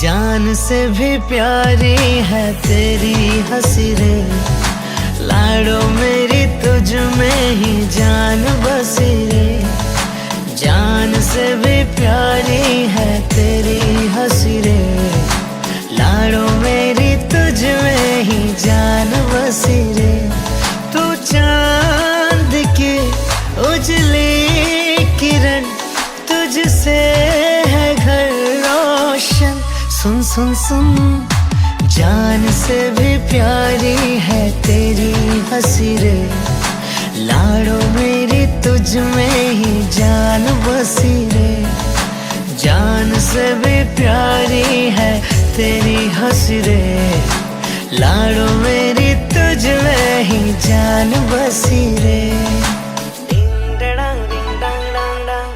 जान से भी प्यारी है तेरी हंसी रे, लाडो मेरी तुझ में ही जान बसी रे। जान से भी प्यारी है तेरी हंसी रे, लाडो मेरी तुझ में ही जान बसी रे। तू चांद की उजली किरण, तुझसे है घर रोशन। सुन सुन सुन, जान से भी प्यारी है तेरी हंसी रे, लाडो मेरी तुझ में ही जान बसी रे। जान से भी प्यारी है तेरी हंसी रे, लाडो मेरी तुझ में ही जान बसी रे। Ding dang ding dang, ding dang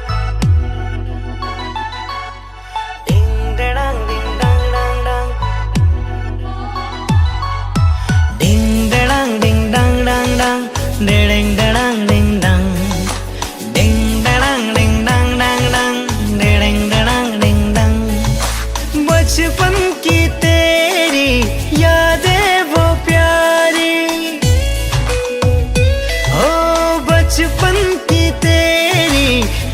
ding dang dang dang, ding dang ding dang। बचपन की तेरी यादें वो प्यारी, ओ बचपन की तेरी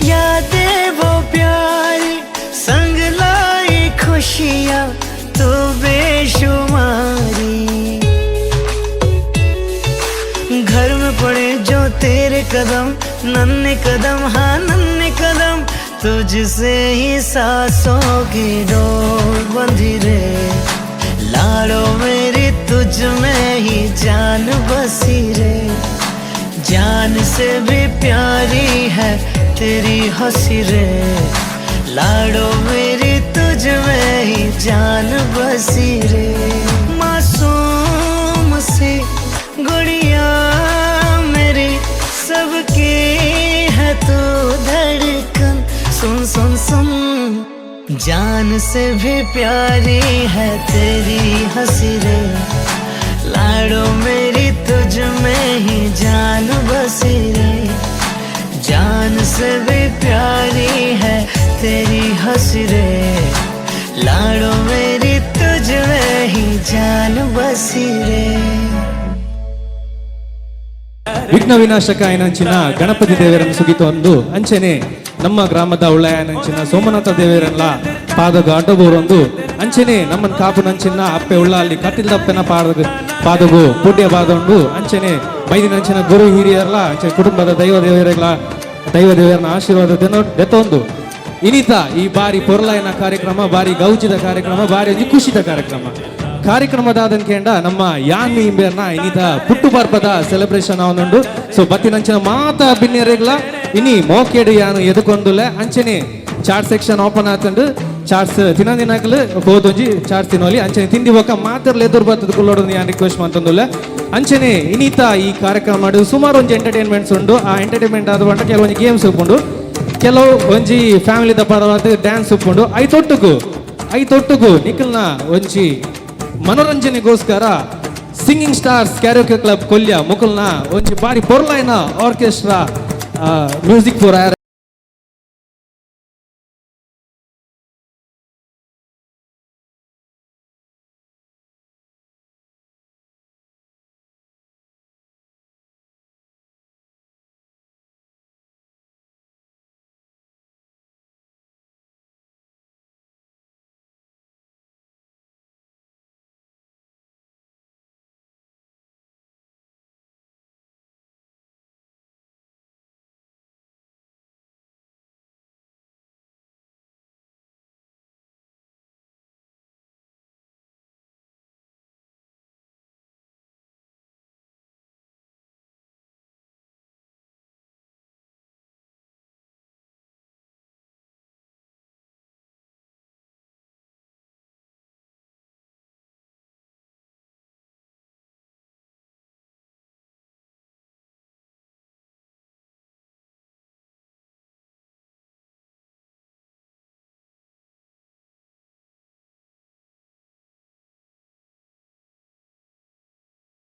यादें वो प्यारी, संग लाई खुशियाँ तो बेशुमारी। घर में पड़े जो तेरे कदम, नन्हे कदम, हाँ नन्हे कदम, तुझसे ही सांसों की डोर बंधी रे। लाडो मेरी तुझ में ही जान बसी रे। जान से भी प्यारी है तेरी हंसी रे, लाडो मेरी तुझ में ही जान बसी रे। मासूम सी गुड़िया मेरी, सबकी है तू धड़कन। सुन सुन सुन, जान से भी प्यारी है तेरी हंसी रे, लाडो मेरी तुझ में ही जान बसी रे। जान से भी प्यारी है तेरी हंसी रे, लाडो मेरी तुझ में ही जान बसी रे। ವಿಘ್ನ ವಿನಾಶಕ ಏನಂಚಿನ ಗಣಪತಿ ದೇವರನ್ನು ಸುಗಿತೊಂದು ಅಂಚೆನೆ ನಮ್ಮ ಗ್ರಾಮದ ಉಳ್ಳಾಯನಂಚಿನ ಸೋಮನಾಥ ದೇವರಲ್ಲ ಪಾದಗ ಅಡ್ಡಬೋರೊಂದು ಅಂಚೆನೆ ನಮ್ಮನ್ ಕಾಪುನಂಚಿನ ಅಪ್ಪೆ ಉಳ್ಳ ಅಲ್ಲಿ ಕಟ್ಟಿಲ್ದಪ್ಪನ ಪಾದಗು ಪುಡ್ಯ ಬಾದೊಂಡು ಅಂಚೆನೆ ಮೈದಿನಂಚಿನ ಗುರು ಹಿರಿಯರಲ್ಲ ಅಂಚೆ ಕುಟುಂಬದ ದೈವ ದೇವರನ್ನ ಆಶೀರ್ವಾದ ದೆತ್ತೊಂದು ಇನಿತ ಈ ಬಾರಿ ಪೊರ್ಲಾಯನ ಕಾರ್ಯಕ್ರಮ, ಬಾರಿ ಗೌಜಿದ ಕಾರ್ಯಕ್ರಮ, ಬಾರಿ ಖುಷಿದ ಕಾರ್ಯಕ್ರಮದಾದಂಕೆಂಡ ನಮ್ಮ ಯಾನ್ ಇಂಬೇರ್ನ ಇನಿತ ಪುಟ್ಟು ಬರ್ಪದ ಸೆಲೆಬ್ರೇಷನ್ ಅವನುಂಡು. ಸೊ ಬತ್ತಿನಂಚಿನ ಮಾತ ಬಿನ್ನೆರೆಗ್ಲ ಇನಿ ಮೋಕೆಡು ಯಾನು ಎದುಕೊಂದುಲೆ ಅಂಚನೆ ಚಾರ್ಟ್ ಸೆಕ್ಷನ್ ಓಪನ್ ಆತಂಡು ಚಾರ್ಟ್ಸ್ ತಿನ್ನದಿನಕಲು ಹೋದೊಂಜಿ ಚಾರ್ಟ್ಸ್ ತಿನ್ನೋಲಿ ಅಂಚನೆ ತಿಂಡಿ ಒಕ್ಕ ಮಾತ್ರಲು ಎದುರು ಬರ್ತದ ಕುಲ್ಲೋಡು ಯಾನ್ ರಿಕ್ವೆಸ್ಟ್ ಮಾಡ್ತಂದುಲೆ ಅಂಚನೆ ಇನಿತ ಈ ಕಾರ್ಯಕ್ರಮ ಮಾಡಿ ಸುಮಾರು ಒಂಜಿ ಎಂಟರ್ಟೈನ್ಮೆಂಟ್ಸ್ ಉಂಡು. ಆ ಎಂಟರ್ಟೈನ್ಮೆಂಟ್ ಆದ ಬಂಟ ಕೆಲವೊಂಜಿ ಗೇಮ್ಸ್ ಉಪ್ಪುಂಡು, ಕೆಲವು ಒಂಜಿ ಫ್ಯಾಮಿಲಿದ ಪರವಾದ ಡ್ಯಾನ್ಸ್ ಉಪ್ಪುಂಡು. ಐ ತೊಟ್ಟುಗು ನಿಖಲ್ನ ಒಂಜಿ ಮನೋರಂಜನೆಗೋಸ್ಕರ singing stars karaoke club Kolya ಮುಕುಲ್ನ ಒಂಜಿ ಬಾರಿ ಪೊರ್ಲಾಯ್ನ ಆರ್ಕೆಸ್ಟ್ರಾ ಮ್ಯೂಸಿಕ್ ಫಾರ್ ಆರ್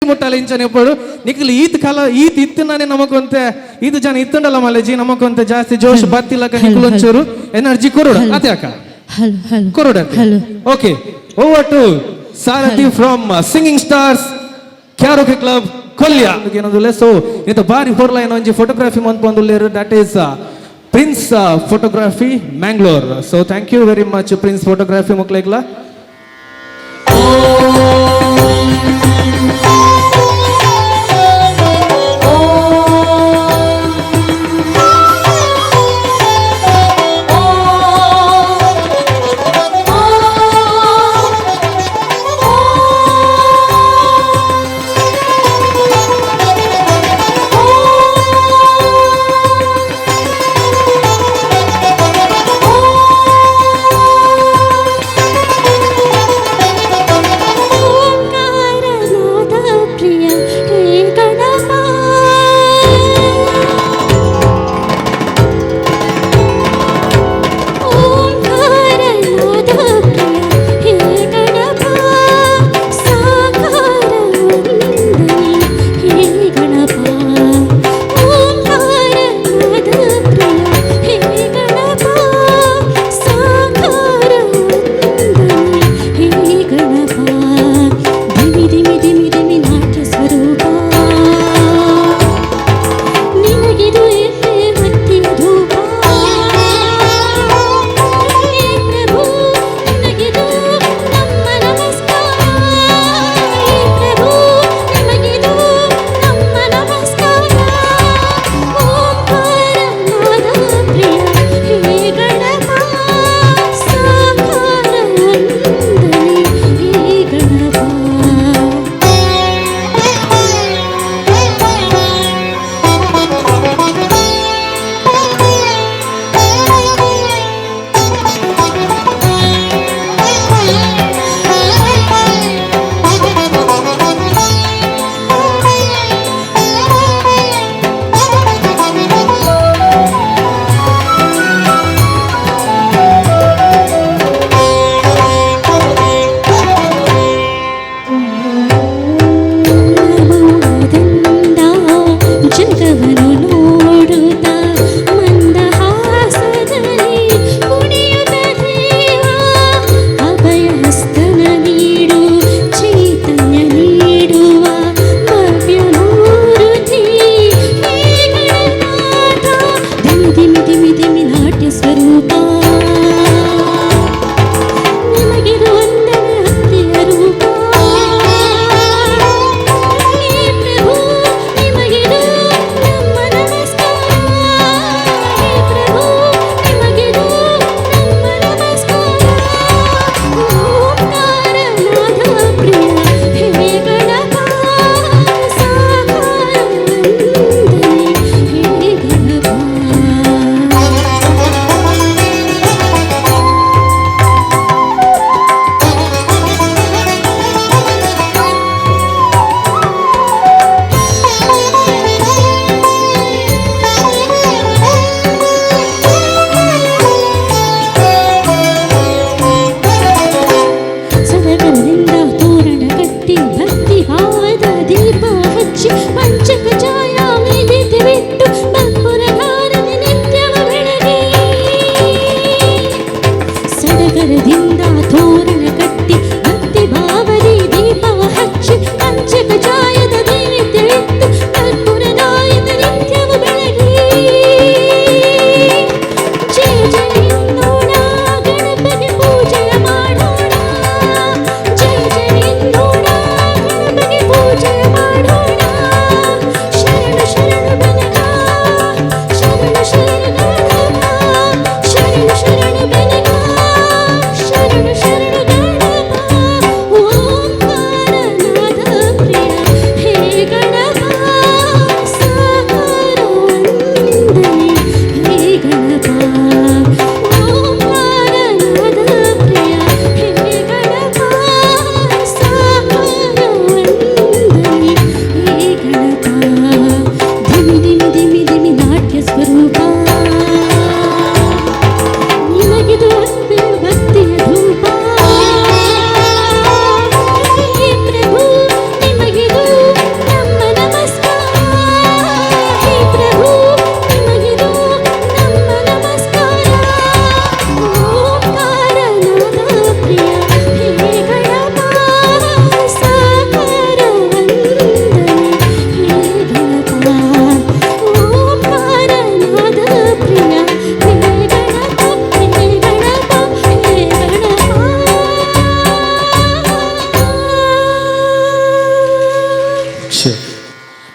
ಮುಟ್ಟಾಲಿಂಚನೆ ಎಪ್ಪಡು ನಿಖಲ್ ಈತ್ ಕಾಲ ಈತ್ ಇತ್ತಿನಾನೆ ನಮಕೊಂತೆ ಇದು ಜನ ಇತ್ತಂಡಲ್ಲ ಮಲೆಜಿ ನಮಕೊಂತೆ ಜಾಸ್ತಿ ಜೋಶ್ ಬತ್ತಿಲಕ ನಿಖಲ್ ಒಂಚೂರು energy ಕೊರೋಡು ಅದ್ಯಾಕ hello. Kurudati. Hello. Okay, over to Sarathi from Singing Stars Karaoke Club Kolya. So, in the bar before line on photography month that is Prince Photography Mangalore. So, thank you very much, Prince Photography Muklekla.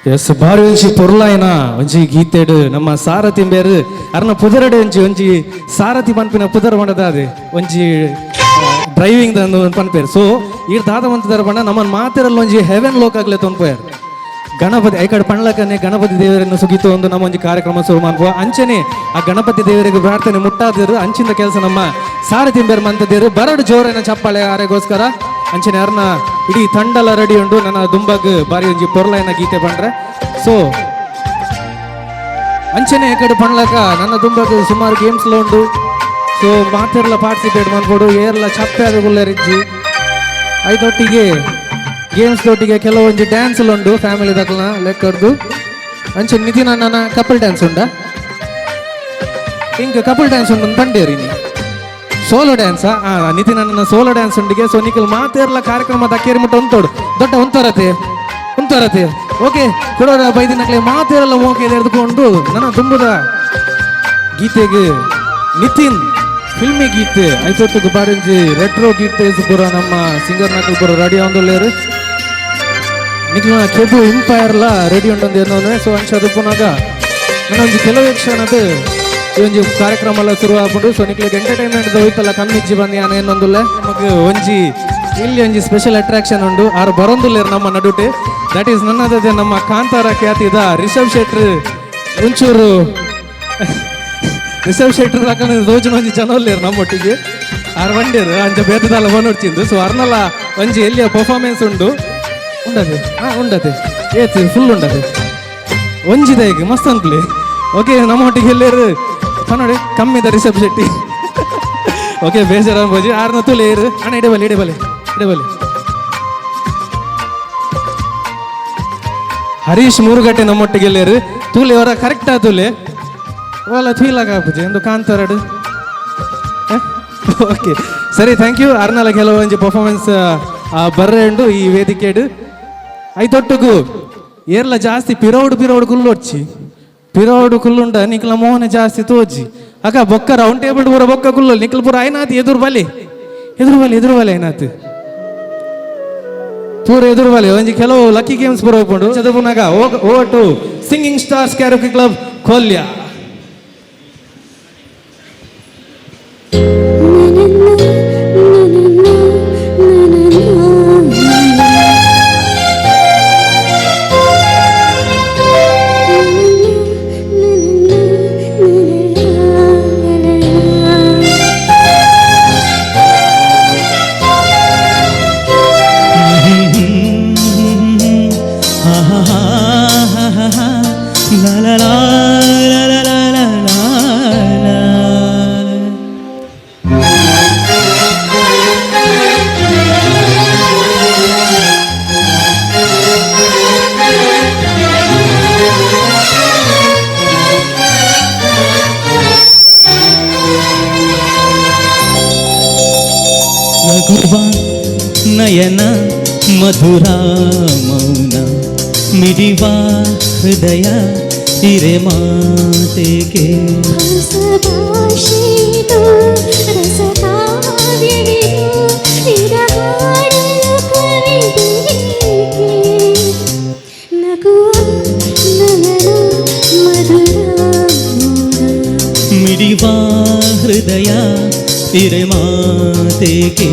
ಎಸ್ ಬಾರಿ ಒಂಜಿ ಪೊರ್ಲಾಯಿನ ಒಂಜಿ ಗೀತೆಡ್ ನಮ್ಮ ಸಾರಥಿ ಬೇರು ಅರ್ನ ಪುದರಡೆ ಒಂಜಿ ಸಾರಥಿ ಪನ್ಪಿನ ಪುದರ್ ಮಾಡದ ಅದೇ ಒಂಜಿ ಡ್ರೈವಿಂಗ್ ದಂದು ಪನ್ಪೇರು ಸೊ ಈ ದಾದ ಮಂತದಾರ ಪಂಡ ನಮ್ಮನ್ನು ಮಾತಿರಲ್ಲ ಒಂಜಿ ಹೆವೆನ್ ಲೋಕಾಗ್ಲೆ ತೊನ್ಪೋಯಾರು ಗಣಪತಿ ಐಕಡೆ ಪಣ್ಲಕನೆ ಗಣಪತಿ ದೇವರನ್ನು ಸುಗಿತು ಒಂದು ನಮ್ಮ ಒಂಜಿ ಕಾರ್ಯಕ್ರಮ ಶುರು ಮಾಡ್ಬೋ ಅಂಚನೆ ಆ ಗಣಪತಿ ದೇವರಿಗೆ ಪ್ರಾರ್ಥನೆ ಮುಟ್ಟಾದರು ಅಂಚಿನ ಕೆಲಸ ನಮ್ಮ ಸಾರಥಿ ಬೇರು ಮಂತದೇರು ಬರಡು ಜೋರಿನ ಚಪ್ಪಾಳೆ ಆರೆಗೋಸ್ಕರ ಅಂಚನೆ ಅರ್ನ ಇಡೀ ತಂಡಲ ರೆಡಿ ಉಂಡು ನನ್ನ ದುಂಬಗ್ ಬಾರಿ ಒಂಜಿ ಪೊರ್ಲಾಯಿನ ಗೀತೆ ಪಂಡ್ರೆ ಸೊ ಅಂಚನೆ ಕಡೆ ಪಣ್ಲಕ ನನ್ನ ದುಂಬಗ್ ಸುಮಾರು ಗೇಮ್ಸ್ಲ ಉಂಡು ಸೊ ಮಾತೆರ್ಲ ಪಾರ್ಟಿಸಿಪೇಟ್ ಮಾಡ್ಬೋದು ಏರ್ಲ ಚಪ್ಪೆ ಆದಗುಲ್ಲರಿಜ್ಜಿ ಐದೊಟ್ಟಿಗೆ ಗೇಮ್ಸ್ ಒಟ್ಟಿಗೆ ಕೆಲವೊಂದು ಡ್ಯಾನ್ಸ್ ಉಂಡು ಫ್ಯಾಮಿಲಿ ದಕ್ಲ ಲೆಕ್ಕರ್ದು ಅಂಚೆ ನಿತಿನ್ ಅಣ್ಣನ ಕಪಲ್ ಡ್ಯಾನ್ಸ್ ಉಂಡ ಇಂಕ ಕಪಲ್ ಡ್ಯಾನ್ಸ್ ಉಂಡು ಪಂಡೇರಿ ಸೋಲೋ ಡ್ಯಾನ್ಸಾ ನಿತಿನ್ ಅಣ್ಣನ ಸೋಲೋ ಡ್ಯಾನ್ಸ್ ಉಂಡಿಗೆ ಸೊ ನಿಖಲ್ ಮಾತೇರ್ಲ ಕಾರ್ಯಕ್ರಮ ದಕ್ಕೇರಿ ಮುಟ್ಟ ಒಂತೋಡು ದೊಡ್ಡ ಒಂತರತೆ ಓಕೆ ಕೊಡೋರ ಬೈದಿನಕ್ಲೆ ಮಾತೇರಲ್ಲ ಓಕೆ ಎದ್ಕೊಂಡು ನನ್ನ ತುಂಬದ ಗೀತೆಗೆ ನಿತಿನ್ ಫಿಲ್ಮಿ ಗೀತೆ ಐತೊಟ್ಟಿಗೆ ಬಾರಿಂಜಿ ರೆಟ್ರೋ ಗೀತೆ ಪೂರ ನಮ್ಮ ಸಿಂಗರ್ ನಕಲ್ ಪೂರ ರೆಡಿ ಆಂದೋಲ್ಲೇರು ನಿಖಿಲ ಕೆಬು ಇಂಪೈರ್ಲ ರೆಡಿ ಉಂಟಂದು ಏನೋ ಸೊ ಅಂಚದು ಪುನಗ ನನ್ನ ಒಂಜಿ ಕೆಲವು ಕ್ಷಣದ ಈ ಒಂಜಿ ಕಾರ್ಯಕ್ರಮ ಎಲ್ಲ ಶುರು ಆಗ್ಬಿಟ್ಟು ಸೊ ನಿಖಿಲಿಗೆ ಎಂಟರ್ಟೈನ್ಮೆಂಟ್ ಹೋಯ್ತಲ್ಲ ಕಮ್ಮಿಜ್ಜಿ ಬಂದು ಯಾನ ಏನೊಂದುಲ್ಲ ನಮಗೆ ಒಂಜಿ ಇಲ್ಲಿ ಒಂಜಿ ಸ್ಪೆಷಲ್ ಅಟ್ರಾಕ್ಷನ್ ಉಂಡು ಆರು ಬರೋಂದುಲ್ಲೇರು ನಮ್ಮ ನಡುಟೆ ದಟ್ ಈಸ್ ನನ್ನದೇ ನಮ್ಮ ಕಾಂತಾರ ಖ್ಯಾತಿದ ರಿಷಬ್ ಶೆಟ್ರ್ ಒಂಚೂರು ರಿಷಬ್ ಶೆಟ್ರ್ ಹಾಕೊಂಡು ರೋಜನ ಒಂಜಿ ಜನ ಒಲ್ಲೇರು ನಮ್ಮೊಟ್ಟಿಗೆ ಆರು ಬಂಡೇರು ಅಂಚ ಬೇತದಲ್ಲ ಬಂದೊಡ್ಚಿಂದು ಸೊ ಅರ್ನಲ್ಲ ಒಂಜಿ ಎಲ್ಲಿಯ ಪರ್ಫಾರ್ಮೆನ್ಸ್ ಉಂಡು ಉಂಡತೆ ಏತಿ ಫುಲ್ ಉಂಡತೆ ಒಂಜಿದ ಈಗ ಮಸ್ತ್ ಅಂತ್ಲಿ ಓಕೆ ನಮ್ಮೊಟ್ಟಿಗೆ ಎಲ್ಲೇರು ನೋಡಿ ಕಮ್ಮಿದ ರಿಷಬ್ ಶೆಟ್ಟಿ ಓಕೆ ಬೇಜಾರ ಬೋಜಿ ಆರ್ನ ತುಲೇರು ಅಣ್ಣ ಇಡಬಲೆ ಹರೀಶ್ ಮೂರುಗಟ್ಟೆ ನಮ್ಮೊಟ್ಟಿಗೆ ಎಲ್ಲೇರು ತೂಲೆ ಅವರ ಕರೆಕ್ಟ್ ತುಲೆ ಓಲ ಥೀಲಾಗಪ್ಪಜಿ ಎಂದು ಕಾಂತಾರಡು ಓಕೆ ಸರಿ ಥ್ಯಾಂಕ್ ಯು ಅರ್ನಲ ಕೆಲವೊಂದು ಪರ್ಫಾರ್ಮೆನ್ಸ್ ಬರ್ರೆ ಉಂಡು ಈ ವೇದಿಕೆಡು ಐತೊಟ್ಟುಗು ಏರ್ಲ ಜಾಸ್ತಿ ಪಿರೌಡು ಕುಲ್ಲೊಚ್ಚಿ ಪಿರೌಡು ಕುಲ್ಲುಂಡ ನಿಕ್ಲ ಮೋಹನ ಜಾಸ್ತಿ ತೋಜಿ ಅಕ್ಕ ಬೊಕ್ಕ ರೌಂಡ್ ಟೇಬಲ್ ಪೂರ ಬೊಕ್ಕ ಕುಲ್ಲು ನಿಕ್ಲ ಪೂರ ಐನಾತಿ ಎದುರು ಬಲೆ ಐನಾತಿ ಪೂರ ಎದುರು ಬಲೆ ಒಂಜಿ ಕೆಲವು ಲಕ್ಕಿ ಗೇಮ್ಸ್ ಪೂರ ಹೋಗ್ಕೊಂಡು ಚದುಪುನಾಗ over to singing stars karaoke club Kolya ನಯನ ಮಧುರ ಮೌನ ಮಿಡಿವಾ ಹೃದಯ ಹಿರೆ ಮಾತೆಗೆ ಮಿಡಿವಾ ಹೃದಯ ಹಿರೆ ಮಾತೆಗೆ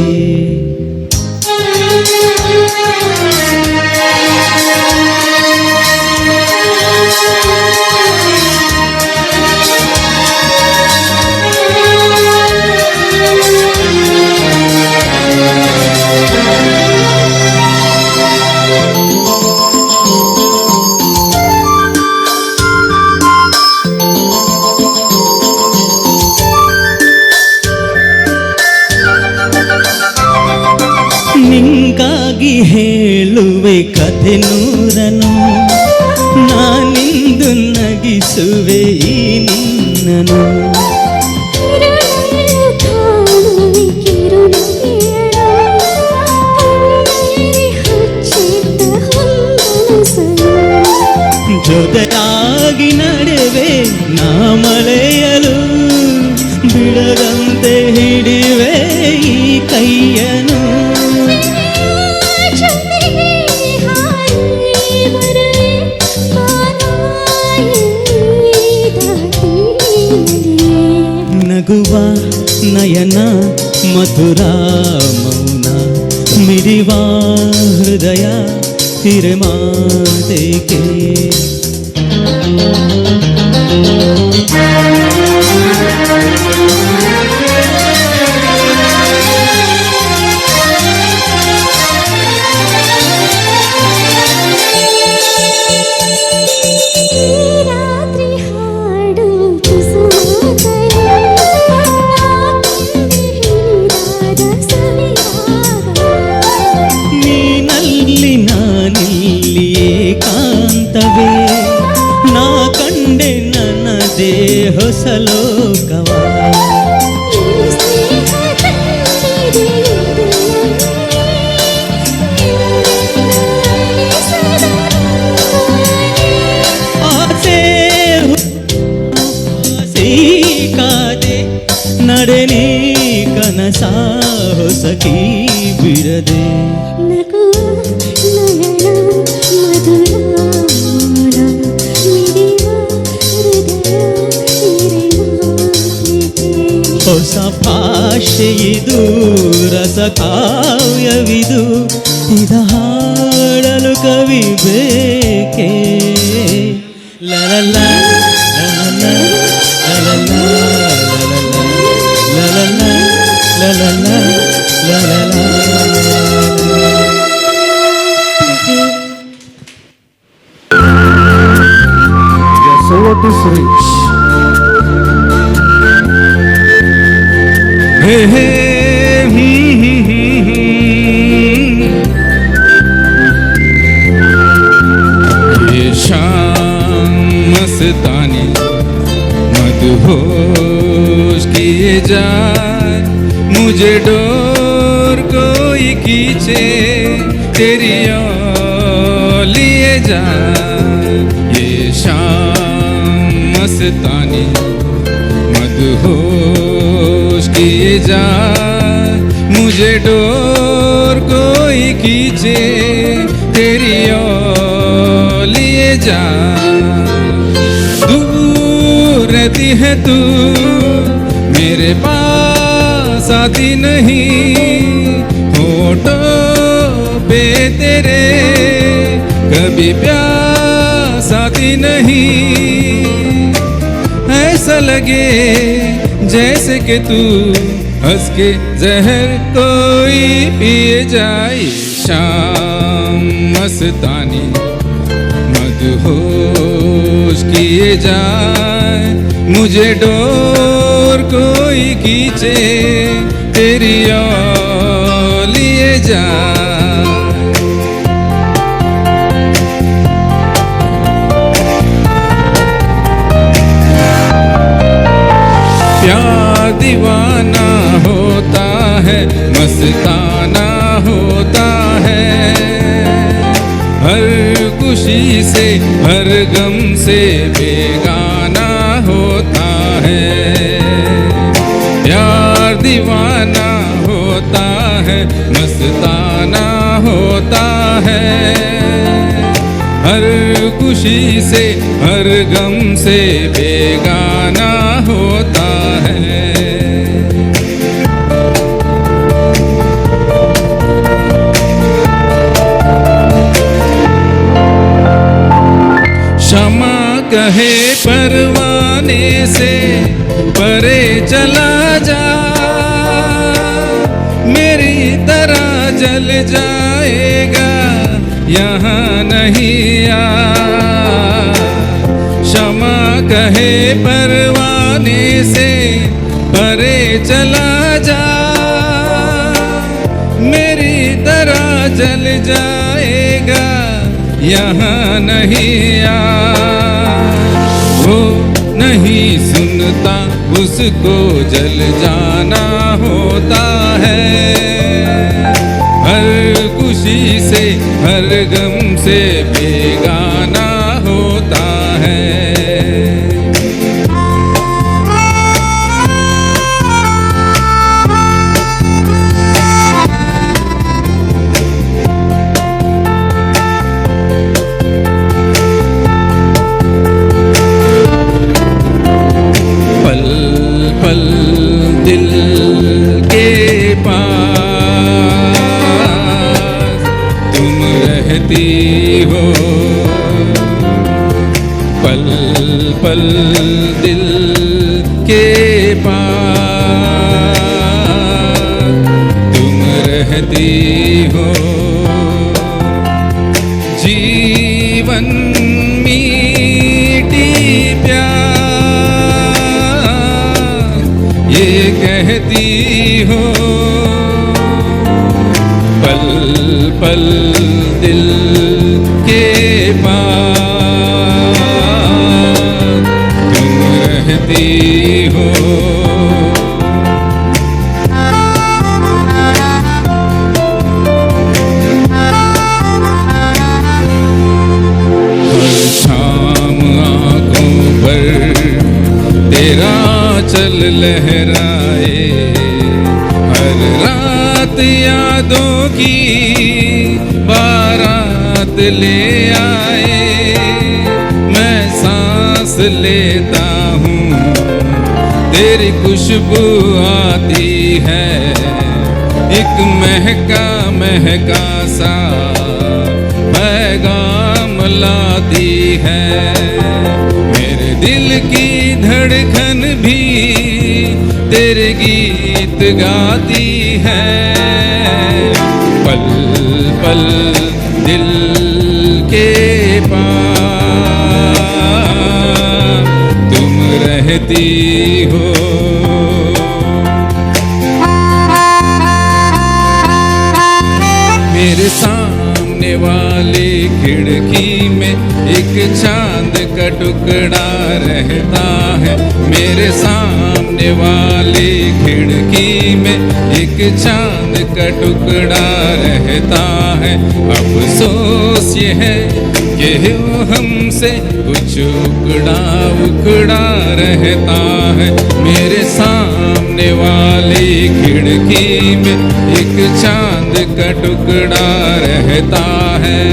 ನಿಂಗಾಗಿ ಹೇಳುವೆ ಕಥೆ ನೂರನು ನಾನಿಂದು ನಗಿಸುವೆ ಈ ನಿನ್ನನು ಜೊತೆಯಾಗಿ ನಡೆವೆ ನಾ ಮಳೆಯಲು ಬಿಡದಂತೆ ಹಿಡಿವೆ ಈ ಕೈಯನು ನಗುವ ನಯನ ಮಧುರ ಮೌನ ಮಿಡಿವ ಹೃದಯ ಹಿರೆಮಾತೆಗೆ ನೀನಲ್ಲಿ ನಾನಿಲ್ಲಿ ಏಕಾಂತವೇ ನಾ ಕಂಡೆ ನನ್ನದೇ ಹೊಸ ಲೋಕವ ಆಸೆ ಕಾದೆ ನಡೆನೇ ಕನಸ ಹೊಸಕಿ ಬಿಡದೆ ಹೊಸ ಭಾಷೆಯಿದು ರಸ ಕಾವ್ಯವಿದು ಇದ ಹಾಡಲು ಕವಿ ಬೇಕೇ ಲಲಲ ಲಲಲ ಲಲಲ ಲಲಲ ಲಲಲ ಲಲಲ Yes, over to Suresh. हे हे ये शाम मस्तानी मदहोश किए जाए मुझे डोर कोई खींचे तेरी ओर लिए जाए ये शाम मस्तानी मदहोश किए जाए मुझे डोर कोई खींचे तेरी ओर लिए जा दूर रहती है तू मेरे पास आती नहीं होठों पे तेरे कभी प्यास आती नहीं ऐसा लगे जैसे कि तू हंस के जहर कोई पिए जाए शाम मस्तानी मदहोश किए जाए मुझे डोर कोई खींचे तेरी ओर लिए जाए प्यार दीवाना होता है मस्ताना होता है हर खुशी से हर गम से बेगाना होता है प्यार दीवाना होता है मस्ताना होता है हर खुशी से हर गम से बेगाना होता है क्षमा कहे परवाने से परे चला जा मेरी तरह जल जाएगा यहाँ नहीं आ क्षमा कहे परवाने से परे चला जा मेरी तरह जल जाएगा यहाँ नहीं आ वो नहीं सुनता उसको जल जाना होता है हर खुशी से हर गम से बेगाना होता है पल रहती हो, पल पल दिल के पास तुम रहती हो। जीवन मीठी प्यार ये कहती हो, पल पल दिल के पास तुम रहती हो। हर शाम आंखों पर तेरा चल लहराए, हर रात यादों की बारात ले आए। मैं सांस लेता हूँ तेरी खुशबू आती है, एक महका महका सा पैगाम लाती है। मेरे दिल की धड़कन भी तेरे गीत गाती है, पल पल दिल के पास तुम रहती हो। मेरे सामने वाली खिड़की में एक चांद का टुकड़ा रहता है, मेरे सामने वाली खिड़की में एक चांद का टुकड़ा रहता है। अफसोस ये है कि वो हमसे कुछ उकड़ा उकड़ा रहता है। मेरे सामने वाली खिड़की में एक चांद का टुकड़ा रहता है।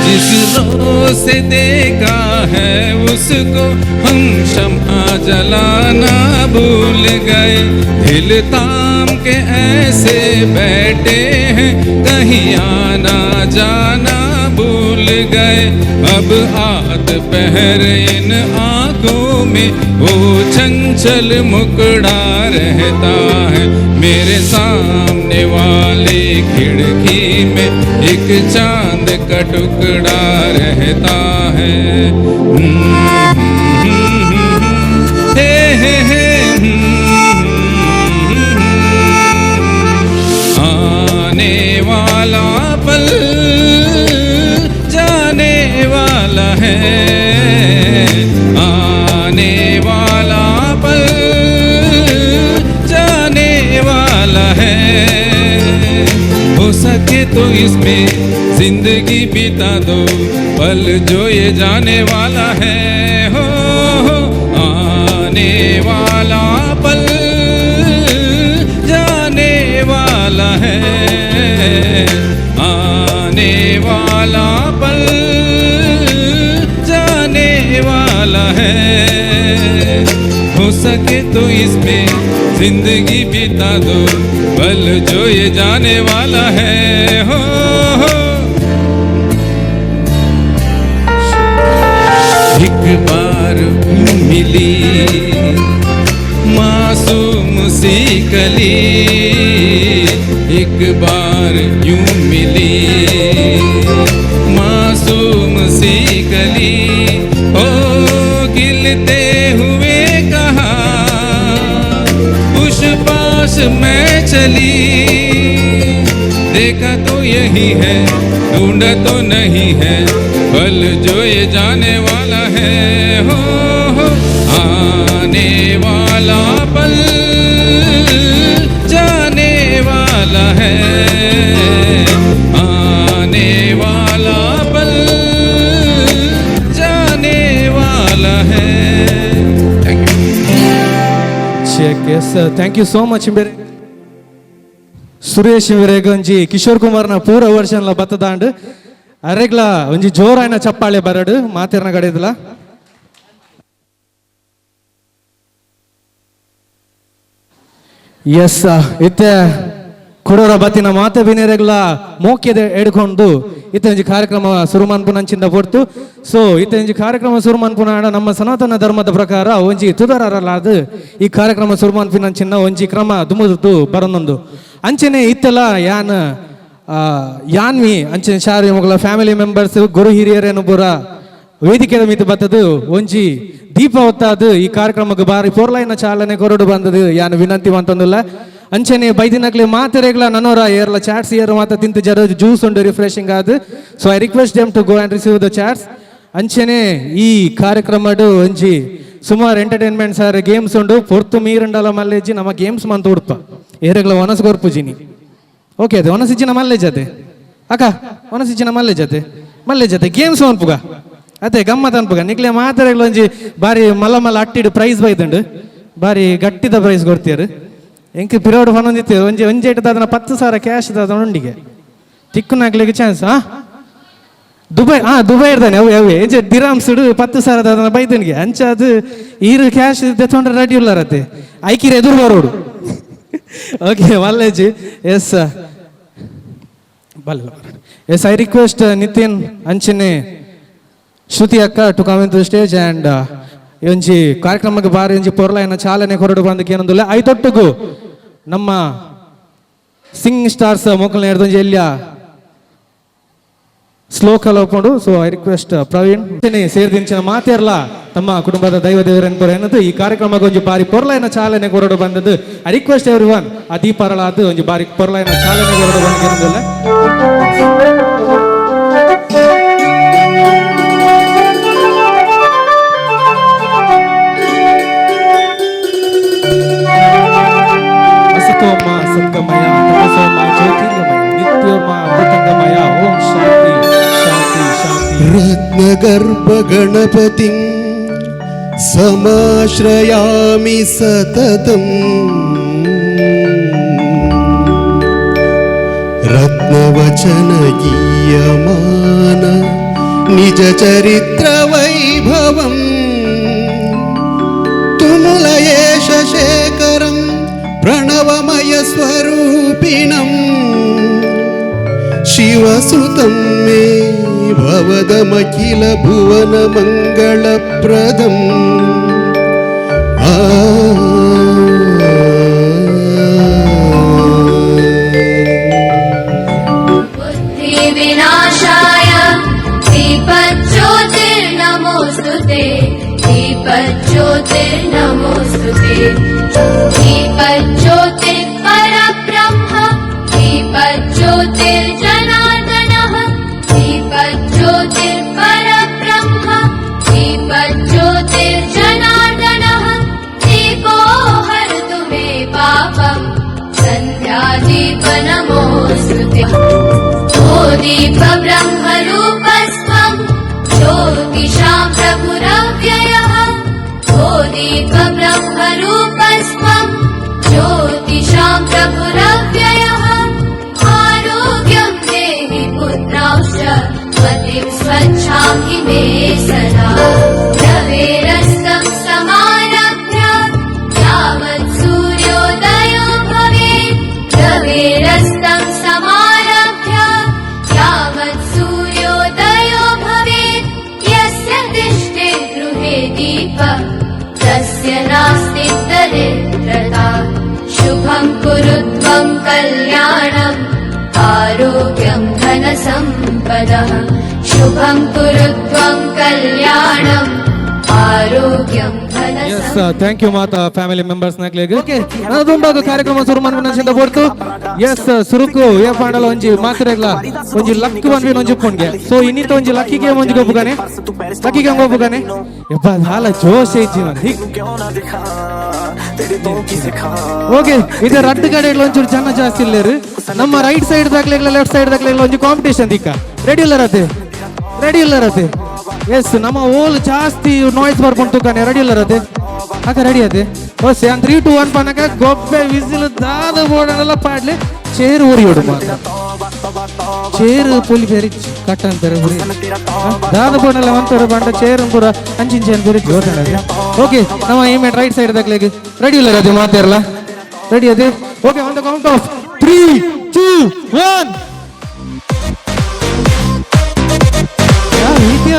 जिस रोज से देखा है उसको हम शम्मा जलाना भूल गए, दिल थाम के ऐसे बैठे हैं कहीं आना जाना भूल गए। अब आध पहर इन आंखों में वो चंचल मुकड़ा रहता है। मेरे सामने वाली खिड़की में एक चांद का टुकड़ा रहता है। आने वाला पल जाने वाला है, आने वाला पल जाने वाला है। हो सके तो इसमें जिंदगी बिता दो, पल जो ये जाने वाला है। हो आने वाला पल जाने वाला है, आने वाला पल जाने वाला है। हो सके तो इसमें जिंदगी बिता दो, पल जो ये जाने वाला है। हो एक बार मिली मासूम सी कली, एक बार यूं मिली मासूम सी कली। ओ गिलते हुए कहा उस पास मैं चली, देखा तो यही है ढूंढा तो नहीं है, पल जो ये जाने वाला है। हो आने वाला पल जाने वाला है, आने वाला पल जाने वाला है। Thank you. Thank you so much. ಬೇರೆ ಸುರೇಶ್ ವಿರೇಗಂಜಿ ಕಿಶೋರ್ ಕುಮಾರ್ನ ಪೂರ ವರ್ಷನ್ಲ ಬತ್ತದಾಂಡ್ ಅರೆಗ್ಲ ಒಂಜಿ ಜೋರಾಯ್ನ ಚಪ್ಪಾಳೆ ಬರಡು ಮಾತಿರ್ನ ಗಡೆದಲ. ಎಸ್ ಇತ್ತೆ ಕೊಡೋರ ಬತ್ತಿನ ಮಾತ ಬಿನೇರೆಗ್ಲ ಮೋಕ್ಯದ ಎಡ್ಕೊಂಡು ಇತ್ತಂಜಿ ಕಾರ್ಯಕ್ರಮ ಸುರುಮನ್ಪುನಂಚಿಂದ ಪೊರ್ತು ಸೊ ಇತ್ತಂಜಿ ಕಾರ್ಯಕ್ರಮ ಸುರುಮನ್ಪುನಾಡ ನಮ್ಮ ಸನಾತನ ಧರ್ಮದ ಪ್ರಕಾರ ಒಂಜಿ ತುದರಲಾದ ಈ ಕಾರ್ಯಕ್ರಮ ಸುರುಮನ್ಪುನಂಚಿನ ಒಂಜಿ ಕ್ರಮ ದುಮ್ಮುದು ಬರನೊಂದು ಅಂಚನೆ ಇತ್ತಲ ಯಾನ್ವಿ ಅಂಚನೆ ಶಾರಿ ಮಗಳ ಫ್ಯಾಮಿಲಿ ಮೆಂಬರ್ಸ್ ಗುರು ಹಿರಿಯರೇನು ಪೂರ ವೇದಿಕೆದ ಮಿತಿ ಬತ್ತದು ಒಂಜಿ ದೀಪ ಹೊತ್ತಾದು ಈ ಕಾರ್ಯಕ್ರಮಕ್ಕೆ ಬಾರಿ ಪೊರ್ಲೈನ ಚಾಲನೆ ಕೊರಡು ಬಂದದು ಯಾನು ವಿನಂತಿ ಅಂತಂದಿಲ್ಲ ಅಂಚನೆ ಬೈದಿನಕ್ಲೆ ಮಾತೆರೆಗ್ಲ ನನ್ನೋರ ಏರ್ಲ ಚಾಟ್ಸ್ ಏರ್ ಮಾತ ತಿಂತು ಜರ ಜ್ಯೂಸ್ ಉಂಡು ರಿಫ್ರೆಶಿಂಗ್ ಆದ್ so I request them to go and receive the chats ಅಂಚನೆ ಈ ಕಾರ್ಯಕ್ರಮಡು ಒಂಜಿ ಸುಮಾರು ಎಂಟರ್ಟೈನ್ಮೆಂಟ್ ಸಾರ್ ಗೇಮ್ಸ್ ಉಂಡು ಪೊರ್ತು ಮೀರಂಡಲ ಮಲ್ಲೆಜ್ಜಿ ನಮ್ಮ ಗೇಮ್ಸ್ ಮಂತ್ ಉಡ್ಪ ಏರೆಗ್ಲ ಒನಸ್ ಗೊರ್ಪುಜಿನಿ ಓಕೆ ಅದೇ ಒನಸಿಚ್ಚಿನ ಮಲ್ಲೆ ಜತೆ ಅಕ್ಕ ಒನಸಿಚ್ಚಿನ ಮಲ್ಲೆ ಜತೆ ಗೇಮ್ಸ್ ಅನ್ಪುಗ ಅದೇ ಗಮ್ಮತ್ ಅನ್ಪುಗ ನಿಕ್ಲೆ ಮಾತಾಡಗಳು ಒಂಜಿ ಬಾರಿ ಮಲ್ಲ ಅಟ್ಟಿಡು ಪ್ರೈಸ್ ಬೈದಂಡು ಬಾರಿ ಗಟ್ಟಿದ ಪ್ರೈಸ್ ಕೊಡ್ತೀರು ಎಂಕ್ ಪಿರಿಯಡ್ ಹೊಂದಿತ್ತೀರು ಒಂಜಿ ಇಟ್ಟದ ಅದನ್ನ 10,000 ಕ್ಯಾಶ್ ಉಂಡಿಗೆ ತಿಕ್ಕುನಾಗ್ಲಿಕ್ಕೆ ಚಾನ್ಸ್ ದುಬೈ ಇರ್ತಾನೆ ಅವೇ ಎಂಚೆ ದಿರಾಮ್ಸ್ 10,000 ಅದನ್ನ ಬೈದನ್ಗೆ ಅಂಚ ಅದು ಈರು ಕ್ಯಾಶ್ ತೆತ್ತೊಂಡ್ರೆ ರೆಡಿ ಇಲ್ಲರತ್ತೆ ಐಕಿರ ಎದುರು ಬರೋಡು ಓಕೆ ಮಲ್ಲೇಜಿ yes yes I request Nitin ಅಂಚನೆ ಶ್ರುತಿ ಅಕ್ಕ to come in to stage and ಒಂಜಿ ಕಾರ್ಯಕ್ರಮಕ್ಕೆ ಬಾರಿ ಒಂಜಿ ಪೊರ್ಲಾಯನ ಚಾಲನೆ ಕೊರಡು ಬಂದಕ್ಕೆ ಏನೊಂದಿಲ್ಲ ಐತೊಟ್ಟಿಗೂ ನಮ್ಮ ಸಿಂಗ್ ಸ್ಟಾರ್ಸ್ ಮೊಕ್ಕಲ್ನ ಹಿಡ್ದೊಂಜಿ ಎಲ್ಲಿಯ ಶ್ಲೋಕಲ್ ಒಪ್ಕೊಂಡು ಸೊ ಐ ರಿಕ್ವೆಸ್ಟ್ ಪ್ರವೀಣ್ ಸೇರಿದಿಂಚಿನ ಮಾತೇರ್ಲ ತಮ್ಮ ಕುಟುಂಬದ ದೈವ ದೇವರನ್ಪುರ ಏನದು ಈ ಕಾರ್ಯಕ್ರಮಕ್ಕೆ ಒಂಜಿ ಬಾರಿ ಪೊರ್ಲಾಯನ ಚಾಲನೆ ಕೊರಡು ಬಂದದ್ದು ಐ ರಿಕ್ವೆಸ್ಟ್ ಎವ್ರಿ ಒನ್ ಆ ದೀಪಾರಳ ಅದು ಒಂಜಿ ಬಾರಿ ಪೊರ್ಲಾಯನ ಚಾಲನೆ ಕೊರಡು ಬಂದಕ್ಕೆ ಏನೊಂದಿಲ್ಲ ಸತ್ಕಮಯ ತಪಸೋಮ ಜ್ಯೋತಿರ್ಗಮಯ ನಿತ್ಯೋಮ ಅಮೃತಂಗಮಯ ಓಂ ಶಾಂತಿ ಶಾಂತಿ ಶಾಂತಿ ರತ್ನಗರ್ಭ ಗಣಪತಿಂ ಸಮಾಶ್ರಯಾಮಿ ಸತತಂ ರತ್ನವಚನ ಗೀಯಮಾನ ನಿಜ ಚರಿತ್ರ ವೈಭವಂ ತುಮುಲಯೇಶ ಶೇಖರಂ ಪ್ರಣವಮಯ ಸ್ವರೂಪಿಣಂ ಶಿವಸುತಂ ಮೇ ಭವದಮಖಿಲ ಭುವನ ಮಂಗಳಪ್ರದಂ बुद्धि विनाशाय दीपज्योतिर्नमोस्तुते दीपज्योतिर्नमोस्तुते दीपज्योतिः परब्रह्म दीपज्योतिर्जनार्दनः दीपज्योतिर्परब्रह्म दीपज्योतिर्जनार्दनः दीपो हरतु मे पापम् सन्ध्यादीपनमोऽस्तुते ओ दीप ब्रह्मरूपस्त्वम् ज्योतिषां प्रभुरव्ययः ओ दीप ब्रह्मरूपस्त्वम् ज्योतिषां प्रभुरव्ययः आरोग्यं देहि पुत्रांश्च मतिं स्वच्छामि मे सदा रवेरस्तं समारभ्य यावत् सूर्योदयो भवेत् रवेरस्तं समारभ्य यावत् सूर्योदयो भवेत् यस्य तिष्ठे गृहे दीपः तस्य नास्ति दरिद्रता शुभं कुरु त्वं कल्याणम् आरोग्यं धनसम्पदः शुभं कुरु त्वं कल्याणम् आरोग्यं ಎಸ್ ಥ್ಯಾಂಕ್ ಯು ಮಾತಾ ಫ್ಯಾಮಿಲಿ ಮೆಂಬರ್ಸ್ ನಾಗ್ಲಿಗೆ ಓಕೆ ನಾನು ತುಂಬಾಗ ಕಾರ್ಯಕ್ರಮ ಶುರು ಮಾಡ್ಕೊಂಡ ಬೋರ್ತು ಎಸ್ ಸುರುಕು ಏ ಪಾಂಡಲ ಒಂಜಿ ಮಾತ್ರೆಗ್ಲ ಒಂಜಿ ಲಕ್ ಬಂದ್ವಿ ಒಂಜಿ ಪುಣ್ಗೆ ಸೊ ಇನ್ನಿತ ಒಂಜಿ ಲಕ್ಕಿ ಗೇಮ್ ಒಂಜಿ ಗೊಬ್ಬುಗಾನೆ ಲಕ್ಕಿ ಗೇಮ್ ಗೊಬ್ಬುಗಾನೆ ಯಪ್ಪ ಹಾಲ ಜೋಶ್ ಐತಿ ಓಕೆ ಇದು ರಡ್ ಗಾಡಿಗಳು ಒಂಚೂರು ಜನ ಜಾಸ್ತಿ ಇಲ್ಲೇರು ನಮ್ಮ ರೈಟ್ ಸೈಡ್ ದಾಗ್ಲೆಗ್ಲ ಲೆಫ್ಟ್ ಸೈಡ್ ದಾಗ್ಲೆಗ್ಲ ಒಂಜಿ ಕಾಂಪಿಟೇಷನ್ ದಿಕ್ಕ ರೆಡಿ ಇಲ್ಲರತೆ ಎಸ್ ನಮ್ಮ ಓಲ್ ಜಾಸ್ತಿ ನಾಯ್ಸ್ ಬರ್ಕೊಂಡು ಕಾನೆ ರೆಡಿ ಇಲ್ಲರತೆ ಅಕ್ಕ ರೆಡಿ ಅದೇ ಓಕೆ 3 2 1 ಪನಕ ಗೊಬ್ಬೆ ವಿಸಿಲ್ ದಾದ ಬೋರ್ಡಲ್ಲ ಪಾಡ್ಲಿ ಚೇರ್ ಊರಿಯೋಡು ಮಾತ್ರ ಚೇರ್ ಪೊಲಿ ಬೇರೆ ಕಟ್ಟ ಅಂತಾರೆ ಹುರಿ ದಾದ ಬೋರ್ಡಲ್ಲ ಒಂತರ ಬಂಡ ಚೇರ್ ಪೂರ ಅಂಚಿಂಚೇನ್ ಬೇರೆ ಜೋತಾಡದೆ ಓಕೆ ನಮ್ಮ ಇಮೇಟ್ ರೈಟ್ ಸೈಡ್ ದಾಗ್ಲೆಗೆ ರೆಡಿ ಇಲ್ಲರತೆ ಮಾತಾರಲ್ಲ ರೆಡಿ ಅದೇ okay on the count of 3 1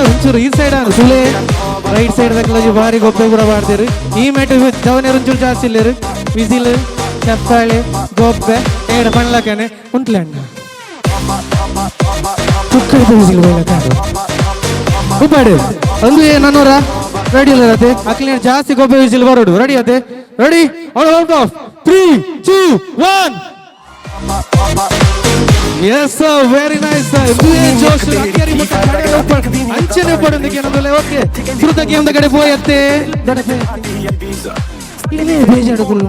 ಒಂಚೂರು ಈ ಸೈಡ್ ಸುಲೇ ರೈಟ್ ಸೈಡ್ ದಾಖಲಾಜಿ ಬಾರಿ ಗೊಬ್ಬೆ ಕೂಡ ಮಾಡ್ತೀರಿ ಈ ಮೆಟ್ ಜವನೇರು ಒಂಚೂರು ಜಾಸ್ತಿ ಇಲ್ಲರು ವಿಸಿಲ್ ಚಪ್ಪಾಳೆ ಗೊಬ್ಬೆ ಏಡ ಪಣ್ಲಕ್ಕನೆ ಉಂಟ್ಲೆ ಅಣ್ಣ ಕುಕ್ಕರ್ ವಿಸಿಲ್ ಬೈಲಕ್ಕಾಡು ಉಪ್ಪಾಡು ಒಂದು ನನ್ನೂರ ರೆಡಿ ಇಲ್ಲ ರತೆ ಅಕ್ಲಿನ ಜಾಸ್ತಿ ಗೊಬ್ಬೆ ವಿಸಿಲ್ ಬರೋಡು ರೆಡಿ ಅತೆ ready out of 3 2 1 Yes sir, very nice sir. ಜೋಶ್ ಅಕ್ಕೇರಿ ಮುಟ್ಟ ಕಡೆ ऊपर ಅಂಚನೆ ಪಡೊಂದಿಗೆ ನಮ್ಮಲೆ ಓಕೆ ಸುರುತ ಗೇಮ್ ದ ಕಡೆ ಹೋಯತ್ತೆ ದಡಪೆ ಇಲ್ಲೇ ಬೇಜಾಡುಗಳು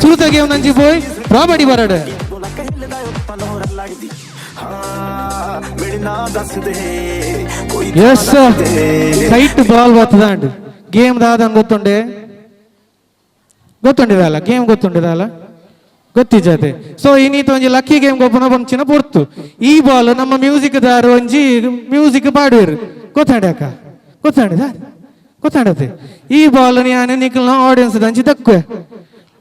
ಸುರುತ ಗೇಮ್ ನಂಜಿ ಹೋಯ್ ಪ್ರಾಬಡಿ ಬರಡೆ Yes sir, ಕೈಟ್ ಬಾಲ್ ಬತ್ತದಾಂಡ್ ಗೇಮ್ ದಾದನ್ ಗೊತ್ತುಂಡಿದಲ್ಲ ಗೇಮ್ ಗೊತ್ತುಂಡಿದಲ್ಲ ಗೊತ್ತಿಜತೆ ಸೊ ಇನ್ನೀತ ಒಂಜಿ ಲಕ್ಕಿ ಗೇಮ್ ಗೊಬ್ಬನ ಬಂಚಿನ ಪೊರ್ತು ಈ ಬಾಲ್ ನಮ್ಮ ಮ್ಯೂಸಿಕ್ ದಾರು ಒಂಜಿ ಮ್ಯೂಸಿಕ್ ಪಾಡುವೆರು ಗೊತ್ತಾಡ್ಯಾಕ ಗೊತ್ತಾಡತೆ ಈ ಬಾಲ್ ನಾನು ನಿಖಲ್ನ ಆಡಿಯನ್ಸ್ ದಂಚಿ ತಕ್ಕುವೆ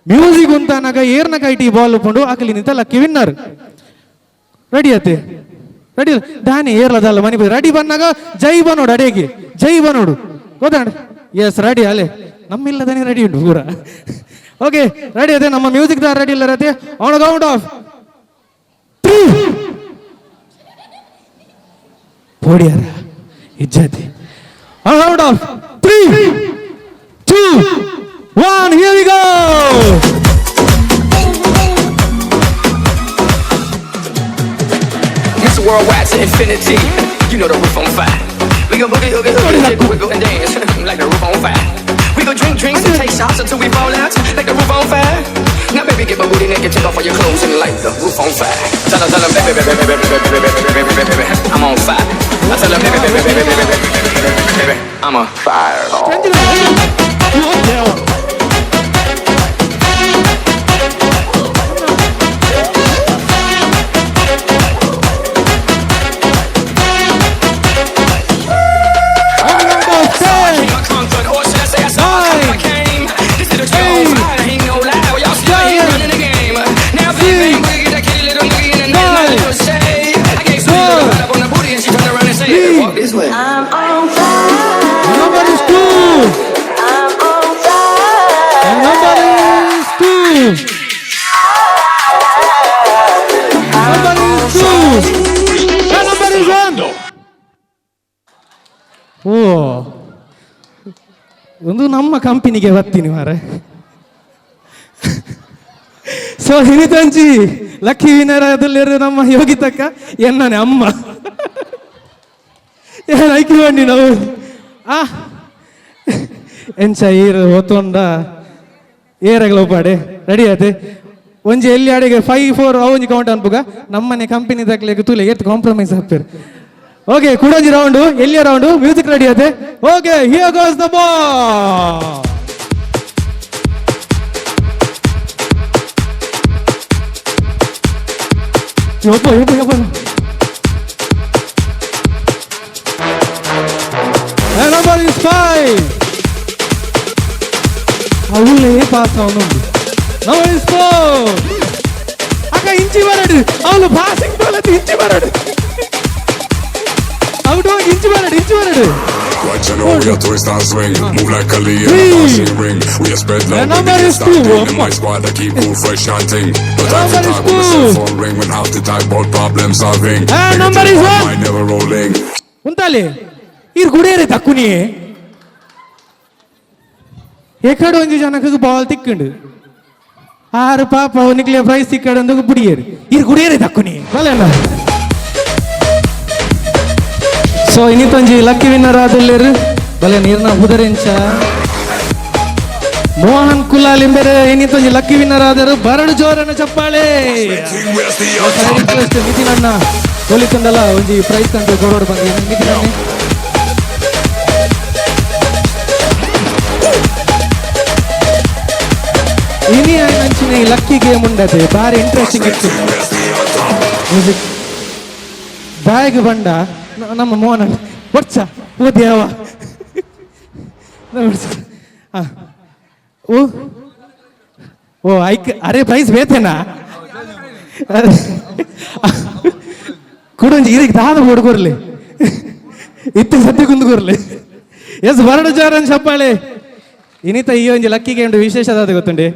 ಮ್ಯೂಸಿಕ್ ಉಂತಾನಾಗ ಏರ್ನ ಕೈಟಿ ಈ ಬಾಲ್ ಉಪ್ಪುಂಡು ಅಕಲಿ ನಿಂತ ಲಕ್ಕಿ ವಿನ್ನರ್ ರೆಡಿ ಅತೆ ರೆಡಿ ದಾನಿ ಏರ್ಲದಲ್ಲ ಮನಿ ರೆಡಿ ಬಂದಾಗ ಜೈ ಬನೋಡು ಅಡೆಗೆ ಜೈ ಬನೋಡು ಗೊತ್ತಾಡ ಎಸ್ ರೆಡಿ ಅಲೆ ನಮ್ಮಿಲ್ಲದನೇ ರೆಡಿ ಉಂಟು ಪೂರ ಓಕೆ ರೆಡಿ ಅದೇ ನಮ್ಮ ಮ್ಯೂಸಿಕ್ ದಾರ ರೆಡಿ ಇಲ್ಲ ರತೆ ಆನ್ ಕೌಂಟ್ ಆಫ್ 3 ಪೋಡಿಯಾರ ಇಜ್ಜತಿ on count of 3 2 1 here we go It's worldwide to infinity. You know the roof on fire. We gon' boogie, jiggle, wiggle, and dance like the roof on fire. We gon' drink drinks and take shots until we fall out like the roof on fire. Now baby, get my booty naked, take off all your clothes and light the roof on fire. Tell her, baby, baby, baby, baby, baby, baby, baby, baby, I'm on fire. I tell her, baby, baby, baby, baby, baby, baby, baby, I'm a fire. This way. I'm on fire. Number is 2. I'm on fire. Number is 2. Number is 2. And number is 1. ಓ ಒಂದು ನಮ್ಮ ಕಂಪನಿಗೆ ಬರ್ತೀನಿ ಮಾರೆ so ಹಿನಿತಂಚಿ lucky winner ಅದಲ್ಲಿರೋ ನಮ್ಮ ಯೋಗಿತಕ್ಕ ಎನ್ನನೆ ಅಮ್ಮ ಐಕಿ ಬಂಡಿ ನಾವು ಎಂಚ ಈರು ಹೊತ್ತೊಂಡ ಏರಗಲ ಪಾಡೆ ರೆಡಿ ಆಯ್ತು ಒಂಜಿ ಎಲ್ಲಿ ಅಡಿಗೆ 5-4 ಅವಂಜಿ ಕೌಂಟ್ ಅನ್ಪುಗ ನಮ್ಮನೆ ಕಂಪನಿ ತಕ್ಲಿಕ್ಕೆ ತೂಲೆ ಎತ್ತು ಕಾಂಪ್ರಮೈಸ್ ಹಾಕ್ತಾರೆ ಓಕೆ ಕುಡಂಜಿ ರೌಂಡು ಎಲ್ಲಿಯ ರೌಂಡು ಮ್ಯೂಸಿಕ್ ರೆಡಿ ಆಯ್ತು okay here goes the ball ಯಪ್ಪ And number is 5. ಅವಳೇ ಪಾಸ್ ಅವನು number is 4. ಅಕ್ಕ ಇಂಚಿ ಬರಡು ಅವಳು ಪಾಸಿಂಗ್ ಬಾಲತಿ ಇಂಚಿ ಬರಡು ಔಟ್ ಹೋಗಿ ಇಂಚಿ ಬರಡು Watch and we are twist and swing. Move like a lead in a marching ring. We are spread love number with the is 2. standing. In my squad I keep cool, fresh and ting. But I Number can is talk with my 2. cell phone ring when half the time about problem solving. And number is 1. I never rolling. ಉಂತಾಲೆ ಇರ್ ಗುಡೇರೆ ತಕ್ಕುನಿ ಎಕಡೆ ಒಂಜಿ ಜನಕ್ಕೆ ball ತಿಕ್ಕಂಡು ಆರು ಪಾಪ ಅವನಿಗೆ price ತಿಕ್ಕಡು ಅಂದಾಗ ಬುಡಿಯೇರು ಇರ್ ಗುಡೇರೆ ತಕ್ಕುನಿ ಬಲ್ಲ ಸೊ ಇನ್ನಿತ್ತೊಂಜಿ ಲಕ್ಕಿ ವಿನ್ನರ್ ಆದಲ್ಲೇರು ಬಲೆ ನೀರ್ನ ಬುದರೆಂಚ ಮೋಹನ್ ಕುಲಾಲಿಂಬೆರೆ ಇನ್ನಿತ್ತೊಂಜಿ ಲಕ್ಕಿ ವಿನ್ನರ್ ಆದರು ಬರಡು ಜೋರನ ಚಪ್ಪಾಳೆ ರಿಕ್ವೆಸ್ಟ್ ನಿತಿನಣ್ಣ ಒಲಿತುಂಡಲ್ಲ ಒಂಜಿ ಪ್ರೈಸ್ ಕಂಡು ಕೊಡೋಡು ಬಂದಿ ನಿತಿನಣ್ಣೆ ಇನಿ ಅಂಚಿನ ಈ ಲಕ್ಕಿ ಗೇಮ್ ಉಂಡತೆ ಬಾರಿ ಇಂಟ್ರೆಸ್ಟಿಂಗ್ ಇತ್ತು ಮ್ಯೂಸಿಕ್ ಬ್ಯಾಗ್ ಬಂಡ ನಮ್ಮ ಮೋಹನ ಒಡ್ಚ ಓ ದೇವ ಓ ಓ ಐಕ್ ಅರೆ ಪ್ರೈಸ್ ಬೇತೇನಾ ಕುಡೊಂಜಿ ಇದಕ್ಕೆ ದಾದ ಹುಡುಗರ್ಲಿ ಇತ್ತು ಸತ್ಯ ಕುಂದುಕೊರ್ಲಿ ಎಸ್ ಬರಡು ಜಾರನ್ ಚಪ್ಪಾಳೆ ಇನಿತ ಈ ಒಂಜಿ ಲಕ್ಕಿಗೆ ಉಂಡು ವಿಶೇಷದಾದ ಗೊತ್ತುಂಡೆ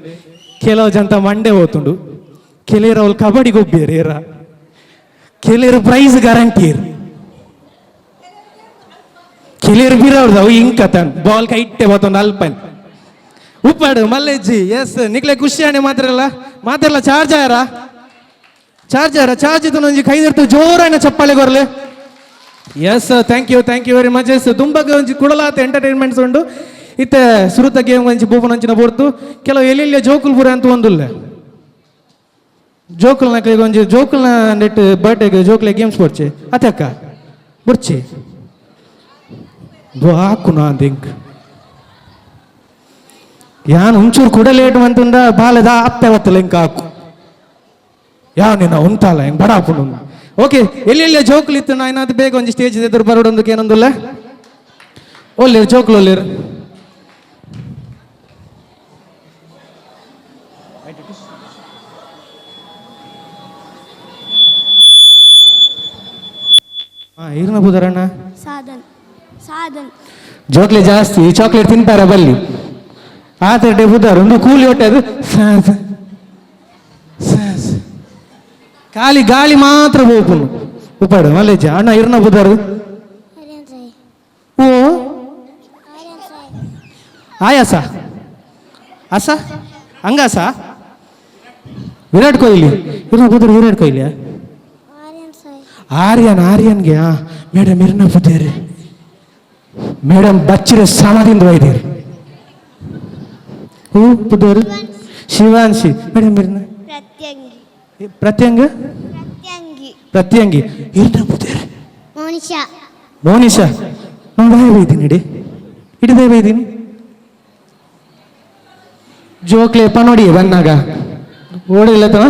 ಕೆಲವು ಜಂತ ಮಂಡೆ ಹೋತುಂಡು ಕೆಲವರು ಅವ್ರು ಕಬಡ್ಡಿ ಗೊಬ್ಬಿಯರು ಏರ ಕೆಲವರು ಪ್ರೈಸ್ ಗ್ಯಾರಂಟಿಯರ್ ಕೆಲವರು ಬಿರವ್ರದ್ದು ಅವು ಇಂಕತನ್ ಬಾಲ್ ಕೈಟ್ಟೆ ಹೋತೊಂದು ಅಲ್ಪನ್ ಉಪ್ಪಾಡು ಮಲ್ಲೆಜ್ಜಿ ಎಸ್ ನಿಕ್ಲೆ ಖುಷಿಯಾಣೆ ಮಾತ್ರಲ್ಲ ಚಾರ್ಜ್ ಇದು ಒಂಜಿ ಕೈದಿರ್ತು ಜೋರಾನ ಚಪ್ಪಾಳೆ ಕೊರ್ಲೆ yes thank you very much yes ತುಂಬ ಒಂಜಿ ಕುಡಲಾತ ಎಂಟರ್ಟೈನ್ಮೆಂಟ್ಸ್ ಉಂಡು ಇತ್ತೆ ಸುರುತ ಗೇಮ್ ಒಂಜಿ ಬೂಪನಂಚಿನ ಬೋರ್ತು ಕೆಲವು ಎಲ್ಲಿಯ ಜೋಕುಲ್ ಪುರ ಅಂತ ಒಂದುಲ್ಲ ಜೋಕುಲ್ನ ಒಂಜಿ ಜೋಕುಲ್ನ ನೆಟ್ ಬರ್ಡೇಗೆ ಜೋಕುಲೆ ಗೇಮ್ಸ್ ಕೊಡ್ಚೆ ಅತ್ತಕ್ಕ ಬುರ್ಚಿ ಹಾಕು ನಾ ಅಂದಿಂಕ್ ಯಾನ್ ಒಂಚೂರು ಕೂಡ ಲೇಟ್ ಅಂತಂದ ಬಾಲದ ಅಪ್ಪೆ ಹೊತ್ತಲ್ಲ ಹಿಂಗೆ ಹಾಕು ಯಾವನೇನ ಉಂಟಲ್ಲ ಹೆಂಗೆ ಬಡ ಹಾಕೊಂಡು ಓಕೆ ಎಲ್ಲೆಲ್ಲ ಜೋಕುಲ್ ಇತ್ತು ನಾ ಏನಾದ್ರು ಬೇಗ ಒಂದು ಸ್ಟೇಜ್ ಎದುರು ಬರೋಡೊಂದಕ್ಕೆ ಏನೊಂದಿಲ್ಲ ಒಳ್ಳೆ ಜೋಕುಲ್ ಒಳ್ಳೆರು ಈರ್ನ ಬುದರಣ್ಣ ಜೋಕ್ಲೆ ಜಾಸ್ತಿ ಚಾಕ್ಲೇಟ್ ತಿಂತಾರ ಬಲ್ಲಿ ಆತಡೆ ಬುದಾರ ಒಂದು ಕೂಲಿ ಹೊಟ್ಟೆ ಅದು ಖಾಲಿ ಗಾಳಿ ಮಾತ್ರ ಹೋಗುನು ಉಪಾಡು ಮಲ್ಲೇಜ ಅಣ್ಣ ಇರ್ನ ಬುದಾರು ಓ ಆಯಾಸ ಅಸ ಹಂಗಾಸ ವಿರಾಟ್ ಕೊಹ್ಲಿ ಇರ್ನ ಬುದಾರು ವಿರಾಟ್ ಕೊಹ್ಲಿಯಾ ಆರ್ಯನ್ಗೆ ಮೇಡಮ್ ಇರ್ನ ಬುದ್ದೇರಿ ಮೇಡಮ್ ಬಚ್ಚಿರ ಸಮದಿಂದ ಒಯ್ದೇರಿ ಹೂ ಬುದ್ದೇರು ಶಿವಾಂಶಿ ಮೇಡಮ್ ಇರ್ನ ಪ್ರತ್ಯಂಗಿ ಇರ್ನ ಬುದ್ದೇರಿ ಮೋನಿಶಾ ನಾನು ದಯ ಬೈತೀನಿ ಇಡೀ ದಯ ಬೈತೀನಿ ಜೋಕ್ಲೆ ಪನೋಡಿ ಬನ್ನಾಗ ಓಡಿಲ್ಲ ತವ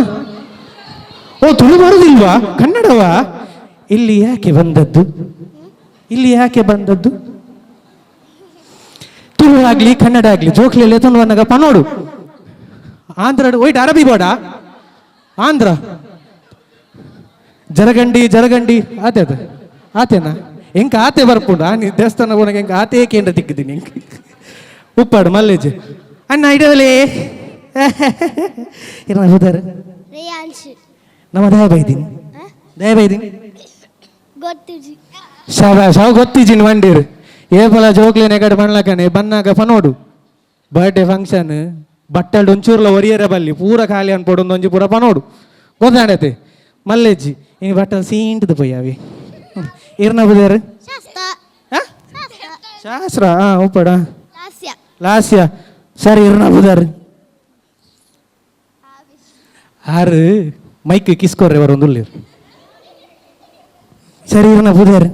ಓ ತುಳು ಬರುದಿಲ್ವಾ ಕನ್ನಡವಾ ಇಲ್ಲಿ ಯಾಕೆ ಬಂದದ್ದು ತುಳು ಆಗ್ಲಿ ಕನ್ನಡ ಆಗ್ಲಿ ಜೋಕ್ಲಿ ತಂದು ಬಂದಾಗ ಪನೋಡು ಆಂಧ್ರ ಒಯ್ಟ್ ಅರಬಿ ಬೋಡ ಆಂಧ್ರ ಜರಗಂಡಿ ಆತೇನಾ ಹೆಂಗ ಆತೆ ಬರ್ಪುಂಡು ನೀ ದೇವಸ್ಥಾನ ಬೋನಾಗ ಹೆಂಗ ಆತೆ ಕೇಂದ್ರ ತಿಕ್ಕಿದ್ದೀನಿ ಹೆಂಗ ಉಪ್ಪಾಡು ಮಲ್ಲೇಜ್ ಅಣ್ಣ ಇಡವಲೇ ಇರೋದಾರ ನಮ್ಮ ದಯ ಬೈದೀನಿ ಶಾಬಾಷ್ ಅವು ಗೊತ್ತಿದ್ದೀನಿ ಮಂಡೀರು ಏಪಲ ಜೋಕ್ಲೇನೆ ಕಡೆ ಬಣ್ಲಕನೆ ಬನ್ನಾಗ ಪನೋಡು ಬರ್ಡೇ ಫಂಕ್ಷನ್ ಬಟ್ಟಲ್ಡು ಒಂಚೂರ್ಲ ಒರಿಯರ ಬಲ್ಲಿ ಪೂರ ಖಾಲಿ ಅನ್ಪೋಡು ಒಂದೊಂಜಿ ಪೂರ ಪನೋಡು ಗೊತ್ತಾಡತೆ ಮಲ್ಲೆಜ್ಜಿ ಈ ಬಟ್ಟಲ್ ಸೀಂಟದು ಪೋಯ್ ಅವಿ ಇರ್ನ ಬುದೇರು ಶಾಸ್ತ್ರ ಉಪ್ಪಡ ಲಾಸ್ಯ ಸರಿ ಇರ್ನ ಬುದಾರು ಆರು ಮೈಕ್ ಕಿಸ್ಕೋರ್ರೆ ಅವರು ಒಂದು ಉಳ್ಳೀರು ಸರಿ ಇರ್ನ ಬುದೇರು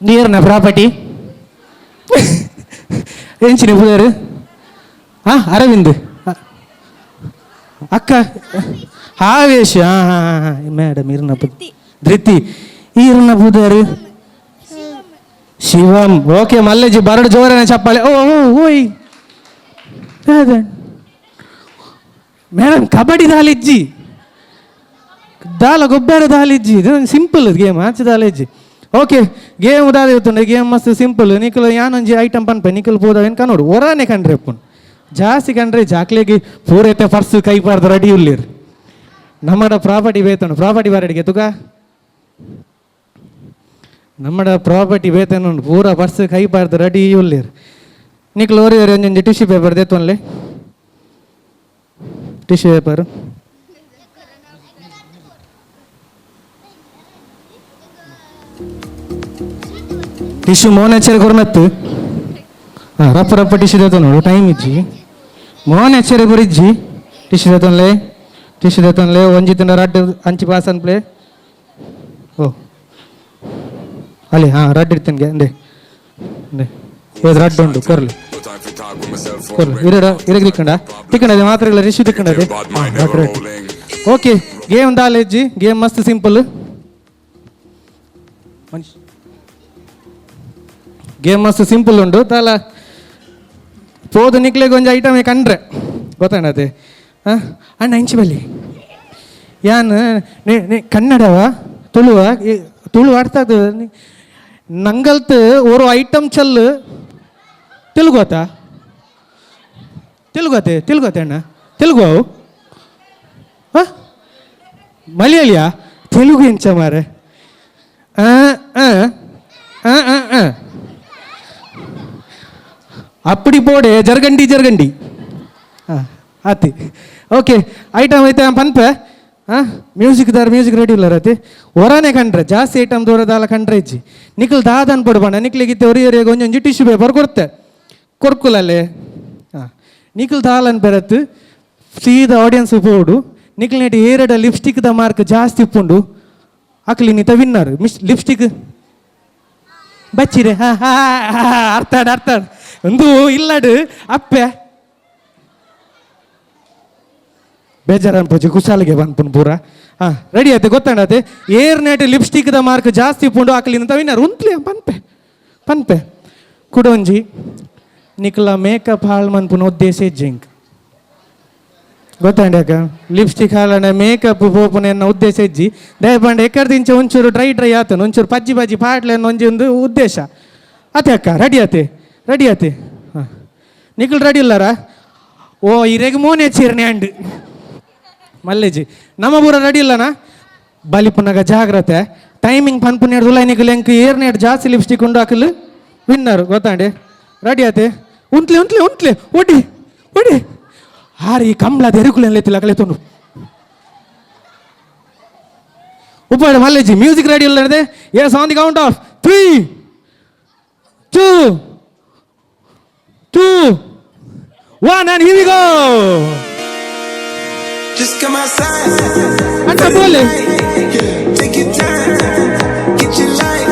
ನೀರ್ನ ಪ್ರಾಪರ್ಟಿ ಎಂಚಿನ ಬುದೇರು ಅರವಿಂದ್ ಅಕ್ಕ ಆವೇಶ ಮೇಡಮ್ ಇರ್ನ ಧೃತಿ ಇರ್ನ ಬುದೇರು ಶಿವಂ ಓಕೆ ಮಲ್ಲೇಜಿ ಬರಡು ಜೋರನ ಚಪ್ಪಾಳೆ ಓಯ್ ಮೇಡಮ್ ಕಬಡ್ಡಿ ದಾಲಿಜ್ಜಿ ದಾಲ ಗೊಬ್ಬರ ದಾಲಿಜ್ಜಿ ಇದು ಸಿಂಪಲ್ ಗೇಮ್ ಆಚೆ ದಾಲಿಜ್ಜಿ ಓಕೆ ಗೇಮ್ ದಾದ ಇರ್ತುಂಡೆ ಗೇಮ್ ಮಸ್ತ್ ಸಿಂಪಲ್ ನಿಖಲು ಯಾನೊಂಜಿ ಐಟಮ್ ಪನ್ಪ ನಿಖಲು ಪೋದವೇನು ಕನ್ನೋಡು ಒರಾನೆ ಕಂಡ್ರೆ ಅಪ್ಪನ್ ಜಾಸ್ತಿ ಕಂಡ್ರೆ ಜಾಕ್ಲೆಗೆ ಪೂರೈತೆ ಪರ್ಸು ಕೈ ಪಾರ್ದು ರೆಡಿ ಉಳ್ಳೀರು ನಮ್ಮಡ ಪ್ರಾಪರ್ಟಿ ಬೇತನು ಪ್ರಾಪರ್ಟಿ ಬಾರಡಿಗೆ ತುಗ ನಮ್ಮಡ ಪ್ರಾಪರ್ಟಿ ಬೇತನು ಪೂರ ಪರ್ಸು ಕೈ ಪಾರ್ದು ರೆಡಿ ಉಳ್ಳೀರು ನಿಖಲು ಓರಿ ಒಂದೊಂದು ಟಿಶ್ಯೂ ಪೇಪರ್ ದೇತೊನ್ಲೆ ಟಿಶ್ಯೂ ಪೇಪರ್ ಟಿಶ್ಯೂ ಮೋನ್ ಎಚ್ಚರಿ ಕೊರ್ನತ್ತು ರಪ್ಪ ಟಿಶ್ಯೂ ದೇತ ನೋಡು ಟೈಮ್ ಇಜ್ಜಿ ಮೋನ್ ಎಚ್ಚರಿ ಬರಿಜ್ಜಿ ಟಿಶ್ಯೂ ದೇತನ್ಲೆ ಒಂಜಿ ತಿಂಡ ರಡ್ಡು ಅಂಚಿ ಪಾಸ್ ಅನ್ಪ್ಲೆ ಓ ಅಲ್ಲಿ ರಡ್ಡು ಇಡ್ತೇನೆ ಅಂದೆ ರಡ್ಡು ಉಂಟು ಕೊರ್ಲಿ ಇರಗ್ಲಿಕ್ಕಂಡ ತಿಕ್ಕಂಡದೆ ಮಾತ್ರ ರಿಶ್ಯೂ ತಿಕ್ಕಂಡದೆ ಓಕೆ ಗೇಮ್ ದಾಲೆಜ್ಜಿ ಗೇಮ್ ಮಸ್ತ್ ಸಿಂಪಲ್ ಗೇಮ್ ಮಸ್ತ್ ಸಿಂಪಲ್ ಉಂಡು ತಾಲ ಪೋದು ನಿಕ್ಲೆಗೆ ಒಂಜಿ ಐಟಮೇ ಕಂಡ್ರೆ ಗೊತ್ತಾಡತ್ತೆ ಅಣ್ಣ ಇಂಚು ಬಲ್ಲಿ ಯಾನ್ ಕನ್ನಡವ ತುಳುವ ತುಳು ಅರ್ಥ ಆಗ್ತದೆ ನಂಗಲ್ತು ಓರೋ ಐಟಮ್ ಚಲ್ಲು ತೆಲುಗೋತಾ ತೆಲುಗೋತೆ ಅಣ್ಣ ತೆಲುಗು ಅವು ಮಲಯಾಳಿಯಾ ತೆಲುಗು ಇಂಚ ಮಾರೆ ಅಪ್ಪಡಿ ಪೋಡೆ ಜರ್ಗಂಡಿ ಆತಿ ಓಕೆ ಐಟಮ್ ಐತೆ ಪನ್ಪೆ ಮ್ಯೂಸಿಕ್ ರೆಡಿ ಇಲ್ಲ ರತಿ ಹೊರನೇ ಕಂಡ್ರೆ ಜಾಸ್ತಿ ಐಟಮ್ ದೂರದಾಲ ಕಂಡ್ರೆ ಇಜ್ಜಿ ನಿಖಲ್ ದಾದನ್ ಪಡ್ಬಣ್ಣ ನಿಕ್ಲಿಗಿತ್ತೆ ಒರಿಯರಿಗೆ ಒಂಜೊಂಜಿ ಟಿಶ್ಯೂ ಪೇಪರ್ ಕೊಡ್ತೆ ಕೊರ್ಕುಲಲ್ಲೇ ನಿಖಲ್ ದಾಲನ್ ಬೆರತ್ತು ಸೀದಾ ಆಡಿಯನ್ಸ್ ಪೋಡು ನಿಖಲ್ ನೆಟ್ಟು ಏರಡ ಲಿಪ್ಸ್ಟಿಕ್ದ ಮಾರ್ಕ್ ಜಾಸ್ತಿ ಉಪ್ಪುಂಡು ಅಕ್ಲಿ ನೀತ ವಿನ್ನರ್ ಲಿಪ್ಸ್ಟಿಕ್ ಬಚ್ಚಿರೆ ಅರ್ಥ ಒಂದು ಇಲ್ಲಡು ಅಪ್ಪೆ ಬೇಜಾರು ಅನ್ಪೋಜಿ ಕುಶಾಲಿಗೆ ಬಂದ್ಪುನ್ ಪೂರ ರೆಡಿ ಆಯ್ತು ಗೊತ್ತಾಡತ್ತೆ ಏರ್ನೆಟ್ ಲಿಪ್ಸ್ಟಿಕ್ದ ಮಾರ್ಕ್ ಜಾಸ್ತಿ ಪುಂಡು ಆಕಲಿಂದ ವಿನ್ನರ್ ಉಂತ್ಲಿ ಪನ್ಪೆ ಕುಡೊಂಜಿ ನಿಕ್ಲ ಮೇಕಪ್ ಹಾಳು ಮನ್ಪುನ ಉದ್ದೇಶ ಜಿಂಕ್ ಗೊತ್ತಾಂಡ್ಯಾಕ ಲಿಪ್ಸ್ಟಿಕ್ ಹಾಲನ ಮೇಕಪ್ ಪೋಪುನ ಎನ್ನ ಉದ್ದೇಶ ಇಜ್ಜಿ ದಯಪಂಡ ಎಕ್ಕರ್ದಿಂಚ ಒಂಚೂರು ಡ್ರೈ ಆತನು ಒಂಚೂರು ಪಜ್ಜಿ ಪಾಟ್ಲೆ ಅನ್ನೋ ಒಂದು ಉದ್ದೇಶ ಅತ್ತೆ ಅಕ್ಕ ರೆಡಿ ಆತೆ ನಿಖಲ್ ರೆಡಿ ಇಲ್ಲಾರ ಓ ಇರೆಗೆ ಮೋನೆ ಚೀರ್ನೆ ಅಂಡ್ ಮಲ್ಲೇಜಿ ನಮ್ಮ ಪೂರ ರೆಡಿ ಇಲ್ಲನಾ ಬಲಿಪುನಾಗ ಜಾಗ್ರತೆ ಟೈಮಿಂಗ್ ಪನ್ಪುನ ಹಿಡ್ದು ನಿಖಲ್ ಎಂಕ್ ಏರ್ನೆಟ್ ಜಾಸ್ತಿ ಲಿಪ್ಸ್ಟಿಕ್ ಉಂಡು ಹಾಕಲು ವಿನ್ನರ್ ಗೊತ್ತಾಂಡೆ ರೆಡಿ ಆತೆ ಉಂಟ್ಲೆ ಒಡಿ ಹಾರಿ ಕಂಬ್ಲದ ಎರುಕುಲೆಲ್ಲ ಎತ್ತಿಲ್ಲ ಕಲೆತೊಂಡು ಉಪ್ಪಾಡ ಮಲ್ಲೇಜಿ ಮ್ಯೂಸಿಕ್ ರೆಡಿ ಇಲ್ಲ yes on the count of 3 2 1 and here we go. Just come outside. Anta bole. Take your time. Get your life.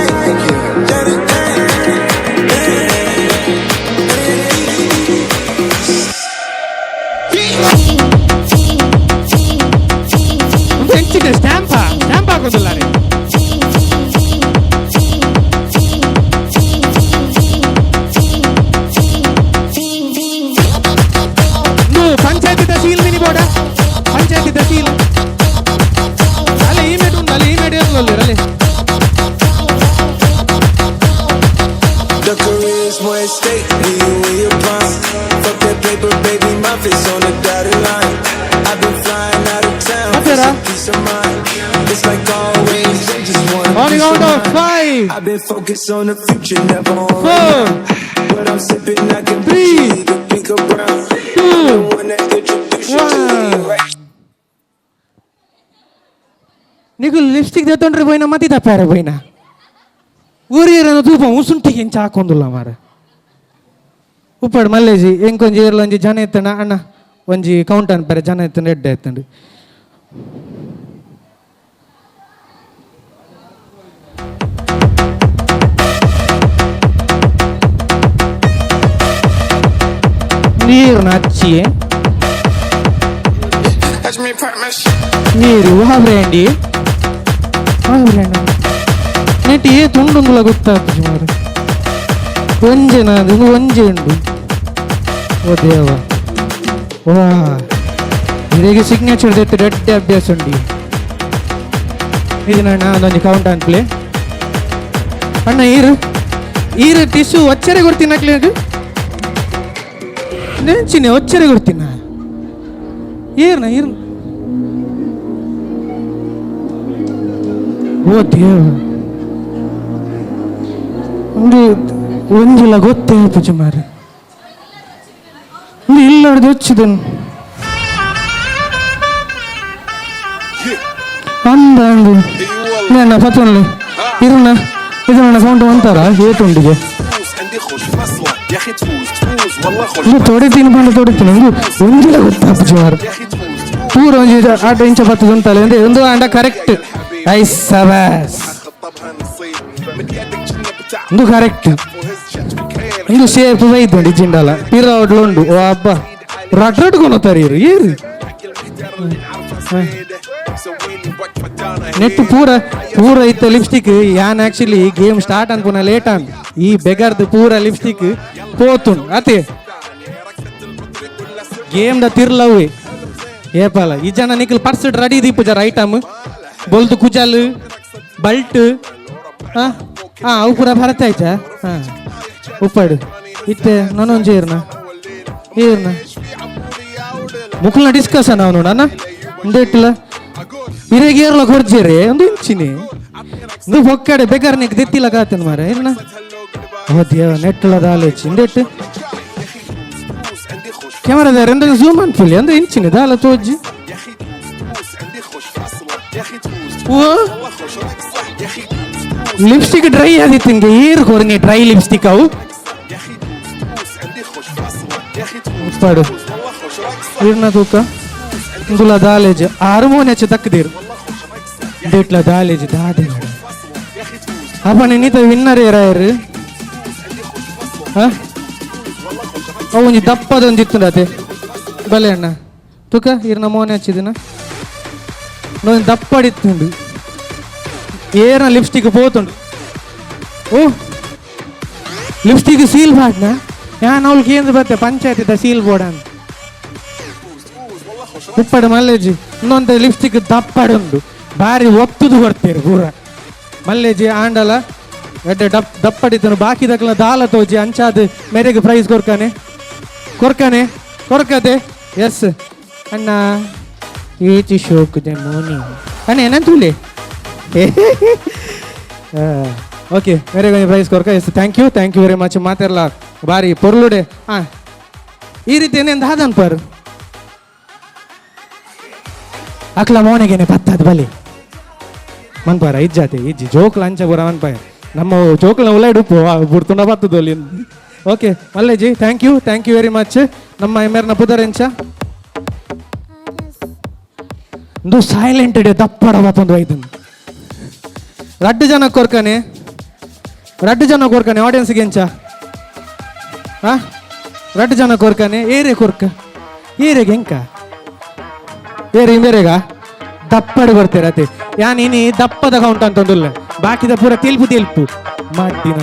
Let it Stampa ಕೊಡಲಾರೆ ಪಂಚಾಯತಿ ತಹಸೀಲ್ ಮಿನಿ ಬೋರ್ಡ ಪಂಚಾಯತಿ ತಹಸೀಲ್ ಅಲ್ಲೇ ಈ ಮೇಡ್ ಉಂಟು ಈ ಮೇಡ್ ಏನು ಅಲ್ಲೇ The career's more at stake than you and your prime. Fuck that paper, baby, my face on the dotted line. I've been flying out of town for some peace of mind. It's like always, they just want a piece of mind. I've been focused on the future, never on right now. But I'm sipping, I can breathe the pink or brown. I'm the one that introduced you to me right. నీకు lipstick తెత్తుండ్రి పోయినా మతి తప్పారు పోయినా ఊరియరన్న ధూపం ಉಸುಂಟಿಗೆ ಎಂಚ ಹಾಕೊಂದಿಲ್ಲ ಮಾರ ಉಪ್ಪಾಡು ಮಲ್ಲೇಜಿ ಎಂಕೊಂಜಿ ಏರ್ಲೊಂಜಿ ಜನ ಎತ್ತಣ ಅಣ್ಣ ಒಂಜಿ ಕೌಂಟ್ ಅನ್ಪಾರೆ ಜನ ಎತ್ತಂಡು ಎಡ್ಡೆ ಎತ್ತಂಡು ನೀರು ನಚ್ಚಿಯೇ ನೀರು ಹಾಬ್ರೇಂಡಿ ನೆಟ್ಟಿ ತುಂಡುಂಗುಲ ಗೊತ್ತಾಗ್ತದೆ ಮಾರು ಒಂಜೆನಾದು ಒಂಜೆ ಉಂಡು ಓ ದೇವ ವಾ ಇದಕ್ಕೆ ಸಿಗ್ನೇಚರ್ ಜೊತೆ ರೆಡ್ ಅಭ್ಯಾಸ ಉಂಡಿ ಇದು ನಾನು ಅದೊಂದು ಕೌಂಟ್ ಅನ್ಪ್ಲೆ ಅಣ್ಣ ಈರು ಟಿಶ್ಯೂ ಒಚ್ಚರೆ ಕೊಡ್ತೀನಿ ಅಕ್ಲಿಗೆ ನೆಂಚಿನಿ ಒಚ್ಚರೆ ಕೊಡ್ತೀನ ಈರ್ನ ಓ ದೇವ ಒಂದು ಒಂಜಿಲ್ಲ ಗೊತ್ತೇ ಪೂಜ ಮಾರ ಇಲ್ಲಾರ್ದು వచ్చిದನು ಅಂದ ಅಂದು ನನ್ನ ಪತ್ತನಲ್ಲಿ ಇದು ನನ್ನ ಕೌಂಟ್ ಅಂತಾರ ಏಟುಂಡಿಗೆ ತೊಡಿತೀನಿ ಒಂಜಿಲ್ಲ ಗೊತ್ತಾ ಪೂಜ ಮಾರ ಪೂರ ಒಂಜಿ 8 ಇಂಚ 10 ಉಂಟಲ್ಲ ಅಂದ್ರೆ ಒಂದು ಅಂಡ ಕರೆಕ್ಟ್ ಐಸ್ ಸವಾಸ್ ಇದು ಕರೆಕ್ಟ್ ಇದು ಶೇಪ್ ಬೈದು ಡಿಜಿಂಡಲ್ಲ ಪಿರೌಡ್ಲು ಉಂಡು ಓ ಹಬ್ಬ ರಟ್ರಟ್ಕೊಳತಾರೆ ಇರು ಏರು ನೆಟ್ ಪೂರ ಇತ್ತ ಲಿಪ್ಸ್ಟಿಕ್ ಯಾನ್ ಆಕ್ಚುಲಿ ಗೇಮ್ ಸ್ಟಾರ್ಟ್ ಅನ್ಪುನ ಲೇಟ್ ಅನ್ ಈ ಬೆಗರ್ದು ಪೂರ ಲಿಪ್ಸ್ಟಿಕ್ ಪೋತುಂಡು ಅತೆ ಗೇಮ್ದ ತಿರ್ಲವೇ ಏಪಲ್ಲ ಈ ಜನ ನಿಖಲ್ ಪರ್ಸ್ ರೆಡಿ ದೀಪ ಜರ ಐಟಮ್ ಬೊಲ್ದು ಕುಜಲ್ ಬಲ್ಟ್ ಅವು ಪೂರ ಭರತ ಆಯ್ತಾ ಉಪ್ಪಾಡು ಇತ್ತೆ ನಾನೊಂದು ಏರ್ನ ಮುಕ್ಲನ ಡಿಸ್ಕಷನ್ ಅವ ನೋಡಣ್ಣ ಒಂದು ಇಟ್ಟಿಲ್ಲ ಇರೇಗ ಏರ್ಲ ಕೊರ್ಜೇರೆ ಒಂದು ಇಂಚಿನಿ ಇದು ಒಕ್ಕಡೆ ಬೇಕಾರೆ ನೀಕ್ ದಿತ್ತಿಲ್ಲ ಕಾತೇನೆ ಮಾರ ಏನ ಓದ್ಯ ನೆಟ್ಟಲದ ಆಲೋಚನೆ ಇಂದೆಟ್ಟು ಕ್ಯಾಮರಾದಾರ ಅಂದ್ರೆ ಝೂಮ್ ಅನ್ಫುಲ್ಲಿ ಅಂದ್ರೆ ಇಂಚಿನಿ ದಾಲ ತೋಜಿ ಲಿಪ್ಸ್ಟಿಕ್ ಡ್ರೈ ಆದಿತ್ತು ಹಿಂಗೆ ಏರು ಕೊರ್ನಿ ಡ್ರೈ ಲಿಪ್ಸ್ಟಿಕ್ ಅವು ಉಪ್ಪಾಡು ಇರ್ನ ತೂಕ ಇಂಗುಲ ದಾಲೇಜ್ ಹಾರ್ಮೋನಿಯಚ್ಚ ತಕ್ಕದಿರು ಡೇಟ್ಲ ದಾಲೇಜ್ ದಾದೆ ಅಪ್ಪ ನೀತ ವಿನ್ನರ್ ಏರಾಯರು ಅವು ಒಂಜಿ ದಪ್ಪದೊಂದಿತ್ತು ಅದೇ ಬಲೆ ಅಣ್ಣ ತೂಕ ಇರ್ನ ಮೋನೆ ಹಚ್ಚಿದಿನ ಒಂದು ದಪ್ಪಡಿತ್ತುಂಡು ಏನ ಲಿಪ್ಸ್ಟಿಕ್ ಪೋತುಂಡು ಓ ಲಿಪ್ಸ್ಟಿಕ್ ಸೀಲ್ ಬಾಡ್ನ ಯಾನ್ ಅವ್ಳು ಕೇಂದ್ರ ಬರ್ತೆ ಪಂಚಾಯತಿದ ಸೀಲ್ ಬೋರ್ಡ್ ಅಂತ ಉಪ್ಪಡು ಮಲ್ಲೇಜಿ ಇನ್ನೊಂದು ಲಿಪ್ಸ್ಟಿಕ್ ದಪ್ಪಡುಂಡು ಭಾರಿ ಒತ್ತುದು ಕೊಡ್ತೀರಿ ಪೂರ ಮಲ್ಲೇಜಿ ಆಂಡಲ ಎಡ್ಡೆ ದಪ್ಪಡಿದ್ದನು ಬಾಕಿ ದಕ್ಕಲ ದಾಲ ತೋಜಿ ಅಂಚಾದ ಮೇರೆಗೆ ಪ್ರೈಸ್ ಕೊರ್ಕನೆ ಎಸ್ ಅಣ್ಣ ಏಚಿ ಶೋಕದೆ ಮೋನಿ ಅಣ್ಣ ಏನಂತೂಲೆ ಓಕೆ ಮೇರೆಗೆ ಪ್ರೈಸ್ ಕೊರ್ಕ yes thank you very much ಮಾತೆಲ್ಲ ಬಾರಿ ಪೊರ್ಲುಡೆ ಈ ರೀತಿ ಏನೇನು ಹಾದನ್ ಪರ್ ಅಕ್ಲ ಮೋನೆಗೆನೆ ಪತ್ತದ ಬಲಿ ಮನ್ಪಾರ ಇಜ್ಜಾತೆ ಇಜ್ಜಿ ಜೋಕ್ಲ ಅಂಚ ಬರ ಮನ್ಪಾಯ ನಮ್ಮ ಜೋಕ್ಲ ಉಲಾಡುಪ್ಪು ಬುಡ್ತುಂಡ ಬತ್ತದು ಅಲ್ಲಿ ಓಕೆ ಮಲ್ಲೇಜಿ ಥ್ಯಾಂಕ್ ಯು ವೆರಿ ಮಚ್ ನಮ್ಮ ಎಮ್ಮೆರ್ನ ಪುದರೆಂಚ ಒಂದು ಸೈಲೆಂಟ್ ಡೇ ದಪ್ಪಡ ಬತ್ತೊಂದು ಐದು ರಡ್ಡು ಜನ ಕೊರ್ಕನೆ ಆಡಿಯನ್ಸ್ಗೆ ಎಂಚ ರಡ್ಡು ಜನ ಕೊರ್ಕನೆ ಏರೆ ಕೊರ್ಕ ಏರೆಗೆ ಎಂಕ ಏರಿ ಮೇರೆಗ ದಪ್ಪಡು ಬರ್ತೀರ ಅದೇ ಯಾನ್ ಇನಿ ದಪ್ಪದ ಕೌಂಟ್ ಅಂತಂದುಲ್ಲ ಬಾಕಿದ ಪೂರ ತೆಲ್ಪು ಮಾಡಿನ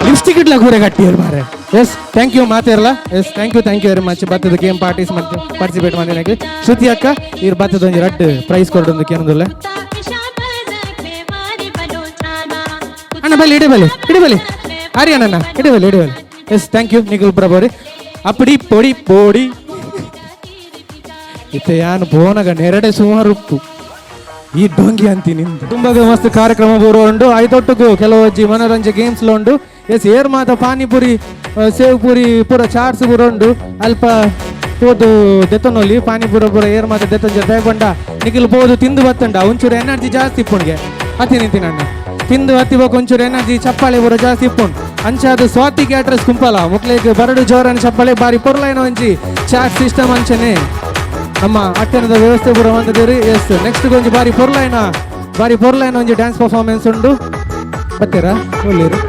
ಲಿಪ್ಸ್ಟಿಕ್ ಇಡ್ಲ ಕೂರೆ ಗಟ್ಟಿಯರು ಮಾರೆ ಎಸ್ ಥ್ಯಾಂಕ್ ಯು ಮಾತಿರಲ್ಲ yes thank you very much ಬತ್ತದ ಗೇಮ್ ಪಾರ್ಟಿಸಿಪೇಟ್ ಮಾಡಿನಾಗ ಶ್ರುತಿ ಅಕ್ಕ ಇವ್ರು ಬತ್ತದ ಒಂದು ರಡ್ಡು ಪ್ರೈಸ್ ಕೊಡೋದಕ್ಕೆ ಏನಂದಿಲ್ಲ ಅಣ್ಣ ಬಲ್ಲಿ ಇಡಬಲಿ ಆರ್ಯಣ್ಣ ಇಡಬಲಿ ಎಸ್ ಥ್ಯಾಂಕ್ ಯು ನಿಖಿಲ್ ಪ್ರಭಾರಿ ಅಪ್ಪಡಿ ಪೊಡಿ ಇತ್ತೆ ಯಾನು ಬೋನಗ ನೆರಡೆ ಸುಮಾರು ಉಪ್ಪು ಈ ಡೊಂಗಿ ಅಂತೀನಿ ತುಂಬಾ ಮಸ್ತ್ ಕಾರ್ಯಕ್ರಮ ಬರೋಂಡು ಐದೊಟ್ಟಿಗೂ ಕೆಲವಜ್ಜಿ ಮನೋರಂಜನೆ ಗೇಮ್ಸ್ ಉಂಡು ಎಸ್ ಏರ್ ಮಾತ ಪಾನಿಪುರಿ ಸೇವ್ ಪುರಿ ಪೂರ ಚಾಟ್ಸ್ ಬರೋಂಡು ಅಲ್ಪ ಪೋದು ದೆತ್ತನೊಲಿ ಪಾನಿಪುರ ಪೂರ ಏರ್ ಮಾತ ದೆತ್ತಂಜ ಬೇಗೊಂಡ ನಿಖಿಲ್ ಪೋದು ತಿಂದು ಬತ್ತಂಡ ಒಂಚೂರು ಎನರ್ಜಿ ಜಾಸ್ತಿ ಇಪ್ಪುಣ್ಗೆ ಅತಿ ನಿಂತಿನಣ್ಣ ತಿಂದು ಹತ್ತಿಬೇಕು ಒಂಚೂರು ಎನರ್ಜಿ ಚಪ್ಪಾಳೆ ಪೂರ ಜಾಸ್ತಿ ಇಪ್ಪುಂಡು ಅಂಚಾದ ಸ್ವಾತಿ ಕ್ಯಾಟ್ರಸ್ ಕುಂಪಲ ಮುಕ್ಲಿಗೆ ಬರಡು ಜೋರನ ಚಪ್ಪಾಳೆ ಬಾರಿ ಪೊರ್ಲೈನ ಒಂಜಿ ಚಾಟ್ ಸಿಸ್ಟಮ್ ಅಂಚನೆ ನಮ್ಮ ಅಟ್ಟಣದ ವ್ಯವಸ್ಥೆ ಪೂರ ಬಂದಿದ್ದೀರಿ ಎಸ್ ನೆಕ್ಸ್ಟ್ ಒಂಜಿ ಬಾರಿ ಪೊರ್ಲೈನ ಒಂಜಿ ಡ್ಯಾನ್ಸ್ ಪರ್ಫಾರ್ಮೆನ್ಸ್ ಉಂಡು ಬತ್ತೀರಾ ಒಳ್ಳೇರು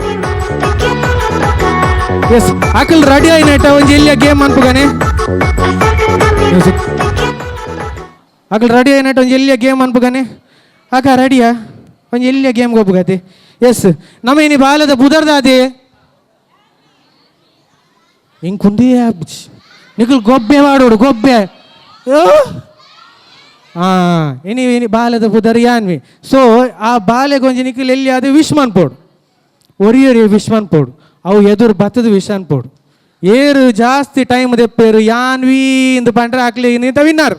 ಎಸ್ ಅಕಲ್ ರೆಡಿ ಆಯ್ನಟ ಒಂಜಿ ಇಲ್ಲಿಯ ಗೇಮ್ ಅನ್ಪುಗಾನೆ ಅಕಲ್ ರೆಡಿ ಆಯ್ನಟ ಒಂಜಿ ಇಲ್ಲಿಯ ಗೇಮ್ ಅನ್ಪುಗಾನೆ ಅಕ್ಕ ರೆಡಿಯಾ ಒಂಜಿ ಇಲ್ಲಿಯ ಗೇಮ್ ಗೊಬ್ಬುಗತಿ ಎಸ್ ನಮ್ಮ ಇನಿ ಬಾಲದ ಬುದರ್ದಾದೆ ಹಿಂಗೆ ಕುಂದಿ ನಿಖಲ್ ಗೊಬ್ಬೆ ಮಾಡೋಡು ಗೊಬ್ಬೆ ಇನಿ ಬಾಲದ ಬುದರ್ ಯಾನ್ವಿ ಸೊ ಆ ಬಾಲೆಗೊಂಜಿ ನಿಖಿಲ್ ಎಲ್ಲಿ ಅದು ವಿಶ್ಮನ್ ಪೋಡು ಒರಿಯರಿ ವಿಶ್ಮನ್ ಪೋಡು ಅವು ಎದುರು ಬತ್ತದ ವಿಶ್ಮನ್ ಪೋಡು ಏರು ಜಾಸ್ತಿ ಟೈಮ್ ದೆಪ್ಪೇರು ಯಾನ್ವಿ ಇಂದು ಪಂಡ್ರೆ ಹಾಕ್ಲಿ ನಿಂತ ವಿನ್ನರ್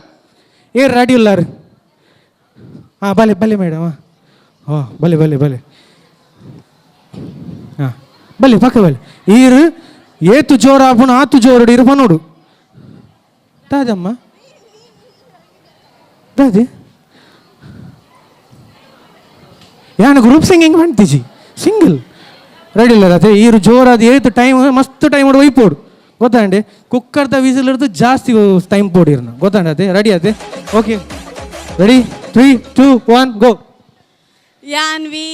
ಏರು ರೆಡಿ ಇಲ್ಲಾರು ಬಲೆ ಮೇಡಮ್ ಬಲೆ ಬಲೆ ಪಕ್ಕ ಬಲೆ ಈರು ಏತು ಜೋರ ಆಪುಣ ಆತು ಜೋರು ಇರು ಪನೋಡು ತಾಜಮ್ಮ ದಾದಿ ಯಾನ ಗ್ರೂಪ್ ಸಿಂಗಿಂಗ್ ಮಾಡ್ತೀಜಿ ಸಿಂಗಲ್ ರೆಡಿ ಇಲ್ಲ ಅದೇ ಈರು ಜೋರಾದ ಏತು ಟೈಮ್ ಮಸ್ತ್ ಟೈಮ್ ಒಯ್ಪೋಡು ಗೊತ್ತಾಂಡೆ ಕುಕ್ಕರ್ದ ವಿಸಿಲ್ ಹಿಡಿದು ಜಾಸ್ತಿ ಟೈಮ್ ಪೋಡಿರ್ನ ಗೊತ್ತಾಂಡೆ ಅದೇ ರೆಡಿ ಅದೇ ಓಕೆ ರೆಡಿ 3 2 1 ಗೋ ಯಾನ್ವಿ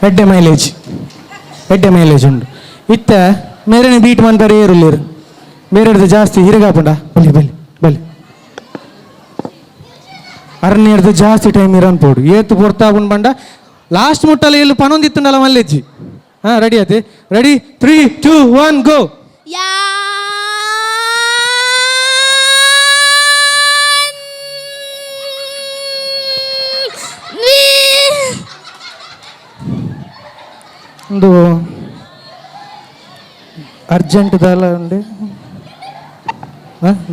ಎಡ್ಡೆ ಮೈಲೇಜ್ ಉಂಡು ಇತ್ತ ಮೇರೆನೆ ಬೀಟ್ ಮಂತಾರೆ ಏರುಲ್ಲೇರು ಬೇರೆ ಜಾಸ್ತಿ ಹಿರಿಗಾಪುಂಡ ಬಲಿ ಅರಣ್ಯರ್ದು ಜಾಸ್ತಿ ಟೈಮ್ ಇರನ್ ಪೋಡು ಏತು ಪೊರ್ತಾ ಬಂದು ಬಂಡ ಲಾಸ್ಟ್ ಮುಟ್ಟಲ್ಲಿ ಎಲ್ಲೂ ಪನೊಂದಿತ್ತುಂಡಲ್ಲ ಮಲ್ಲೆಜ್ಜಿ. ಹಾಂ ರೆಡಿ ಆಯ್ತು, ರೆಡಿ 3 2 1 ಗೋ. ಒಂದು ಅರ್ಜೆಂಟ್ ದಾಲ ಉಂಡೆ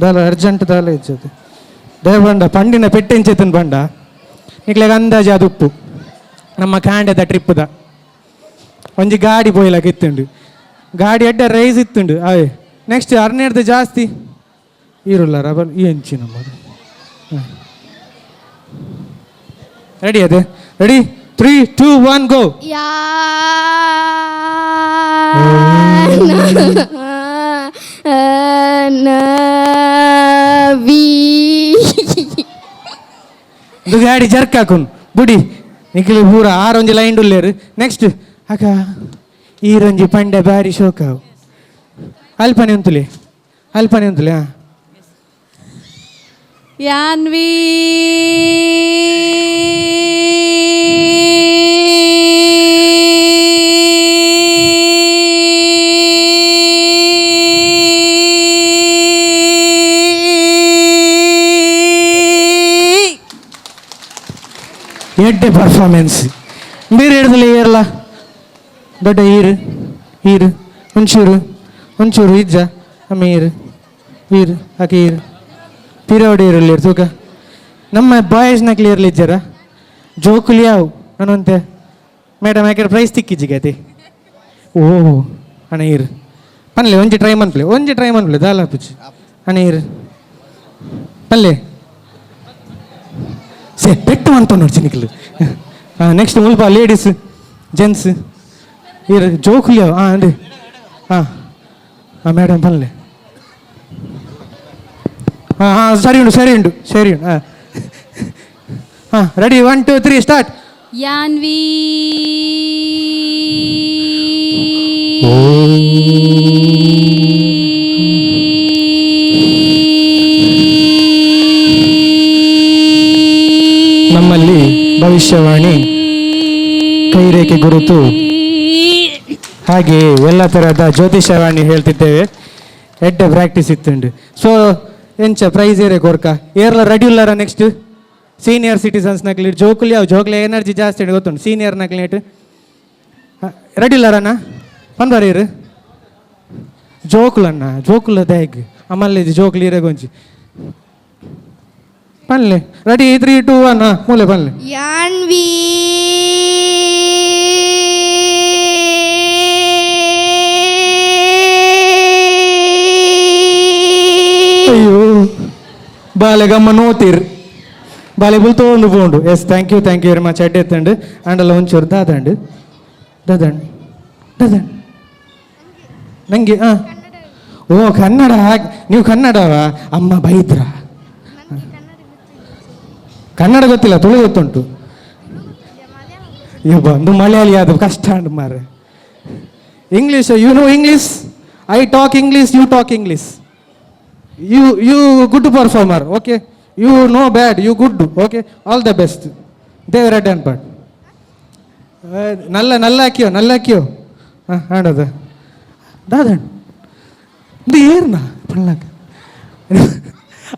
ದಾಲ ಅರ್ಜೆಂಟ್ ದಾಲ ಇಜ್ಜದು ದೇ ಬಂಡ ಪಂಡಿನ ಪೆಟ್ಟೆಂಚೆತನ್ ಬಂಡ ನಿಕ್ಲೆಗೆ ಅಂದಾಜು ಅದು ಉಪ್ಪು ನಮ್ಮ ಕಾಂಡೆದ ಟ್ರಿಪ್ದ ಒಂಜಿ ಗಾಡಿ ಪೋಯ್ಲಾಕ ಇತ್ತುಂಡು, ಗಾಡಿ ಅಡ್ಡ ರೈಸ್ ಇತ್ತುಂಡು ಅವೇ. ನೆಕ್ಸ್ಟ್ ಅರ್ನೇರ್ದು ಜಾಸ್ತಿ ಇರುಲ್ಲ ರಬಲ್ ಈ ಹೆಂಚಿ ನಮ್ಮದು. ರೆಡಿ ಅದೇ, ರೆಡಿ 3 2 1 ಗೋ. ಇದು ಗಾಡಿ ಜರ್ಕ್ ಹಾಕೊಂಡು ಬುಡಿ ನಿಖಿಲ್ ಪೂರ ಆರೊಂಜಿ ಲೈನ್ ಉಲ್ಲೇರು. ನೆಕ್ಸ್ಟ್ ಅಕ್ಕ ಈರೊಂಜಿ ಪಂಡೆ ಬಾರಿ ಶೋಕಾವು ಅಲ್ಪನೆ ಉಂತುಲೆ ಹಾಂ ಯಾನ್ವಿ ಎಡ್ಡೆ ಪರ್ಫಾರ್ಮೆನ್ಸ್ ಬೇರೆ ಹಿಡ್ದಲ್ಲ ಏರಲ್ಲ ದೊಡ್ಡ ಈರು ಒಂಚೂರು ಇಜ್ಜ ಅಮ್ಮ ಈರು ಆಕೆ ಪಿರೋಡಿ ಇರಲಿ ತೂಕ ನಮ್ಮ ಬಾಯ್ಸ್ನ ಕ್ಲಿಯರ್ಲಿ ಇಜ್ಜಾರ ಜೋಕುಲಿ ಯಾವು ಅನ್ನುವಂತೆ ಮೇಡಮ್ ಯಾಕೆ ಪ್ರೈಸ್ ತಿಕ್ಕಿಜ್ಜಿಗತಿ ಓ ಅಣ್ಣ ಈರು ಪನ್ಲೆ ಒಂಜಿ ಟ್ರೈ ಮನ್ಪ್ಲೆ ದಾಲ ಪುಚ್ಚಿ ಅಣ್ಣ ಈರು ಪಲ್ಲೆ ಸೇ ಪೆಟ್ಟು ಅಂತ ನೋಡಿ ಚಿನಿಕಲು. ನೆಕ್ಸ್ಟ್ ಮುಲ್ಪ ಲೇಡೀಸ್ ಜೆಂಟ್ಸ್ ಇರು ಜೋಕುಲಿಯೋ ಅಂಡಿ ಮೇಡಮ್ ಪನ್ಲೆ ಸರಿ ಉಂಡು ರೆಡಿ 1 2 3 ಸ್ಟಾರ್ಟ್. ಯಾನ್ವಿ ನಮ್ಮಲ್ಲಿ ಭವಿಷ್ಯವಾಣಿ, ಕೈರೇಖೆ ಗುರುತು ಹಾಗೆ ಎಲ್ಲ ಥರದ ಜ್ಯೋತಿಷವಾಣಿ ಹೇಳ್ತಿದ್ದೇವೆ. ಎಡ್ಡೆ ಪ್ರಾಕ್ಟೀಸ್ ಇತ್ತುಂಡು. ಸೊ ಎಂಚ ಪ್ರೈಸ್ ಏರೆ ಕೊರ್ಕ ಏರ್ಲ ರೆಡಿ ಉಲ್ಲಾರ. ನೆಕ್ಸ್ಟ್ ಸೀನಿಯರ್ ಸಿಟಿಸನ್ಸ್ ನಕ್ಲಿ ಜೋಕುಲಿ ಅವು ಜೋಕ್ಲಿ ಎನರ್ಜಿ ಜಾಸ್ತಿ ಉಂಡು ಗೊತ್ತುಂಡು. ಸೀನಿಯರ್ ನಕ್ಲೇಟ್ ರೆಡಿ ಉಲ್ಲಾರಣ್ಣ ಪಂದ್ವಾರೀರು ಜೋಕುಲಣ್ಣ ಜೋಕುಲ ದ್ಯಾಗ್ ಅಮಲ್ಲಿ ಜೋಕ್ಲಿ ಇರಗೊಂಚಿ ಪನ್ಲೆ ರೆಡಿ 3 2 1 ಮೂಲೆ ಪನ್ಲೆ. ಯಾನ್ವಿ ಅಯ್ಯೋ ಬಾಲೆ ಗಮ್ಮ ನೋತಿರ್ ಬಾಲೆ ಬುಲ್ ತೊಗೊಂಡು ಪೋಂಡು. Yes thank you very much. ಅಡ್ಡೆ ಎತ್ತಂಡು ಅಂಡಲ್ಲ ಒಂಚೂರು ದಾದಂಡು ನಂಗೆ ಓ ಕನ್ನಡ ನೀವು ಕನ್ನಡವಾ ಅಮ್ಮ ಬೈದ್ರ ಕನ್ನಡ ಗೊತ್ತಿಲ್ಲ ತುಳು ಗೊತ್ತುಂಟು. ಇವ್ ಬಂದು ಮಲಯಾಳಿ ಅದು ಕಷ್ಟ ಅಂಡ್ ಮಾರೆ. English you know English, I talk English, you talk English. You good performer, okay. You know bad, you good, okay. All the best. ದೇವರ ಡ್ಯಾನ್ ಪಾಟ್ ನಲ್ಲ ಹಾಕಿಯೋ ಹಾಂ ಆಡೋದು ದಾದಣ್ಣ ಇದು ಏರ್ನಾ ಪಳ್ಳಾಕ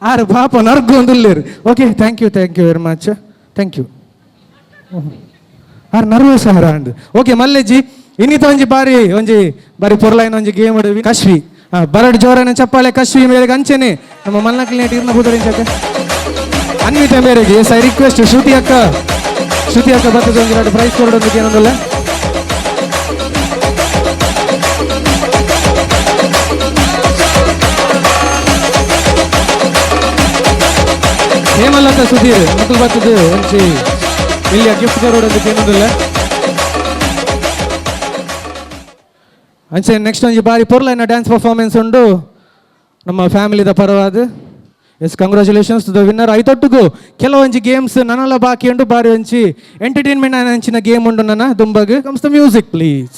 ಆರು ಪಾಪ ನರ್ಗು ಒಂದುಲ್ಲೇರು. Okay thank you very much. Thank you. ಆರು ನರ್ವಸ್ ಆರ ಅಂಡು. ಓಕೆ ಮಲ್ಲೆಜ್ಜಿ ಇನ್ನಿತ ಒಂಜಿ ಬಾರಿ ಪೊರ್ಲೈನ ಒಂಜಿ ಗೇಮ್ ಆಡುವಿ ಕಶ್ವಿ. ಬರಡ್ ಜೋರನ ಚಪ್ಪಾಳೆ ಕಶ್ವಿ ಮೇರೆಗೆ ಅಂಚೆನೆ ನಮ್ಮ ಮಲ್ನಕ್ಲಿನೇಟ್ ಇರ್ನ ಬುದರಿಂಚಕ್ಕೆ ಅನ್ವಿತ ಮೇರೆಗೆ ಎಸ್ ಐ ರಿಕ್ವೆಸ್ಟ್ ಶ್ರುತಿ ಅಕ್ಕ ಬರ್ತದೆ ಒಂದು 2 ಪ್ರೈಸ್ ಕೊಡೋದಕ್ಕೆ ಏನೊಂದಲ್ಲ. ಹೇಮಲತ ಸುಧೀರ್ ಮಕ್ಕಳು ಬರ್ತದೆ ಒಂಚಿ ಇಲ್ಲಿ ಗಿಫ್ಟ್ ಕೊಡೋದಕ್ಕೆ ಏನೊಂದಿಲ್ಲ ಅಂಚೆ. ನೆಕ್ಸ್ಟ್ ಒಂಜಿ ಬಾರಿ ಪೊರ್ಲೈನ ಡ್ಯಾನ್ಸ್ ಪರ್ಫಾರ್ಮೆನ್ಸ್ ಉಂಡು ನಮ್ಮ ಫ್ಯಾಮಿಲಿದ ಪರವಾದ. Yes congratulations to the winner. ಐತೊಟ್ಟಿಗೂ ಕೆಲವೊಂಜಿ ಗೇಮ್ಸ್ ನನ್ನಲ್ಲ ಬಾಕಿ ಉಂಡು ಬಾರಿ ಒಂಚಿ ಎಂಟರ್ಟೈನ್ಮೆಂಟ್ ಅಂಚಿನ ಗೇಮ್ ಉಂಡು ನನ್ನ ದುಂಬಗ್. Comes the music please.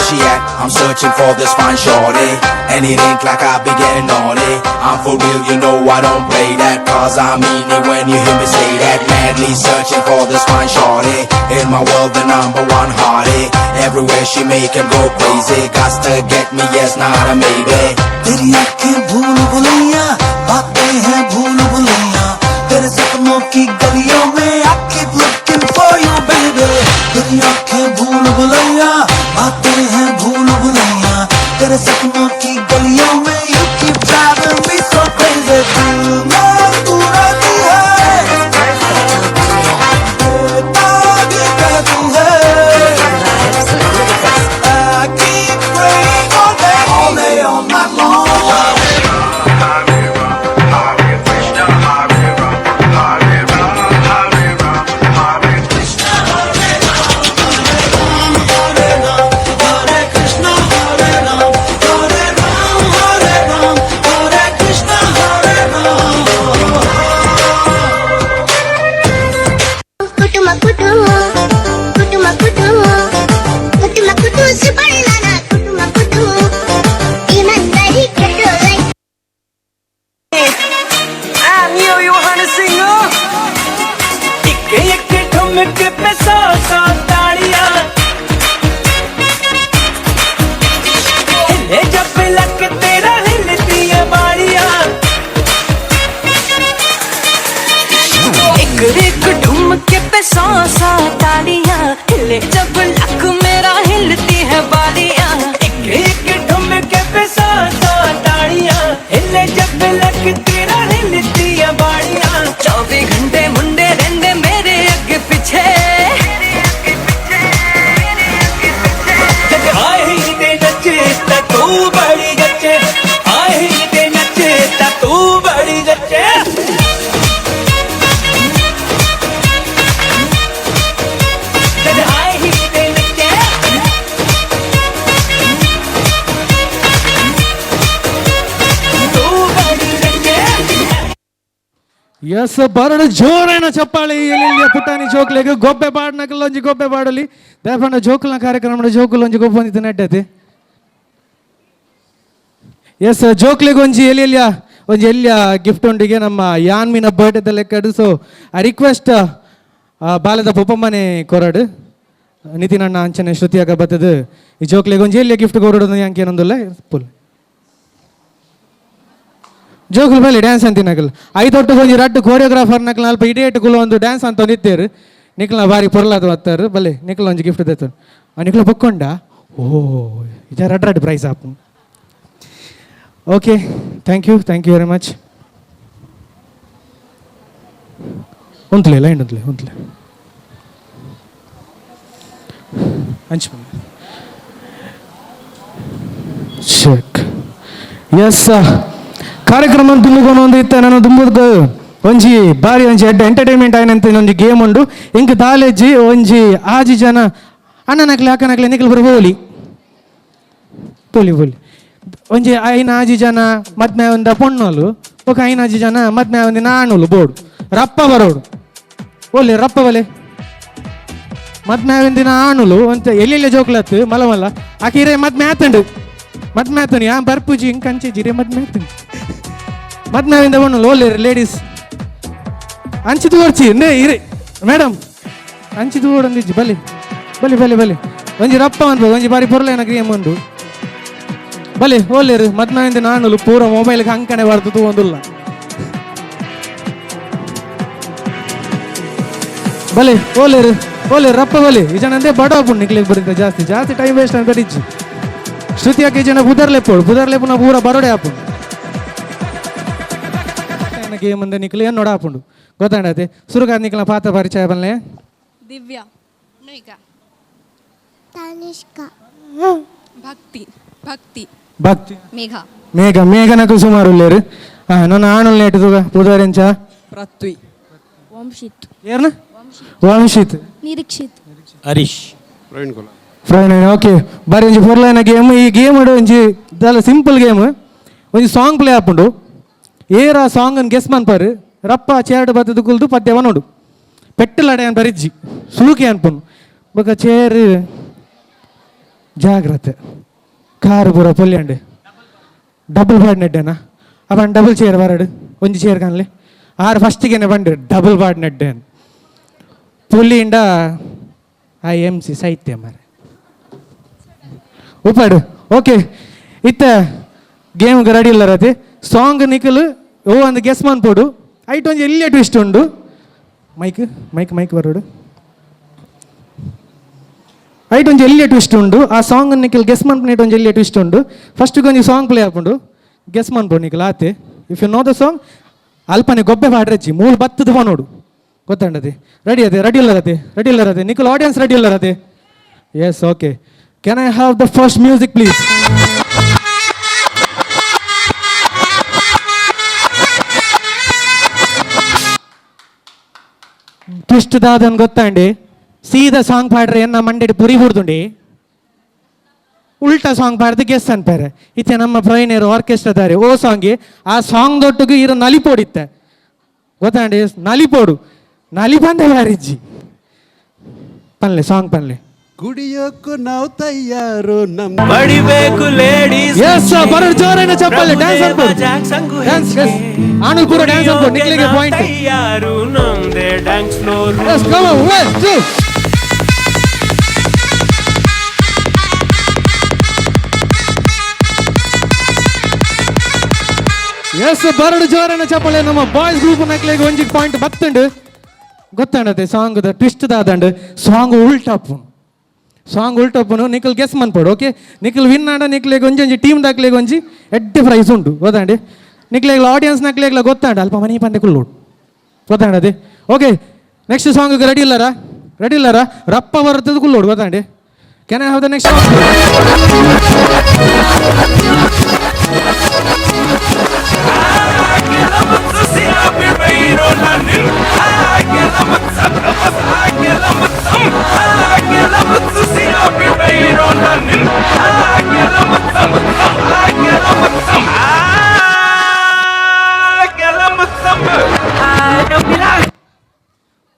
where she at? I'm searching for this fine shorty, and it ain't like I be getting naughty. I'm for real, you know I don't play that, cause I mean it when you hear me say that. Madly searching for this fine shorty, in my world the number one hottie. Everywhere she make him go crazy, got to get me, yes, not a maybe. तेरी आँखें भूल भुलैया, बातें हैं भूल भुलैया, तेरे सपनों की गलियों में I keep looking for you baby. तेरी आँखें भूल भुलैया, बातें हैं भूल भुलैया, तेरे सपनों की गलियों में you keep driving me so crazy. दिल में तू रहती है, बेताबी का तू है. I keep praying all day all night long. I'm you wanna sing एक ठुमके पे 100 ताड़ियां हिले जब लक तेरा हिलती है बाड़ियां एक ठुमके पे 100 ताड़ियां हिले जब लक मेरा हिलती है बाड़ियां एक ठुमके पे 100 ताड़ियां हिले जब लक तेरा हिलती है बाड़ियां 24 घंटे मुंडे रहंदे मेरे अगे पीछे आए ही दे नचे ता तू बड़ी गच्चे आए ही दे नचे ता तू बड़ी गच्चे आए ही दे नचे तू बड़ी गच्चे ఎస్ బరడు జోరైన చెప్పాలి ఎల్లి పుట్టాని జోకులేకు గొప్ప పాడినకల్లోంచి గొప్ప పాడాలి దేపండ జోకుల కార్ಯಕ್ರಮದ ಜೋಕುಲೊಂಜಿ ಗೊಬ್ಬ ಬಂದಿತ್ತನಟ್ಟೈತೆ ಎಸ್ ಜೋಕ್ಲಿಗೆ ಒಂಜಿ ಎಲ್ಲಿಯ ಒಂಜಿ ಎಲ್ಲಿಯ ಗಿಫ್ಟ್ ಉಂಡಿಗೆ ನಮ್ಮ ಯಾನ್ಮಿನ ಬರ್ಡೇದ ಲೆಕ್ಕಡು ಸೊ ಆ ರಿಕ್ವೆಸ್ಟ್ ಬಾಲದ ಪೊಪ್ಪಮ್ಮನೆ ಕೊರಡು ನಿತಿನ್ ಅಣ್ಣ ಅಂಚನೆ ಶ್ರುತಿಯಾಗ ಬರ್ತದೆ ಈ ಜೋಕ್ಲಿಗೆ ಒಂಜಿ ಎಲ್ಲಿಯ ಗಿಫ್ಟ್ ಕೊರಡು ಯಾಂಕೇನೊಂದುಲ್ಲ ಪುಲ್ ಜೋಕುಲು ಮೇಲೆ ಡ್ಯಾನ್ಸ್ ಅಂತಿನಕಲ್ ಐದೊಟ್ಟು ಕೊಂಚ ರಡ್ಡು ಕೋರಿಯೋಗ್ರಾಫರ್ ನಕಲ್ ಅಲ್ಪ ಇಡಿಯೇಟ್ಗಳು ಒಂದು ಡ್ಯಾನ್ಸ್ ಅಂತ ನಿತ್ತೇರು ನಿಖಲ ಭಾರಿ ಪೊರ್ಲಾದ ಹತ್ತಾರು ಬಲ್ಲೆ ನಿಖಲ ಒಂಜಿ ಗಿಫ್ಟ್ ದತ್ತು ನಿಖಲ ಪಕ್ಕೊಂಡ ಓ ಇದ ರಡ್ ಪ್ರೈಸ್ ಆಪು okay thank you very much ಉಂತ್ಲೆ ಲೈನ್ ಉಂತ್ಲೆ ಹಂಚ್ ಚೆಕ್ ಎಸ್ ಕಾರ್ಯಕ್ರಮ ತುಂಬಿಕೊಂಡು ಒಂದು ಇತ್ತ ನಾನು ತುಂಬುದು ಒಂಜಿ ಬಾರಿ ಒಂಜಿ ಎಡ್ಡ ಎಂಟರ್ಟೈನ್ಮೆಂಟ್ ಆಯ್ನಂತ ಒಂಜಿ ಗೇಮ್ ಉಂಡು ಇಂಕ ದಾಲೆಜ್ಜಿ ಒಂಜಿ ಆಜಿ ಜನ ಅಣ್ಣನಕ್ಲೆ ಅಕ್ಕನಕ್ಲೆ ನಿಖಲ್ ಬರ ಬೋಲಿ ಬೋಲಿ ಬೋಲಿ ಒಂಜಿ ಐನ ಆಜಿ ಜನ ಮದ್ಮೆ ಒಂದ ಪೊಣ್ಣೋಲು ఒక ಐನ ಆಜಿ ಜನ ಮದ್ಮೆ ಒಂದಿ ನಾಣೋಲು ಬೋಡು ರಪ್ಪ ಬರೋಡು ಓಲಿ ರಪ್ಪ ಬಲೆ ಮದ್ಮೆ ಒಂದಿನ ಆಣುಲು ಅಂತ ಎಲ್ಲೆಲ್ಲ ಜೋಕ್ಲತ್ತು ಮಲ ಮಲ ಆಕಿರೆ ಮದ್ಮೆ ಆತಂಡು ಮದ್ಮೆ ಆತನಿ ಆ ಬರ್ಪುಜಿ ಇಂಕ ಅಂಚೆಜಿರೆ ಮದ್ಮೆ ಆತನಿ ಮದ್ನಾವಿಂದ ಬಣ್ಣ ಲೋಲೇರಿ ಲೇಡೀಸ್ ಅಂಚಿತು ಓಡ್ಚಿ ನೇ ಇರಿ ಮೇಡಮ್ ಅಂಚಿತು ಓಡಂದಿಜ್ಜಿ ಬಲಿ ಬಲಿ ಬಲಿ ಬಲಿ ಒಂಜಿ ರಪ್ಪ ಅನ್ಬೋದು ಒಂಜಿ ಬಾರಿ ಪೊರ್ಲೇನ ಕ್ರಿಯಮ್ ಉಂಡು ಬಲಿ ಓಲೇರು ಮದ್ನಾವಿಂದ ನಾನುಲು ಪೂರ ಮೊಬೈಲ್ಗೆ ಅಂಕಣೆ ಬರ್ತದು ಒಂದುಲ್ಲ ಬಲಿ ಓಲೇರು ರಪ್ಪ ಬಲಿ ಈ ಜನ ಅಂದೇ ಬಡ ಹಾಪುಂಡು ನಿಕ್ಲಿಗೆ ಬರಿಂದ ಜಾಸ್ತಿ ಟೈಮ್ ವೇಸ್ಟ್ ಅಂತ ಇಜ್ಜಿ ಶ್ರುತಿ ಹಾಕಿ ಜನ ಬುದರ್ಲೆಪ್ಪುನ ಪೂರ ಬರೋಡೆ ಹಾಪುಂಡು ಗೇಮ್ ಅಂದ ನಿಕ್ಲಿ ಏನು ನೋಡ ಹಾಪುಂಡು ಗೊತ್ತಾಡತ್ತೆ ಸುರುಗಾದ ನಿಕ್ಲ ಪಾತ್ರ ಪರಿಚಯ ಬಲ್ಲೆ ದಿವ್ಯಾ ತನಿಷ್ಕಾ ಭಕ್ತಿ ಮೇಘನకు ಸುಮಾರು లేరు ನನ್ನ ಆಣಲ್ ನೆಟ್ಟದುಗ ಪುದರೆಂಚ ಪೃಥ್ವಿ ಏರ್ನ ವಂಶಿತ್ ನಿರೀಕ್ಷಿತ್ ಹರೀಶ್ ಫ್ರೈನ್ ಓಕೆ ಬಾರಿ ಒಂಜಿ ಫೋರ್ಲೈನ ಗೇಮ್ ಈ ಗೇಮ್ ಒಂಜಿ ದಲ ಸಿಂಪಲ್ ಗೇಮ್ ಒಂಜಿ ಸಾಂಗ್ ಪ್ಲೇ ಆಪುಂಡು ಏರ ಸಾಂಗ್ ಅನ್ನು ಗೆಸ್ ಮನ್ಪಾರು ರಪ್ಪ ಚೇರ್ಡ್ ಬತ್ತದು ಕುಲ್ದು ಪದ್ಯ ನೋಡು ಪೆಟ್ಟಲಾಡೆ ಅನ್ ಬರಿಜ್ಜಿ ಸುಳುಕಿ ಅನ್ಪುನು ಬೊಕ ಚೇರ್ ಜಾಗ್ರತೆ ಕಾರು ಪೂರ ಪೊಲ್ಯಂಡು ಡಬಲ್ ಪಾಡ್ನೆಡ್ಡೆನಾ ಅವನ್ ಡಬಲ್ ಚೇರ್ ಬರಡು ಒಂಜಿ ಚೇರ್ ಕಾಣಲಿ ಆರು ಫಸ್ಟಿಗೆ ಬಂಡು ಡಬಲ್ ಪಾಡ್ನೆಡ್ಡೆ ಪುಲ್ಲಿಂಡ IMC ಸಾಹಿತ್ಯ ಮಾರೆ ಉಪ್ಪಾಡು ಓಕೆ ಇತ್ತ ಗೇಮ್ಗೆ ರೆಡಿ ಇಲ್ಲ ರತಿ ಸಾಂಗ್ ನಿಖಲು ಓ ಒಂದು ಗೆಸ್ ಮಾಡ್ಬೋಡು ಐಟ್ ಒಂದು ಎಲ್ಲಿಯ ಟ್ವಿಸ್ಟ್ ಉಂಡು ಮೈಕ್ ಮೈಕ್ ಮೈಕ್ ಬರೋಡು ಐಟ್ ಒಂದು ಎಲ್ಲಿಯ ಟ್ವಿಸ್ಟ್ ಉಂಡು ಆ ಸಾಂಗ್ ನಿಖಲ್ ಗೆಸ್ ಮಾಡ್ಬಿಟ್ಟು ಒಂದು ಎಲ್ಲಿಯ ಟ್ವಿಸ್ಟ್ ಉಂಡು ಫಸ್ಟಿಗೆ ಒಂದು ಸಾಂಗ್ ಪ್ಲೇ ಹಾಕೊಂಡು ಗೆಸ್ ಮಾಡ್ಬೋದು ನಿಖಲ್ ಆತೆ if you know the song ಅಲ್ಪನೆ ಗೊಬ್ಬೆ ಪಾಡ್ರಚ್ಚಿ ಮೂರು ಬತ್ತದ ನೋಡು ಗೊತ್ತಾಂಡದೆ ರೆಡಿ ಅದೇ ರೆಡಿ ಇಲ್ಲ ರತೆ ನಿಖಲ್ ಆಡಿಯನ್ಸ್ ರೆಡಿ ಇಲ್ಲ ರತೆ yes okay can I have the first music please twist ದಾದನ್ ಗೊತ್ತಾಂಡಿ ಸೀದಾ ಸಾಂಗ್ ಪಾಡ್ರೆ ಎನ್ನ ಮಂಡೆಡ್ ಪುರಿ ಬಿಡ್ದುಂಡಿ ಉಲ್ಟಾ ಸಾಂಗ್ ಪಾಡ್ದು ಗೆಸ್ ಅನ್ಪಾರೆ ಇತ್ತೆ ನಮ್ಮ ಪ್ರೈನೇರು ಆರ್ಕೆಸ್ಟ್ರಾದಾರೆ ಓ ಸಾಂಗಿ ಆ ಸಾಂಗ್ ದೊಟ್ಟಿಗೆ ಇರೋ ನಲಿಪೋಡಿತ್ತೆ ಗೊತ್ತಾಂಡಿ ನಲಿಪೋಡು ನಲಿ ಬಂದ ಯಾರಿಜ್ಜಿ ಪನ್ಲೆ ಸಾಂಗ್ ಪನ್ಲೆ ಕುಡಿಯೋಕ್ಕೂ ನಾವು ತಯ್ಯಾರು ನಮ್ಮ ಬಡಿಬೇಕು ಲೇಡೀಸ್ ಎಸ್ ಬರೋ ಜೋರನ್ನ ಚಪ್ಪಲೆ ಡ್ಯಾನ್ಸ್ ಅನ್ಬೋದು ಡ್ಯಾನ್ಸ್ ಎಸ್ ಆನು ಪೂರ ಡ್ಯಾನ್ಸ್ ಅನ್ಬೋದು ನಿಕ್ಲಿಗೆ ಪಾಯಿಂಟ್ ಯಾರು ನಮ್ದೆ dance floor yes come on 1 2 yes ಬರಡು ಜೋರನ್ನ ಚಪ್ಪಲೆ ನಮ್ಮ ಬಾಯ್ಸ್ ಗ್ರೂಪ್ ನಕ್ಲಿಗೆ ಒಂಜಿ ಪಾಯಿಂಟ್ ಬತ್ತಂಡು ಗೊತ್ತಾಂಡತೆ ಸಾಂಗ್ ದ ಟ್ವಿಸ್ಟ್ ದಾದಂಡು ಸಾಂಗ್ ಉಲ್ಟಪ್ಪನು ನಿಖಲ್ ಗೆಸ್ ಮನ್ಪೋಡು ಓಕೆ ನಿಖಲ್ ವಿನ್ ಆಡ ನಿಕ್ಲೆಗೆ ಒಂಜಿ ಟೀಮ್ ದಾಕ್ಲೆಗೆ ಒಂಜಿ ಎಡ್ಡೆ ಪ್ರೈಸ್ ಉಂಟು ಗೊತ್ತಾಂಡಿ ನಿಕ್ಲೆಗ್ಲ ಆಡಿಯನ್ಸ್ ನಕ್ಲೆಗ್ಲ ಗೊತ್ತಾಂಡ ಅಲ್ಪ ಮನೆ ಪಂದೆ ಕುಲ್ಲೋಡು ಗೊತ್ತಾಂಡದೆ ಓಕೆ ನೆಕ್ಸ್ಟ್ ಸಾಂಗ್ ರೆಡಿ ಇಲ್ಲರ ರಪ್ಪ ಬರ್ತದ ಕುಲ್ಲೋಡು ಗೊತ್ತಾಂಡಿ can I have the next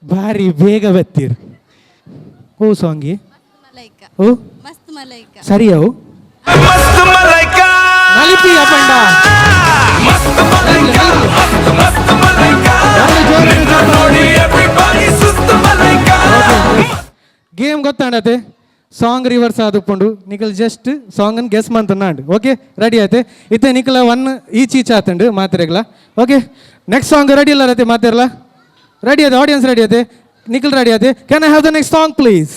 ಭಾರಿ ಬೇಗ ಬತ್ತೀರ್ ಓ ಸಾಂಗಿ ಮಲೈಕ ಓ ಮಸ್ತ್ ಮಲೈಕ ಸರಿ ಅವು ನಲಿಪಿ ಅಪ್ಪಂಡ ಗೇಮ್ ಗೊತ್ತಾಂಡತೆ ಸಾಂಗ್ ರಿವರ್ಸ್ ಆದುಕೊಂಡು ನಿಖಲ್ ಜಸ್ಟ್ ಸಾಂಗ್ ಅನ್ನು ಗೆಸ್ ಮಂತನಾಂಡು ಓಕೆ ರೆಡಿ ಆಯ್ತೆ ಇತ್ತೆ ನಿಖಲ 1 ಈಚ್ ಆತಂಡು ಮಾತಿರೆಗ್ಲ ಓಕೆ ನೆಕ್ಸ್ಟ್ ಸಾಂಗ್ ರೆಡಿ ಇಲ್ಲ ರತೆ ಮಾತಿರಲ್ಲ ರೆಡಿ ಆಯ್ತು ಆಡಿಯನ್ಸ್ ರೆಡಿ ಆಯ್ತೆ ನಿಖಲ್ ರೆಡಿ ಆಯ್ತೆ can I have the next song please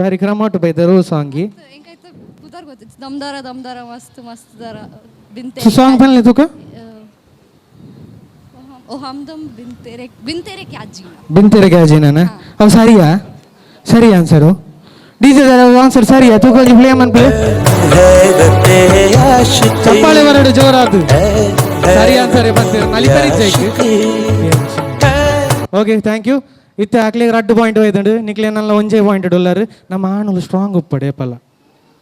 ಬಾರಿ ಕ್ರಮೋಟ್ ಬೈದರು ಸಾಂಗಿ ಇಂಕೈತೆ ಪುದರ್ ಗೊತ್ತಿತ್ತು ದಮ್ದಾರ ಮಸ್ತ್ ಮಸ್ತ್ ದರ ಬಿಂತೆ ಸಾಂಗ್ ಬನ್ಲಿ ತುಕ ಓ ಹಮ್ದಮ್ ಬಿಂತೆರೆ ಕ್ಯಾಜಿನ ಬಿಂತೆರೆ ಕ್ಯಾಜಿನ ಅವು ಸರಿ ಆನ್ಸರು ಡಿಜೆ ಆನ್ಸರ್ ಸರಿಯಾ ತುಕ ಪ್ಲೇ ಮನ್ಪೆ ಚಪ್ಪಾಳೆ ಬರಡು ಜೋರಾದು ಸರಿ ಆನ್ಸರ್ ಬಂತೀರ ನಲಿಕರಿ ಜೈಕ್ ಓಕೆ ಥ್ಯಾಂಕ್ ಯು ಇತ್ತೆ ಹಾಕ್ಲಿಕ್ಕೆ 2 ಪಾಯಿಂಟ್ ಹೋಯ್ತಂಡು ನಿಕ್ಲೇನಲ್ಲ ಒಂಜೇ ಪಾಯಿಂಟ್ ಡೊಲ್ಲರ್ ನಮ್ಮ ಆಣಲು ಸ್ಟ್ರಾಂಗ್ ಉಪ್ಪಡೆ ಪಲ್ಲ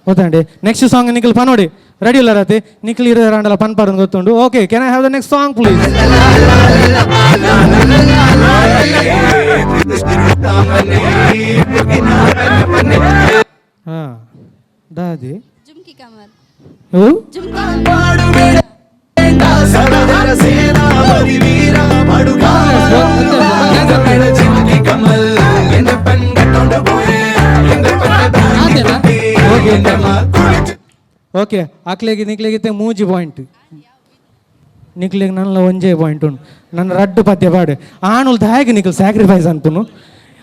ಗೊತ್ತಂಡಿ ನೆಕ್ಸ್ಟ್ ಸಾಂಗ್ ನಿಖಲ್ ಪನೋಡಿ ರೆಡಿ ಇಲ್ಲ ರತಿ ನಿಖಲ್ ಇರೋ ರಾಂಡಲ್ಲ ಪನ್ ಪಾಡೋದು ಗೊತ್ತುಂಡು okay can I have the next song please ಹಾಂ ದಾದಿ ಜುಮ್ಕಿ ಕಮರ್ ಓ ಜುಮ್ಕಿ ಓಕೆ ಆಕ್ಲೆಗೆ ನಿಕ್ಲೆಗಿತ್ತೆ 3 ಪಾಯಿಂಟ್ ನಿಕ್ಲೆಗೆ ನನ್ನ ಒಂಜೇ ಪಾಯಿಂಟ್ ಉಂಟು ನನ್ನ ರಡ್ಡು ಪದ್ಯ ಪಾಡು ಆಣುಲ್ ಹೇಗೆ ನಿಖಲ್ ಸ್ಯಾಕ್ರಿಫೈಸ್ ಅನ್ಪುನು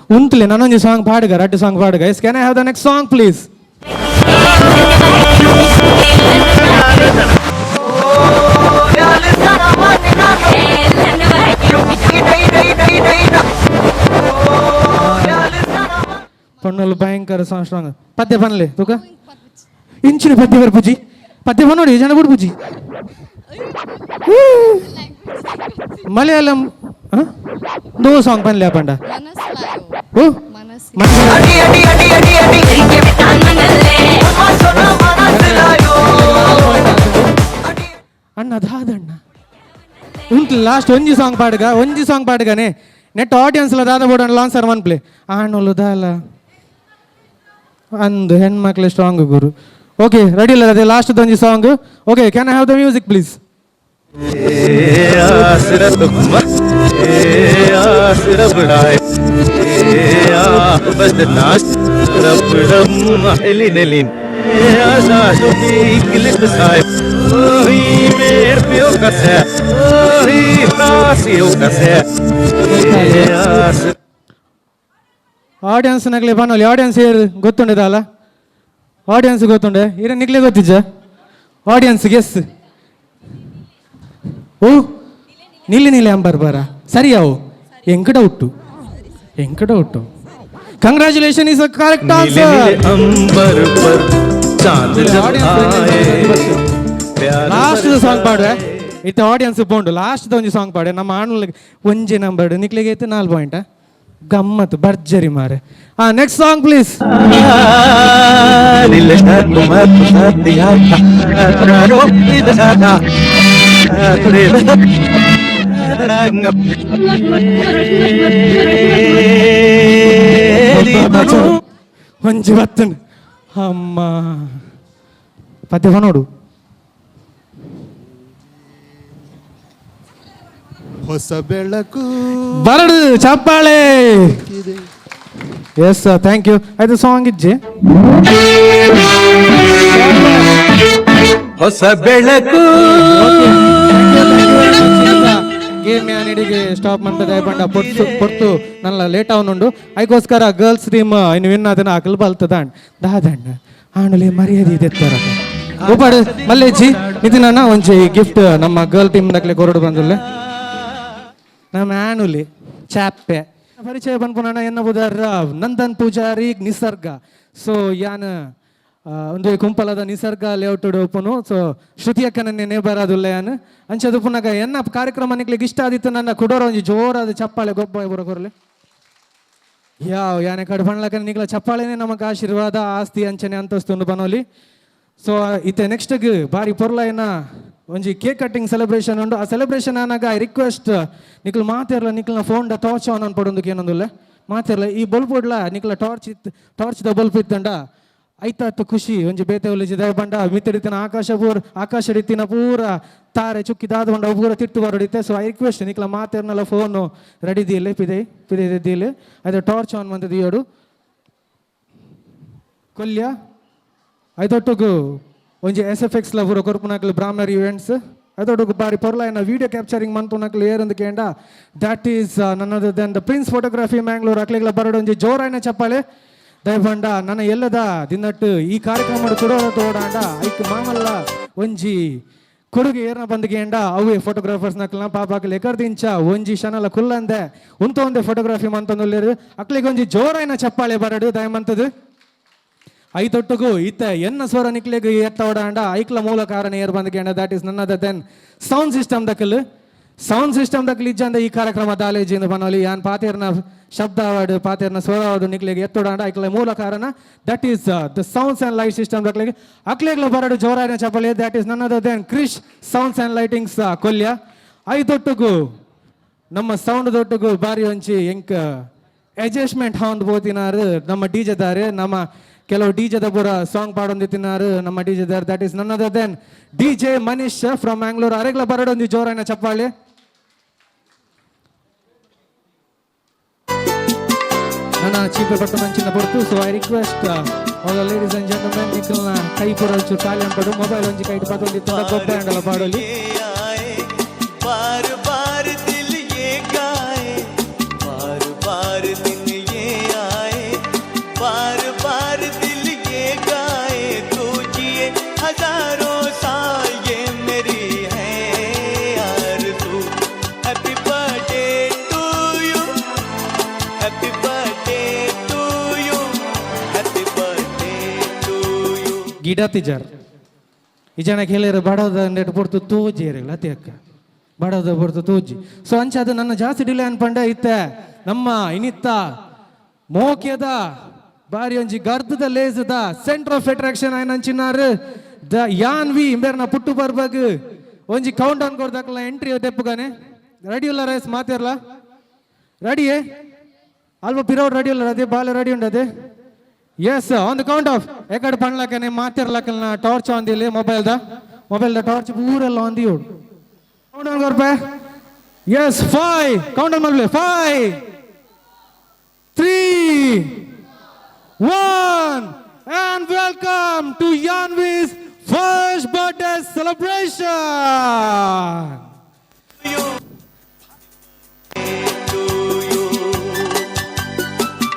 ಉಂತ್ಲೆ ನನ್ನೊಂದು ಸಾಂಗ್ ಪಾಡುಗ ರಡ್ಡು ಸಾಂಗ್ ಪಾಡುಗ yes can I have the next song please ಪಣ್ಣಲು ಭಯಂಕರ ಸಾಂಗ್ ಪದ್ಯ ಪನ್ಲೆ ತುಕ ಇಂಚಿನ ಪದ್ಯ ಬರ್ ಪೂಜಿ ಪದ್ಯ ಪನ್ನೋಡಿ ಜನ ಬಿಡು ಪೂಜಿ ಮಲಯಾಳಂ ದೋ ಸಾಂಗ್ ಪನ್ಲೆ ಪಂಡ ಓ ಮೆಸ್ಸಿ ಅಣ್ಣ ದಾದಣ್ಣ ಉಂಟು ಲಾಸ್ಟ್ ಒಂಜಿ ಸಾಂಗ್ ಪಾಡುಗನೆ ನೆಟ್ ಆಡಿಯನ್ಸ್ ದಾದ ಬೋಡ ಲಾನ್ಸರ್ ಒನ್ ಪ್ಲೇ ಆಣಲು ದಾಲ ಅಂದು ಹೆಣ್ಮಕ್ಳು ಸ್ಟ್ರಾಂಗ್ ಗುರು ಓಕೆ ರೆಡಿ ಇಲ್ಲ ಅದೇ ಲಾಸ್ಟ್ ಒಂಜಿ song okay can I have the music please audience ನಗಲಿ ಬನ್ನೋಲಿ ಆಡಿಯನ್ಸ್ ಏರು ಗೊತ್ತುಂಡದಲ್ಲ ಆಡಿಯನ್ಸ್ ಗೊತ್ತುಂಡೆ ಇರ ನಿಗ್ಲೇ ಗೊತ್ತಿಜ್ಜ ಆಡಿಯನ್ಸ್ ಗೆಸ್ ಓ ನೀಲಿ ಅಂಬರ್ ಬಾರ ಸರಿಯಾವು ಎಂಕ doubt congratulation is a correct answer last song ಪಾಡುವೆ ಇತ್ತ ಆಡಿಯನ್ಸ್ ಬೋಂಡು ಲಾಸ್ಟ್ ಒಂಜಿ ಸಾಂಗ್ ಪಾಡೆ ನಮ್ಮ ಆಣಲಿಗೆ ಒಂಜಿ ನಂಬರ್ ನಿಕ್ಲಿಗೆ ಐತೆ 4 ಪಾಯಿಂಟ್ ಗಮ್ಮತ್ತು ಭರ್ಜರಿ ಮಾರೆ ನೆಕ್ಸ್ಟ್ ಸಾಂಗ್ ಪ್ಲೀಸ್ ಒಂಜಿ ಬತ್ತನು ಅಮ್ಮ ಪದ್ಯ ನೋಡು ಹೊಸ ಬೆಳಕು ಬರಡು ಚಪ್ಪಾಳೆ ಎಸ್ ಥ್ಯಾಂಕ್ ಯು ಆಯ್ತು ಸಾಂಗ್ ಇಜ್ಜೆ ಹೊಸ ಬೆಳಕು ಗೇಮ್ ಯಾನಿಡಿಗೆ ಸ್ಟಾಪ್ ಮಾಡ್ತದೆ ಪಂಡ ಪೊರ್ತು ನನ್ನ ಲೇಟ್ ಅವನುಂಡು ಅದಕ್ಕೋಸ್ಕರ ಗರ್ಲ್ಸ್ ಟೀಮ್ ಇನ್ನು ವಿನ್ ಅದನ್ನ ಹಾಕಲು ಬಲ್ತದ ದಾದಣ್ಣ ಆಣಲಿ ಮರ್ಯಾದೆ ಇದೆತ್ತರ ಉಪಾಡು ಮಲ್ಲೇಜಿ ಇದನ್ನ ಒಂಚಿ ಗಿಫ್ಟ್ ನಮ್ಮ ಗರ್ಲ್ ಟೀಮ್ ದಕ್ಲೆ ಕೊರಡು ಬಂದಲ್ಲ ನಮ್ಮ ಆಣುಲಿ ಚಾಪೆ ಪರಿಚಯ ಬಂದ್ಪುನಣ ಎನ್ನಬಹುದಾರ ನಂದನ್ ಪೂಜಾರಿ ನಿಸರ್ಗ ಸೊ ಯಾನ ಒಂದು ಕುಂಪಲದ ನಿಸರ್ಗ ಲೇಔಟ್ ಓಪನು ಸೊ ಶ್ರುತಿ ಅಕ್ಕನೇ ಬರೋದಿಲ್ಲ ಯಾನು ಅಂಚದು ಪುನಃ ಎನ್ನ ಕಾರ್ಯಕ್ರಮ ನಿಕ್ಲಿಗೆ ಇಷ್ಟ ಆದಿತ್ತು ನನ್ನ ಕುಡೋರ ಒಂಜಿ ಜೋರಾದ ಚಪ್ಪಾಳೆ ಗೊಬ್ಬ ಬರೋಕೊರ್ಲೆ ಯಾನೆ ಕಡೆ ಬಣ್ಲಕ್ಕ ನಿಕ್ಲ ಚಪ್ಪಾಳೆನೇ ನಮಗೆ ಆಶೀರ್ವಾದ ಆಸ್ತಿ ಅಂಚನೆ ಅಂತಸ್ತು ಬನೋಲಿ ಸೊ ಇತ್ತೆ ನೆಕ್ಸ್ಟ್ ಬಾರಿ ಪೊರ್ಲ ಏನ ಒಂಜಿ ಕೇಕ್ ಕಟ್ಟಿಂಗ್ ಸೆಲೆಬ್ರೇಷನ್ ಉಂಡು ಆ ಸೆಲೆಬ್ರೇಷನ್ ಆನಾಗ ಐ ರಿಕ್ವೆಸ್ಟ್ ನಿಕ್ಲು ಮಾತಿರ್ಲ ನಿಕ್ಲ ಫೋನ್ಡ ಟಾರ್ಚ್ ಆನ್ ಅನ್ಪಡೊಂದಕ್ಕೆ ಏನೊಂದಿಲ್ಲ ಮಾತಿರ್ಲ ಈ ಬಲ್ಪ್ ಉಡ್ಲ ನಿಕ್ಲ ಟಾರ್ಚ್ ದ ಬಲ್ಪ್ ಇತ್ತಂಡ ಐತಾತ್ತು ಖುಷಿ ಒಂಜಿ ಬೇತೆ ಒಲಿಜಿ ದಯ ಬಂಡ ಮಿತ್ತಡಿತಿನ ಆಕಾಶ ರೀತಿನ ಪೂರ ತಾರೆ ಚುಕ್ಕಿ ದಾದ ಬಂಡ ಪೂರ ತಿಟ್ಟು ಬರಡಿತೆ ಸೊ ಐ ರಿಕ್ವೆಸ್ಟ್ ನಿಕ್ಲ ಮಾತಿರ್ನಲ್ಲ ಫೋನು ರೆಡಿ ದಿಯಲೆ ಪಿದೆ ದಿಯಲೆ ಅದು ಟಾರ್ಚ್ ಆನ್ ಬಂದ ದಿಯೋಡು ಕೊಲ್ಯ ಐದೊಟ್ಟುಗು ಒಂಜಿ SFX ಲ ಪೂರ ಕೊರ್ಪುನಕ್ಲು ಬ್ರಾಹ್ಮಣರ್ ಇವೆಂಟ್ಸ್ ಅದೊಡುಗು ಬಾರಿ ಪೊರ್ಲ ಏನ ವಿಡಿಯೋ ಕ್ಯಾಪ್ಚರಿಂಗ್ ಮಂತುನಕ್ಲು ಏರಂದು ಕೇಂಡ that is none other than the prince photography Mangalore ಅಕ್ಲೆಗ್ಲ ಬರಡು ಒಂಜಿ ಜೋರಾಯನ ಚಪ್ಪಾಳೆ ದಯಪಂಡ ನನ್ನ ಎಲ್ಲದ ದಿನಟ್ಟು ಈ ಕಾರ್ಯಕ್ರಮ ಕೊಡೋದ ತೋಡಾಂಡ ಐಕ್ ಮಾಮಲ್ಲ ಒಂಜಿ ಕೊಡುಗೆ ಏರ್ನ ಬಂದ್ಗೇಂಡ ಅವೇ ಫೋಟೋಗ್ರಾಫರ್ಸ್ ನಕ್ಲ ಪಾಪಾಕ್ಲೆ ಎಕರ್ದಿಂಚ ಒಂಜಿ ಶನಲ ಕುಲ್ಲಂದೆ ಒಂದೇ ಫೋಟೋಗ್ರಫಿ ಮಂತೊಂದುಲ್ಲೇರು ಅಕ್ಲಿಗೆ ಒಂಜಿ ಜೋರಾಯನ ಚಪ್ಪಾಳೆ ಬರಡು ದಯಮಂತದು ಐತೊಟ್ಟುಗು ಇತ್ತ ಎನ್ನ ಸ್ವರ ನಿಕ್ಲೆಗ್ ಎತ್ತ ಓಡಾಂಡ ಐಕ್ಲ ಮೂಲ ಕಾರಣ ಏರ್ ಬಂದ್ಗೇಂಡ that is none other than sound system ದಕ್ಕಲ್ ಇಜ್ಜಂದ ಈ ಕಾರ್ಯಕ್ರಮ ದಾಲೇಜಿಂದ ಬನೋಲಿ ಯಾನ್ ಪಾತೇರ್ನ ಶಬ್ದ ಅವಾರ್ಡ್ ಪಾತೇರ್ನ ಸ್ವರ ಅವಾರ್ಡ್ ನಿಕ್ಲೆಗ್ ಎತ್ತೋಡಾಂಡ ಐಕ್ಲ ಮೂಲ ಕಾರಣ that is the sounds and light system ದಕ್ಲೆಗೆ ಅಕ್ಲೆಗ್ಲ ಬರಡು ಜೋರಾಯನ ಚಪ್ಪಲೆ that is none other than Krish sounds and lightings ಕೊಲ್ಯ ಐತೊಟ್ಟುಗು ನಮ್ಮ ಸೌಂಡ್ ದೊಟ್ಟುಗು ಬಾರಿ ಒಂಚಿ ಎಂಕ ಅಡ್ಜಸ್ಟ್ಮೆಂಟ್ ಹಾಂದ್ ಬೋತಿನಾರು ನಮ್ಮ ಡಿಜೆ ದಾರೆ ನಮ್ಮ ಕೆಲವು ಡಿಜೆದ ಪೂರ ಸಾಂಗ್ ಪಾಡೊಂದಿತ್ತಿನಾರು ನಮ್ಮ ಡಿಜೆ ದಾರ್ that is none other than DJ Manish from Mangalore ಅರೆಗ್ಲ ಬರಡೊಂದಿ ಜೋರಾಯನ ಚಪ್ಪಾಳೆ ನನ್ನ ಚೀಪೆ ಪಟ್ಟು ಮಂಚಿನ ಪೊರ್ತು so I request all ladies and gentlemen ನಿಕ್ಕಲ್ನ ಕೈ ಪೊರಲ್ಚು ತಾಲಿ ಅನ್ಪಡು ಮೊಬೈಲ್ ಒಂಜಿ ಕೈ ಪಾತೊಂದಿ ಗೊಬ್ಬ ಅಂಡಲ ಪಾಡೋಲಿ ಗಿಡ ತಿಜಾರ್ ಈ ಜನ ಕೇಳಿದ್ರೆ ಬಡೋದ ನೆಟ್ ಪೊರ್ತು ತೋಜಿ ಇರಲ್ಲ ಅತಿ ಅಕ್ಕ ಬಡೋದ ಪೊರ್ತು ತೋಜಿ ಸೊ ಅಂಚ ಅದು ನನ್ನ ಜಾಸ್ತಿ ಡಿಲೇ ಅನ್ಪಂಡ ಇತ್ತೆ ನಮ್ಮ ಇನಿತ್ತ ಮೋಕ್ಯದ ಬಾರಿ ಒಂಜಿ ಗರ್ದದ ಲೇಸದ ಸೆಂಟರ್ ಆಫ್ ಅಟ್ರಾಕ್ಷನ್ ಆಯ್ನ ಅಂಚಿನಾರು ದ ಯಾನ್ವಿ ಇಂಬೇರ್ನ ಪುಟ್ಟು ಬರ್ಬಗ್ ಒಂಜಿ ಕೌಂಟ್ ಡೌನ್ ಕೊಡ್ದಾಕಲ್ಲ ಎಂಟ್ರಿ ತೆಪ್ಪುಗಾನೆ ರೆಡಿ ಇಲ್ಲ ರೈಸ್ ಮಾತಿರ್ಲ ರೆಡಿಯೇ ಅಲ್ಪ ಪಿರೌಡ್ ರೆಡಿ ಇಲ್ಲ ಅದೇ ಬಾಲ ರೆಡಿ ಉಂಡದೆ yes on the count of ಎಕಡೆ ಪಣ್ಲಕ್ಕನೆ ಮಾತಿರ್ಲಕ್ಕಲ್ನ ಟಾರ್ಚ್ ಆಂದಿಲ್ಲಿ ಮೊಬೈಲ್ದ ಟಾರ್ಚ್ ಪೂರೆಲ್ಲ ಆಂದಿ ಉಡು ಕೌಂಟ್ ಡೌನ್ ಕೊರ್ಪೆ ಎಸ್ 5 ಕೌಂಟ್ ಡೌನ್ ಮಾಡ್ಲಿ 5 3 1 and welcome to Yanvi's first birthday celebration.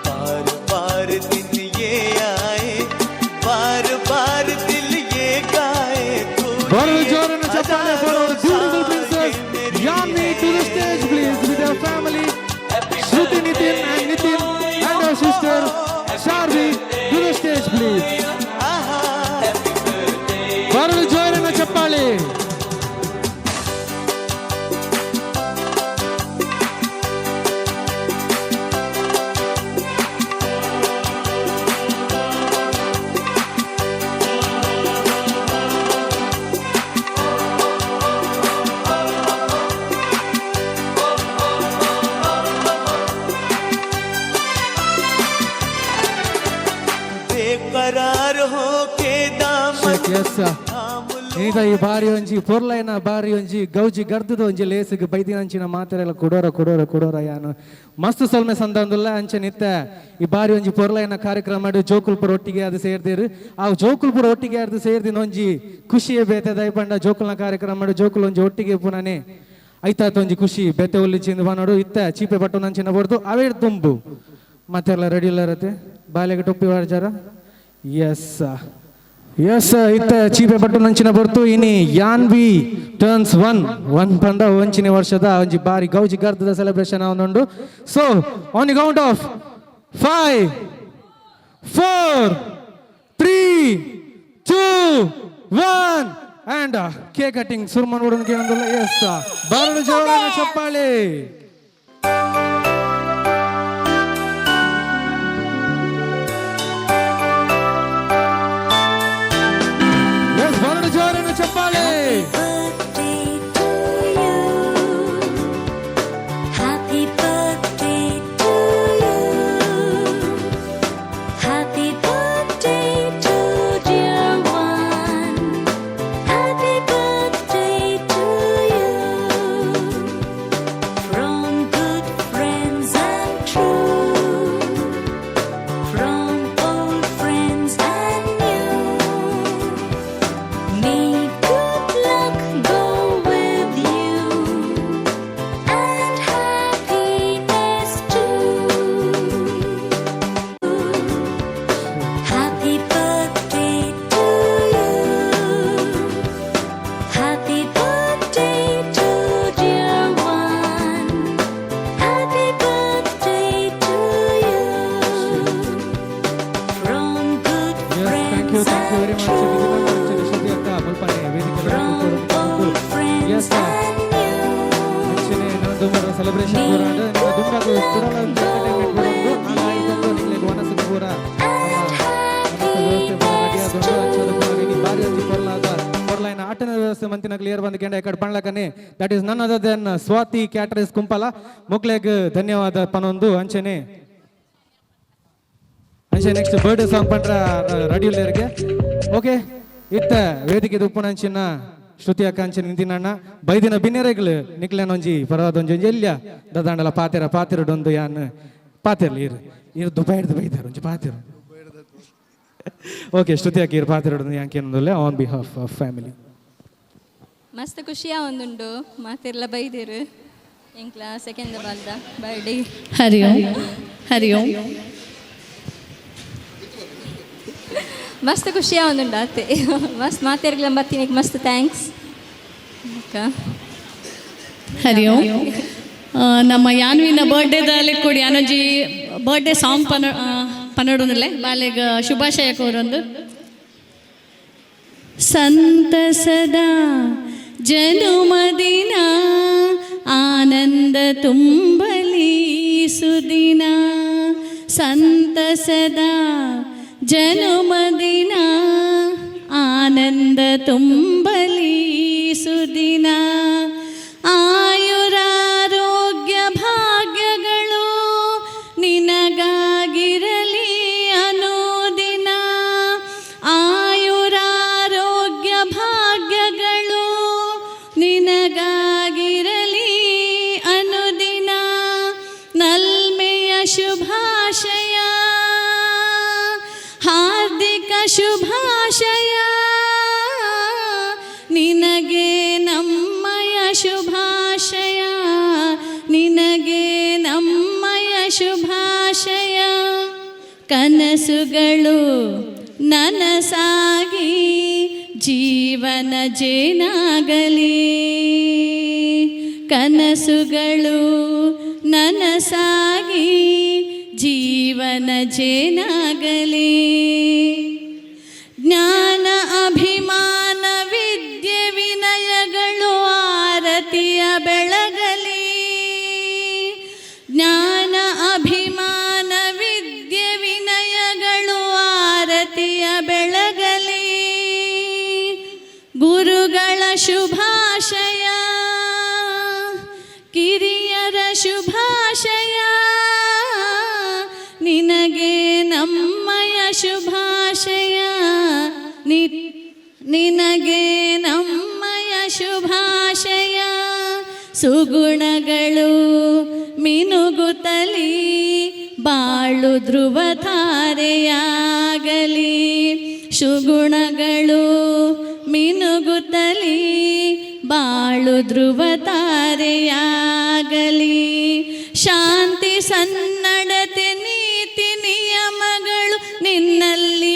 बार बार दिन ये आए, बार बार दिल ये गाए. Baru Jordan and Chapale for our beautiful princess Yanvi to the stage please with their family. Shruti Nitin and Nitin and her sister Sharvi to the stage please. Baru Jordan and Chapale. बेकरार हो के दामन Yes sir. ಈಗ ಈ ಬಾರಿ ಒಂಜಿ ಪೊರ್ಲೈನ ಬಾರಿ ಒಂಜಿ ಗೌಜಿ ಗರ್ದದ ಒಂಜಿ ಲೇಸಿಗೆ ಬೈದಿನಂಚಿನ ಮಾತೆರೆಲ್ಲ ಕೊಡೋರ ಯಾನು ಮಸ್ತ್ ಸೊಲ್ಮೆ ಸಂದಂದುಲ್ಲ ಅಂಚೆ ನಿತ್ತ ಈ ಬಾರಿ ಒಂಜಿ ಪೊರ್ಲೈನ ಕಾರ್ಯಕ್ರಮ ಮಾಡಿ ಜೋಕುಲ್ಪುರ ಒಟ್ಟಿಗೆ ಅದು ಸೇರ್ದಿರು ಆ ಜೋಕುಲ್ಪುರ ಒಟ್ಟಿಗೆ ಅದು ಸೇರ್ದಿನ ಒಂಜಿ ಖುಷಿಯೇ ಬೇತೆ ದಯಪಂಡ ಜೋಕುಲ್ನ ಕಾರ್ಯಕ್ರಮ ಮಾಡಿ ಜೋಕುಲ್ ಒಂಜಿ ಒಟ್ಟಿಗೆ ಪುನನೆ ಐತಾತ ಒಂಜಿ ಖುಷಿ ಬೆತೆ ಒಲ್ಲಿಚಿಂದ ಬಾನೋಡು ಇತ್ತ ಚೀಪೆ ಬಟ್ಟು ನಂಚಿನ ಬರ್ದು ಅವೇ ತುಂಬು ಮತ್ತೆಲ್ಲ ರೆಡಿ ಇಲ್ಲ ಇರತ್ತೆ ಬಾಲೆಗೆ ಟೊಪ್ಪಿ ವಾರ್ಜಾರ ಎಸ್ ಎಸ್ ಇತ್ತ ಚೀಪೆ ಬಟ್ಟು ನಂಚಿನ ಬರ್ತು ಇನಿ ಯಾನ್ವಿ ಟರ್ನ್ಸ್ 1 ಪಂಡ ಒಂಚಿನ ವರ್ಷದ ಒಂಜಿ ಬಾರಿ ಗೌಜಿ ಗರ್ದದ ಸೆಲೆಬ್ರೇಷನ್ ಅವನುಂಡು so on the count of 5 4 3 2 1 and cake cutting ಸುರ್ಮನ್ ಉಡನ್ ಕೇಳಂದಲ್ಲ ಎಸ್ ಬಾರಡು ಜೋರಾನ ಚಪ್ಪಾಳೆ ಚಪ್ಪಾಳೆ ಸೆಲೆಬ್ರೇಷನ್ ಆಟನ ವ್ಯವಸ್ಥೆ ಮಂತಿನ ಕ್ಲಿಯರ್ ಬಂದ್ಕೊಂಡ ಎಕಡೆ ಪಣ್ಲಕನೆ that is none other than Swathi caterers Kumpala ಮುಕ್ಲೆಗ್ ಧನ್ಯವಾದ ಪನೊಂದು ಅಂಚೆನೆ ನೆಕ್ಸ್ಟ್ ಬರ್ಡೇ ಸಾಂಗ್ ಪಂಡ್ರ ರೆಡಿ ಉಳ್ಳೇರಿಗೆ ಓಕೆ ಇತ್ತ ವೇದಿಕೆ ಉಪ್ಪುನಂಚಿನ ಶ್ರುತಿ ಅಕ್ಕ ಅಂಚಿನ ನಿಂತಿನಣ್ಣ ಬೈದಿನ ಬಿನ್ನೆರೆಗಳು ನಿಕ್ಲೇನೊಂಜಿ ಪರವಾದೊಂಜಿ ಎಲ್ಯ ದದಾಂಡಲ ಪಾತಿರಡೊಂದು ಯಾನ್ ಪಾತಿರ್ಲಿ ಇರು ದುಬೈಡ್ದು ಬೈದಾರ ಒಂಜಿ ಪಾತಿರು ಓಕೆ ಶ್ರುತಿ ಅಕ್ಕ ಇರು ಪಾತಿರಡೊಂದು ಯಾಂಕೇನೊಂದುಲ್ಲೆ ಆನ್ ಬಿಹಾಫ್ ಆಫ್ ಫ್ಯಾಮಿಲಿ ಮಸ್ತ್ ಖುಷಿಯ ಒಂದುಂಡು ಮಾತೆಲ್ಲ ಬೈದಿರು ಎಂಕ್ಲ ಸೆಕೆಂಡ್ ಬಾಲ್ದ ಬರ್ಡೇ ಹರಿ ಓಂ ಮಸ್ತ್ ಖುಷಿಯ ಒಂದುಂಡು ಅತ್ತೆ ಮಸ್ತ್ ಮಾತೆರ್ಗ್ಲ ಬರ್ತೀನಿ ಮಸ್ತ್ ಥ್ಯಾಂಕ್ಸ್ ಹರಿ ಓಂ ನಮ್ಮ ಯಾನ್ವಿನ ಬರ್ಡೇದಲ್ಲಿ ಕೂಡಿ ಯಾನೊಂಜಿ ಬರ್ಡೇ ಸಾಂಗ್ ಪನ್ನಡುನಲ್ಲೇ ಬಾಲೆಗ ಶುಭಾಶಯ ಕೋರೊಂದು ಸಂತಸದ ಜನುಮದಿನ ಆನಂದ ತುಂಬಲಿ ಸುದಿನ ಸಂತಸದ ಜನುಮದಿನ ಆನಂದ ತುಂಬಲಿ ಸುದಿನ ಆಯುರಾರೋಗ್ಯ ಭಾಗ್ಯಗಳು ನಿನಗಾಗಿರಲಿ ಅನುದಿನ ಆಯುರಾರೋಗ್ಯ ಭಾಗ್ಯಗಳು ನಿನಗಾಗಿರಲಿ ಅನುದಿನ ನಲ್ಮೆಯ ಶುಭಾಶಯ ಹಾರ್ದಿಕ ಶುಭಾಶಯ ನಿನಗೆ ನಮ್ಮಯ ಶುಭಾಶಯ ನಿನಗೆ ನಮ್ಮಯ ಶುಭಾಶಯ ಕನಸುಗಳು ನನಸಾಗಿ ಜೀವನ ಜೇನಾಗಲಿ ಕನಸುಗಳು ನನಸಾಗಿ ಜೀವನ ಜೇನಾಗಲಿ ಜ್ಞಾನ ಅಭಿಮಾನ ವಿದ್ಯೆ ವಿನಯಗಳು ಆರತಿಯ ಬೆಳಗಲಿ ಜ್ಞಾನ ಅಭಿಮಾನ ವಿದ್ಯೆ ವಿನಯಗಳು ಆರತಿಯ ಬೆಳಗಲಿ ಗುರುಗಳ ಶುಭಾಶಯ ಕಿರಿಯರ ಶುಭಾಶಯ ನಿನಗೆ ನಮ್ಮಯ ಶುಭಾಶಯ ನಿನಗೆ ನಮ್ಮಯ ಶುಭಾಶಯ ಸುಗುಣಗಳು ಮಿನುಗುತ್ತಲಿ ಬಾಳು ಧ್ರುವ ತಾರೆಯಾಗಲಿ ಸುಗುಣಗಳು ಮಿನುಗುತ್ತಲಿ ಬಾಳು ಧ್ರುವ ತಾರೆಯಾಗಲಿ ಶಾಂತಿ ಸನ್ನಡತೆ ನೀತಿ ನಿಯಮಗಳು ನಿನ್ನಲ್ಲಿ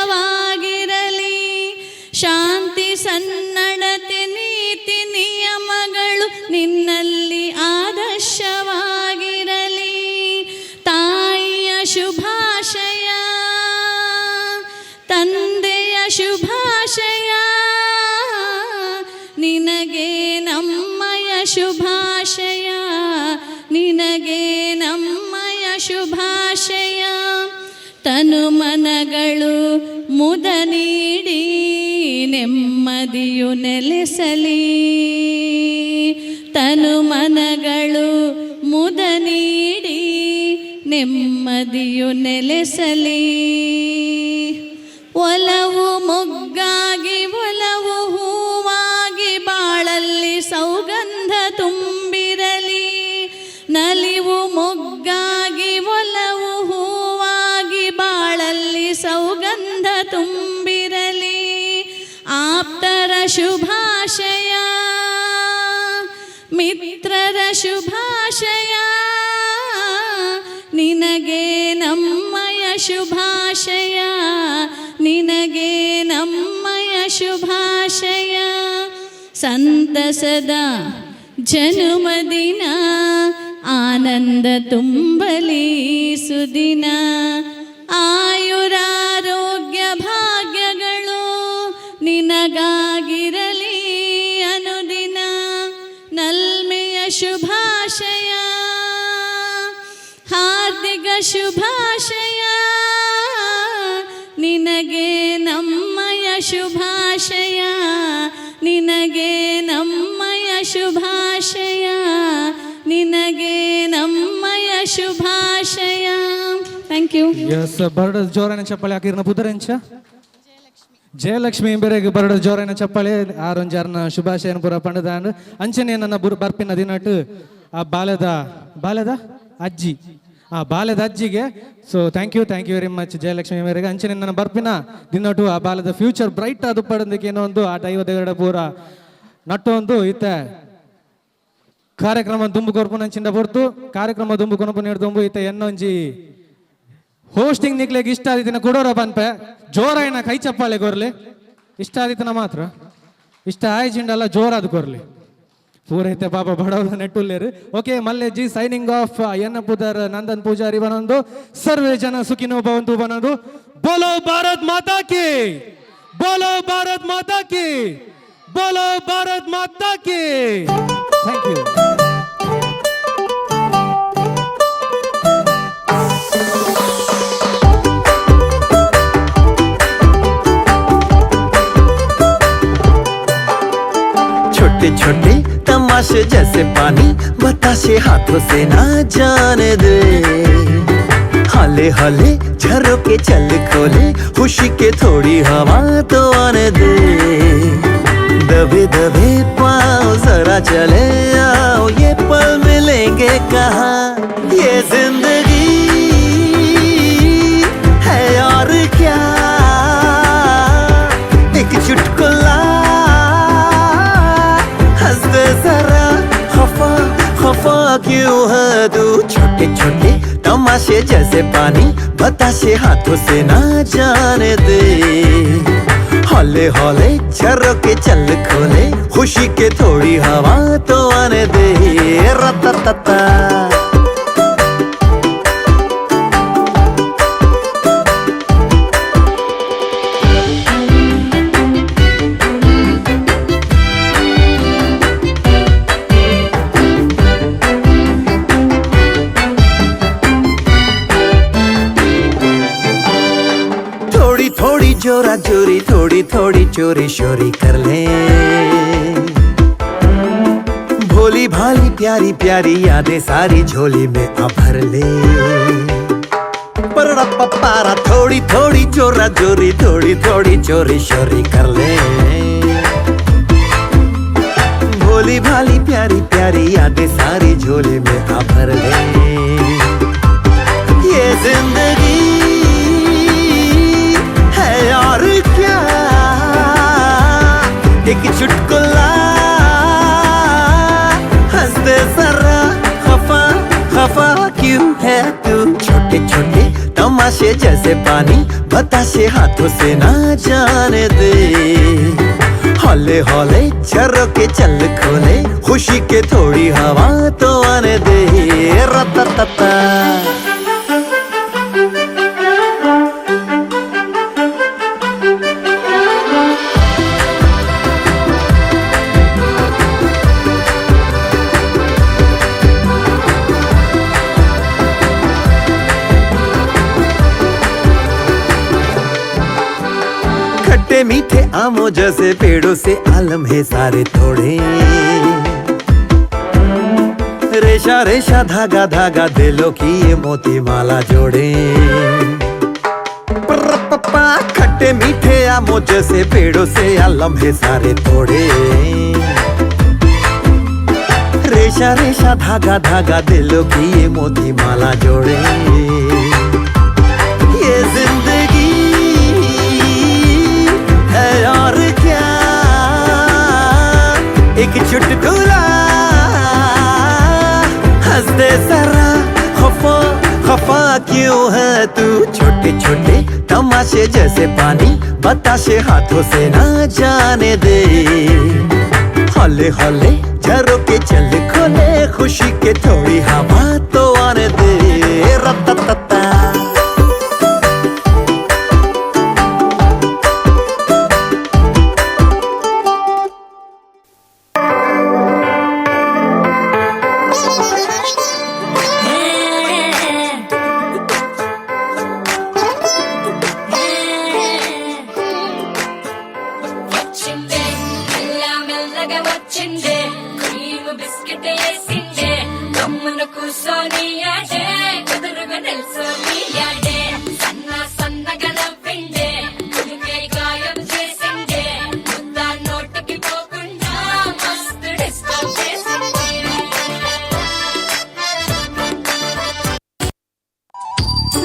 ಆದರ್ಶವಾಗಿರಲಿ ಶಾಂತಿ ಸನ್ನಡತೆ ನೀತಿ ನಿಯಮಗಳು ನಿನ್ನಲ್ಲಿ ಆದರ್ಶವಾಗಿರಲಿ ತಾಯಿಯ ಶುಭಾಶಯ ತಂದೆಯ ಶುಭಾಶಯ ನಿನಗೆ ನಮ್ಮಯ ಶುಭಾಶಯ ನಿನಗೆ ನಮ್ಮಯ ಶುಭಾಶಯ ತನು ಮನಗಳು ಮುದ ನೀಡಿ ನೆಮ್ಮದಿಯು ನೆಲೆಸಲಿ ತನು ಮನಗಳು ಮುದ ನೀಡಿ ನೆಮ್ಮದಿಯು ನೆಲೆಸಲಿ ಒಲವು ಮೊಗ್ಗಾಗಿ ಒಲವು ಹೂವಾಗಿ ಬಾಳಲ್ಲಿ ಸೌಗಂಧ ತುಂಬಿರಲಿ ನಲಿವು ಮೊಗ್ಗಾಗಿ ಒಲವು ಹೂವಾಗಿ ಬಾಳಲ್ಲಿ ಸೌಗಂಧ ತುಂಬಿರಲಿ ಆಪ್ತರ ಶುಭಾಶಯ ಮಿತ್ರರ ಶುಭಾಶಯ ನಿನಗೆ ನಮ್ಮಯ ಶುಭಾಶಯ ನಿನಗೆ ನಮ್ಮಯ ಶುಭಾಶಯ ಸಂತಸದ ಜನುಮದಿನ ಆನಂದ ತುಂಬಲಿ ಸುದಿನ ಆಯುರಾರೋಗ್ಯ ಭಾಗ್ಯಗಳು ನಿನಗಾಗಿರಲಿ ಅನುದಿನ ನಲ್ಮೆಯ ಶುಭಾಶಯ ಹಾರ್ದಿಕ ಶುಭಾಶಯ ನಿನಗೆ ನಮ್ಮಯ ಶುಭಾಶಯ ನಿನಗೆ ನಮ್ಮಯ ಶುಭಾಶಯ ನಿನಗೆ ನಮ್ಮಯ ಶುಭಾಶಯ ಥ್ಯಾಂಕ್ ಯು ಎಸ್ ಬರಡ ಜೋರಾನ ಚಪ್ಪಾಳೆ ಹಾಕಿರ್ನ ಪುದರಂಚ ಜಯಲಕ್ಷ್ಮಿ ಬೇರೆಗೆ ಬರಡ ಜೋರಾನ ಚಪ್ಪಾಳೆ ಆರೊಂಜಾರನ ಶುಭಾಶಯನ ಪುರ ಪಂಡದಾಂಡ್ ಅಂಚನೆ ನನ್ನ ಬರ್ಪಿನ ದಿನಟ್ಟು ಆ ಬಾಲದ ಅಜ್ಜಿ ಆ ಬಾಲ್ಯದ ಅಜ್ಜಿಗೆ so thank you very much Jayalakshmi ಮೇರೆಗೆ ಅಂಚನೆ ನನ್ನ ಬರ್ಪಿನ ದಿನಟು ಆ ಬಾಲ್ಯದ ಫ್ಯೂಚರ್ ಬ್ರೈಟ್ ಅದು ಪಡೋದಕ್ಕೆ ಏನೋ ಒಂದು ಆ ದೈವದ ಪೂರ ನಟ್ಟು ಒಂದು ಇತ್ತ ಕಾರ್ಯಕ್ರಮ ದುಂಬು ಕೊರ್ಪುನಂಚಿಂದ ಬರ್ತು ಕಾರ್ಯಕ್ರಮ ದುಂಬು ಕೊನಪುನ ದುಂಬು ಇತ್ತ ಎನ್ನೊಂಜಿ ಹೋಸ್ಟಿಂಗ್ ನಿಕ್ಲೆಗೆ ಇಷ್ಟ ಆದಿತ್ತಿನ ಕೊಡೋರ ಪನ್ಪೆ ಜೋರಾಯಿನ ಕೈ ಚಪ್ಪಾಳೆ ಕೊರ್ಲಿ ಇಷ್ಟ ಆದಿತ್ತನ ಮಾತ್ರ ಇಷ್ಟ ಆಯ್ಚಿಂಡಲ್ಲ ಜೋರಾದ ಕೊರ್ಲಿ ಪೂರೈತೆ ಪಾಪ ಬಡವರ ನೆಟ್ಟುಲ್ಲೇರು ಓಕೆ ಮಲ್ಲೆಜ್ಜಿ ಸೈನಿಂಗ್ ಆಫ್ ಎನ್ನ ಪುದರ್ ನಂದನ್ ಪೂಜಾರಿ ಬನೊಂದು ಸರ್ವೇ ಜನ ಸುಖಿನೋ ಭವಂತು ಬನೋದು ಬೋಲೋ ಭಾರತ್ ಮಾತಾ ಕಿ ಬೋಲೋ ಭಾರತ್ ಮಾತಾ ಕಿ ಬೋಲೋ ಭಾರತ್ ಮಾತಾ ಕಿ ಥ್ಯಾಂಕ್ ಯು छोटे छोटे तमाशे जैसे पानी बताशे हाथों से ना जाने दे हले हले झरोके चल खोले खुशी के थोड़ी हवा तो आने दे दबे दबे पाँव जरा चले आओ ये पल मिलेंगे कहाँ ये जिंदगी है और क्या एक चुटकुला हंस दे जरा खफा खफा क्यों है तू छोटे छोटे तमाशे जैसे पानी बताशे हाथों से ना जाने दे हौले हौले झरोके चल खोले खुशी के थोड़ी हवा तो आने दे रता थोड़ी जोरा जोरी थोड़ी थोड़ी चोरी शोरी कर ले भोली भाली प्यारी प्यारी यादें सारी झोली में आ भर ले पपारा थोड़ी थोड़ी जोरा जोरी थोड़ी थोड़ी चोरी शोरी कर ले भोली भाली प्यारी प्यारी यादें सारी झोली में आ भर ले ये जिंदगी और क्या एक चुटकुला हंस दे जरा खफा खफा क्यों है तू छोटे छोटे तमाशे जैसे पानी बताशे हाथों से ना जाने दे हौले हौले झरोके चल खोले खुशी के थोड़ी हवा तो आने दे रता खट्टे मीठे आमों जैसे पेड़ों से आलम है सारे थोड़े रेशा रेशा धागा धागा दिलों की ये मोती माला जोड़े खट्टे मीठे आमों जैसे पेड़ों से आलम है सारे थोड़े रेशा रेशा धागा धागा दिलों की ये मोती माला जोड़े ये जिंदगी है और क्या एक चुटकुला हंस दे जरा खफा खफा क्यों है तू छोटे छोटे तमाशे जैसे पानी बताशे हाथों से ना जाने दे हौले हौले झरोके चल खोले खुशी के थोड़ी हवा तो आने दे रता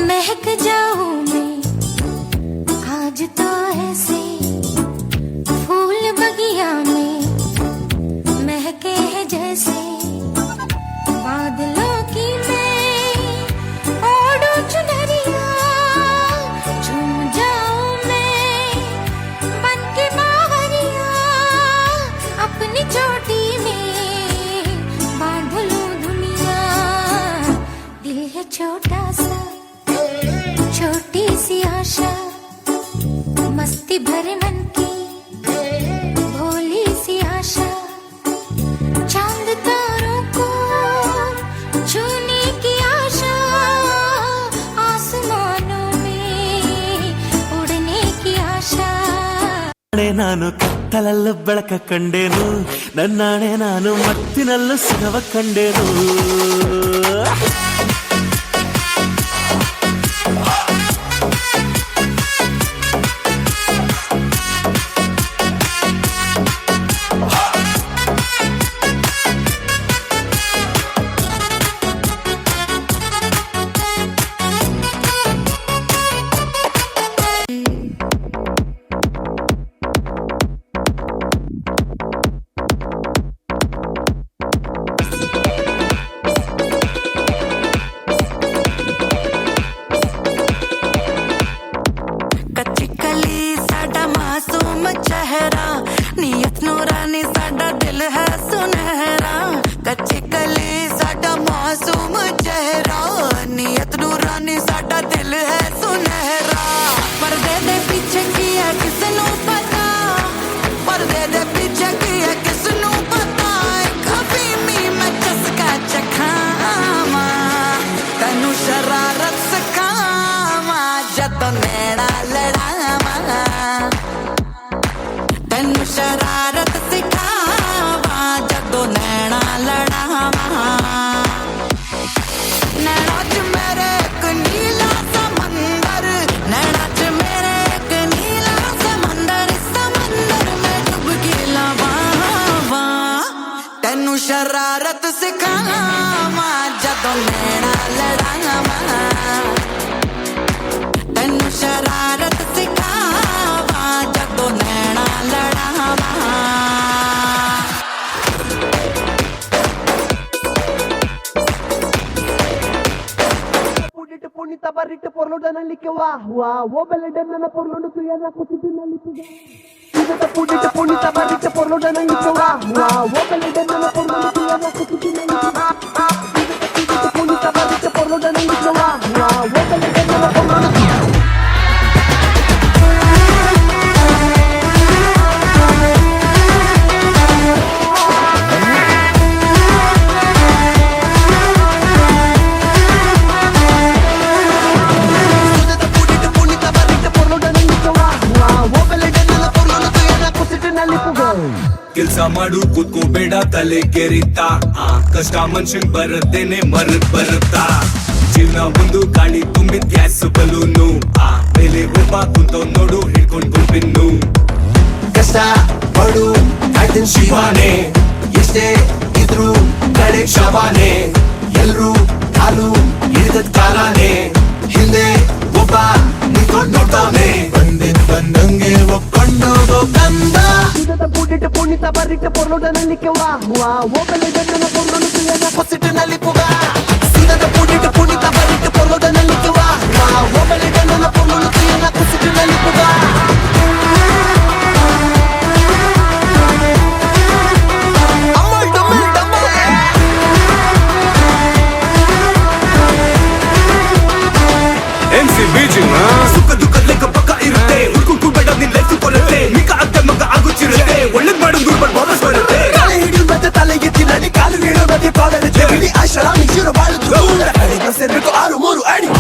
महक जाऊं मैं आज तो ऐसे फूल बगिया में महके है जैसे बादलों की मैं ओढ़ू चुनरिया झूम जाऊं मैं बन के बावरिया अपनी चोटी में बांध लूं दुनिया दिल है छोटा सा छोटी सी आशा मस्ती भरे मन की भोली सी आशा चांद तारों को छूने की आशा आसमानों में उड़ने की आशा ನಾನು ಕತ್ತಲಲ್ಲೂ ಬೆಳಕ ಕಂಡೇನು, ನನ್ನಾಣೆ ನಾನು ಮತ್ತಿನಲ್ಲೂ ಸುಖವ ಕಂಡೇನು. शरारत सिखावा जदों नैना लड़ावा, तेनू शरारत सिखावा जदों नैना लड़ावा. Punita barrita por lo de nalike wa wa wo bele de na por lo tu ya na kutu nalike punita barrita por lo de nalike wa wa wo bele de na por lo tu ya na kutu nalike punita barrita por lo de nalike wa wa wo bele de na por lo tu ಕೆಲಸ ಮಾಡು ಕೂತ್ಕೋಬೇಡ ತಲೆ ಕೆರಿತಾ, ಕಷ್ಟ ಮನುಷ್ಯನ್ ಬರುತ್ತೇನೆ ಮರದ್ ಬರುತ್ತಾ. ಜೀವನ ಒಂದು ಗಾಳಿ ತುಂಬಿದ ಗ್ಯಾಸ್ ಬಲೂನು, ಮೇಲೆ ಒಬ್ಬ ಕುಂತ ನೋಡು ಹಿಡ್ಕೊಂಡ್ ಗುಂಪಿನ್ನು. ಕಷ್ಟ ಪಡು ಕಾಯ್ತಿನ್ ಶಿವಾನೆ, ಎಷ್ಟೇ ಇದ್ರು ಕಡೆ ಶವಾನೆ. ಎಲ್ರು ಕಾಲು ಹಿಡಿದದ್ ಕಾಲಾನೆ, ಹಿಂದೆ ಒಬ್ಬ ನಿಂತ್ಕೊಂಡ್ ನೋಡ್ತಾನೆ. ಬಂದಂಗೆ ಒಪ್ಕೊಂಡೋಗೋ ಕಂದ. Punita barrita por lo de nalike wa wa wo bele de na por lo tu ya na posite nalipuga. Sida de punita barrita por lo de nalike wa wa wo bele de na por lo tu ya na posite nalipuga. Amol domel MC Beijing ಸುಖ ದುಃಖದ ಲೆಕ್ಕ ಪಕ್ಕ ಇರುತ್ತೆ, ಹುಡ್ಕೊಂಡು ಬೇಡ ನಿನ್ life ಕೊಡುತ್ತೆ. ಮಿಕ ಅತ್ತ ಮಗ ಆಗುತ್ತಿರುತ್ತೆ, ಒಳ್ಳೆದ್ ಮಾಡು ದುರ್ಬಲ್ ವಾಪಸ್ ಬರುತ್ತೆ. ಕಾಲ ಹಿಡಿದು ಮತ್ತೆ ತಲೆ ಎತ್ತಿ ನಡಿ, ಕಾಲು ನೀಡೋ ಮತ್ತೆ ಕಾಲಲ್ಲಿ ಜಗಲಿ ಆಶರಾಮಿ ಜೀರೋ ಬಾಳುದು ದೂರ ಕಡೆಗೆ ಸೇರ್ಬೇಕು 6-3 ಅಡಿ.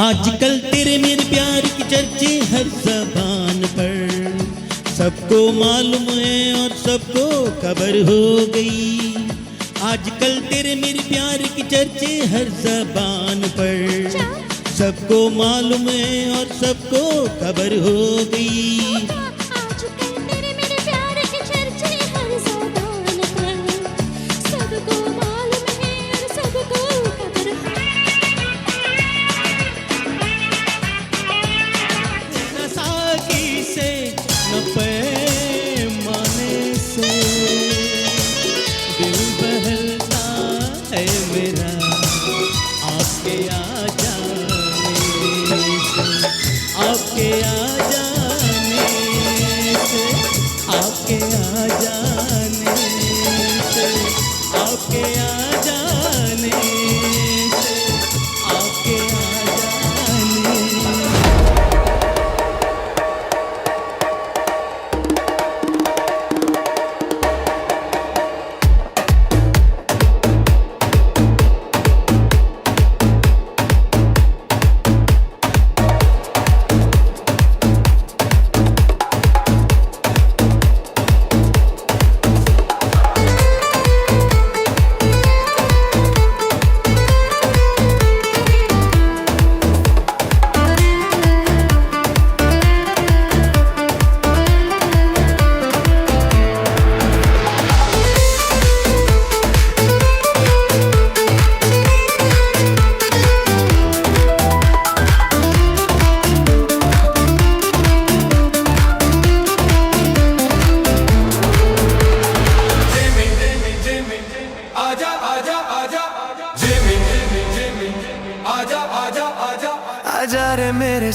आजकल तेरे मेरे प्यार की चर्चे हर ज़बान पर, सबको मालूम है और सबको खबर हो गई. आजकल तेरे मेरे प्यार की चर्चे हर ज़बान पर, सबको मालूम है और सबको खबर हो गई. आपके आ जाने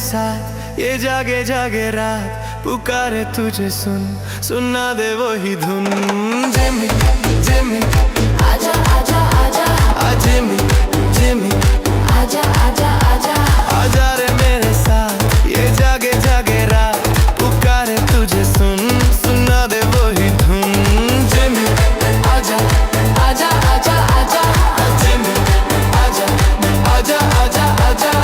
साथ ये जागे जागे रात पुकारे तुझे सुना दे वही धुन जिमी जिमी आजा आजा आजा आ जिमी जिमी आजा आजा आजा आजा रे मेरे साथ ये जागे जागे रात पुकारे तुझे सुना दे वही धुन जिमी आजा आजा आजा आजा जिमी आजा आजा आजा आजा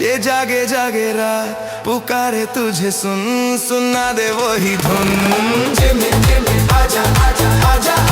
ये जागे जागे रात पुकारे तुझे सुना दे वही धुन जिमी जिमी आजा आजा आजा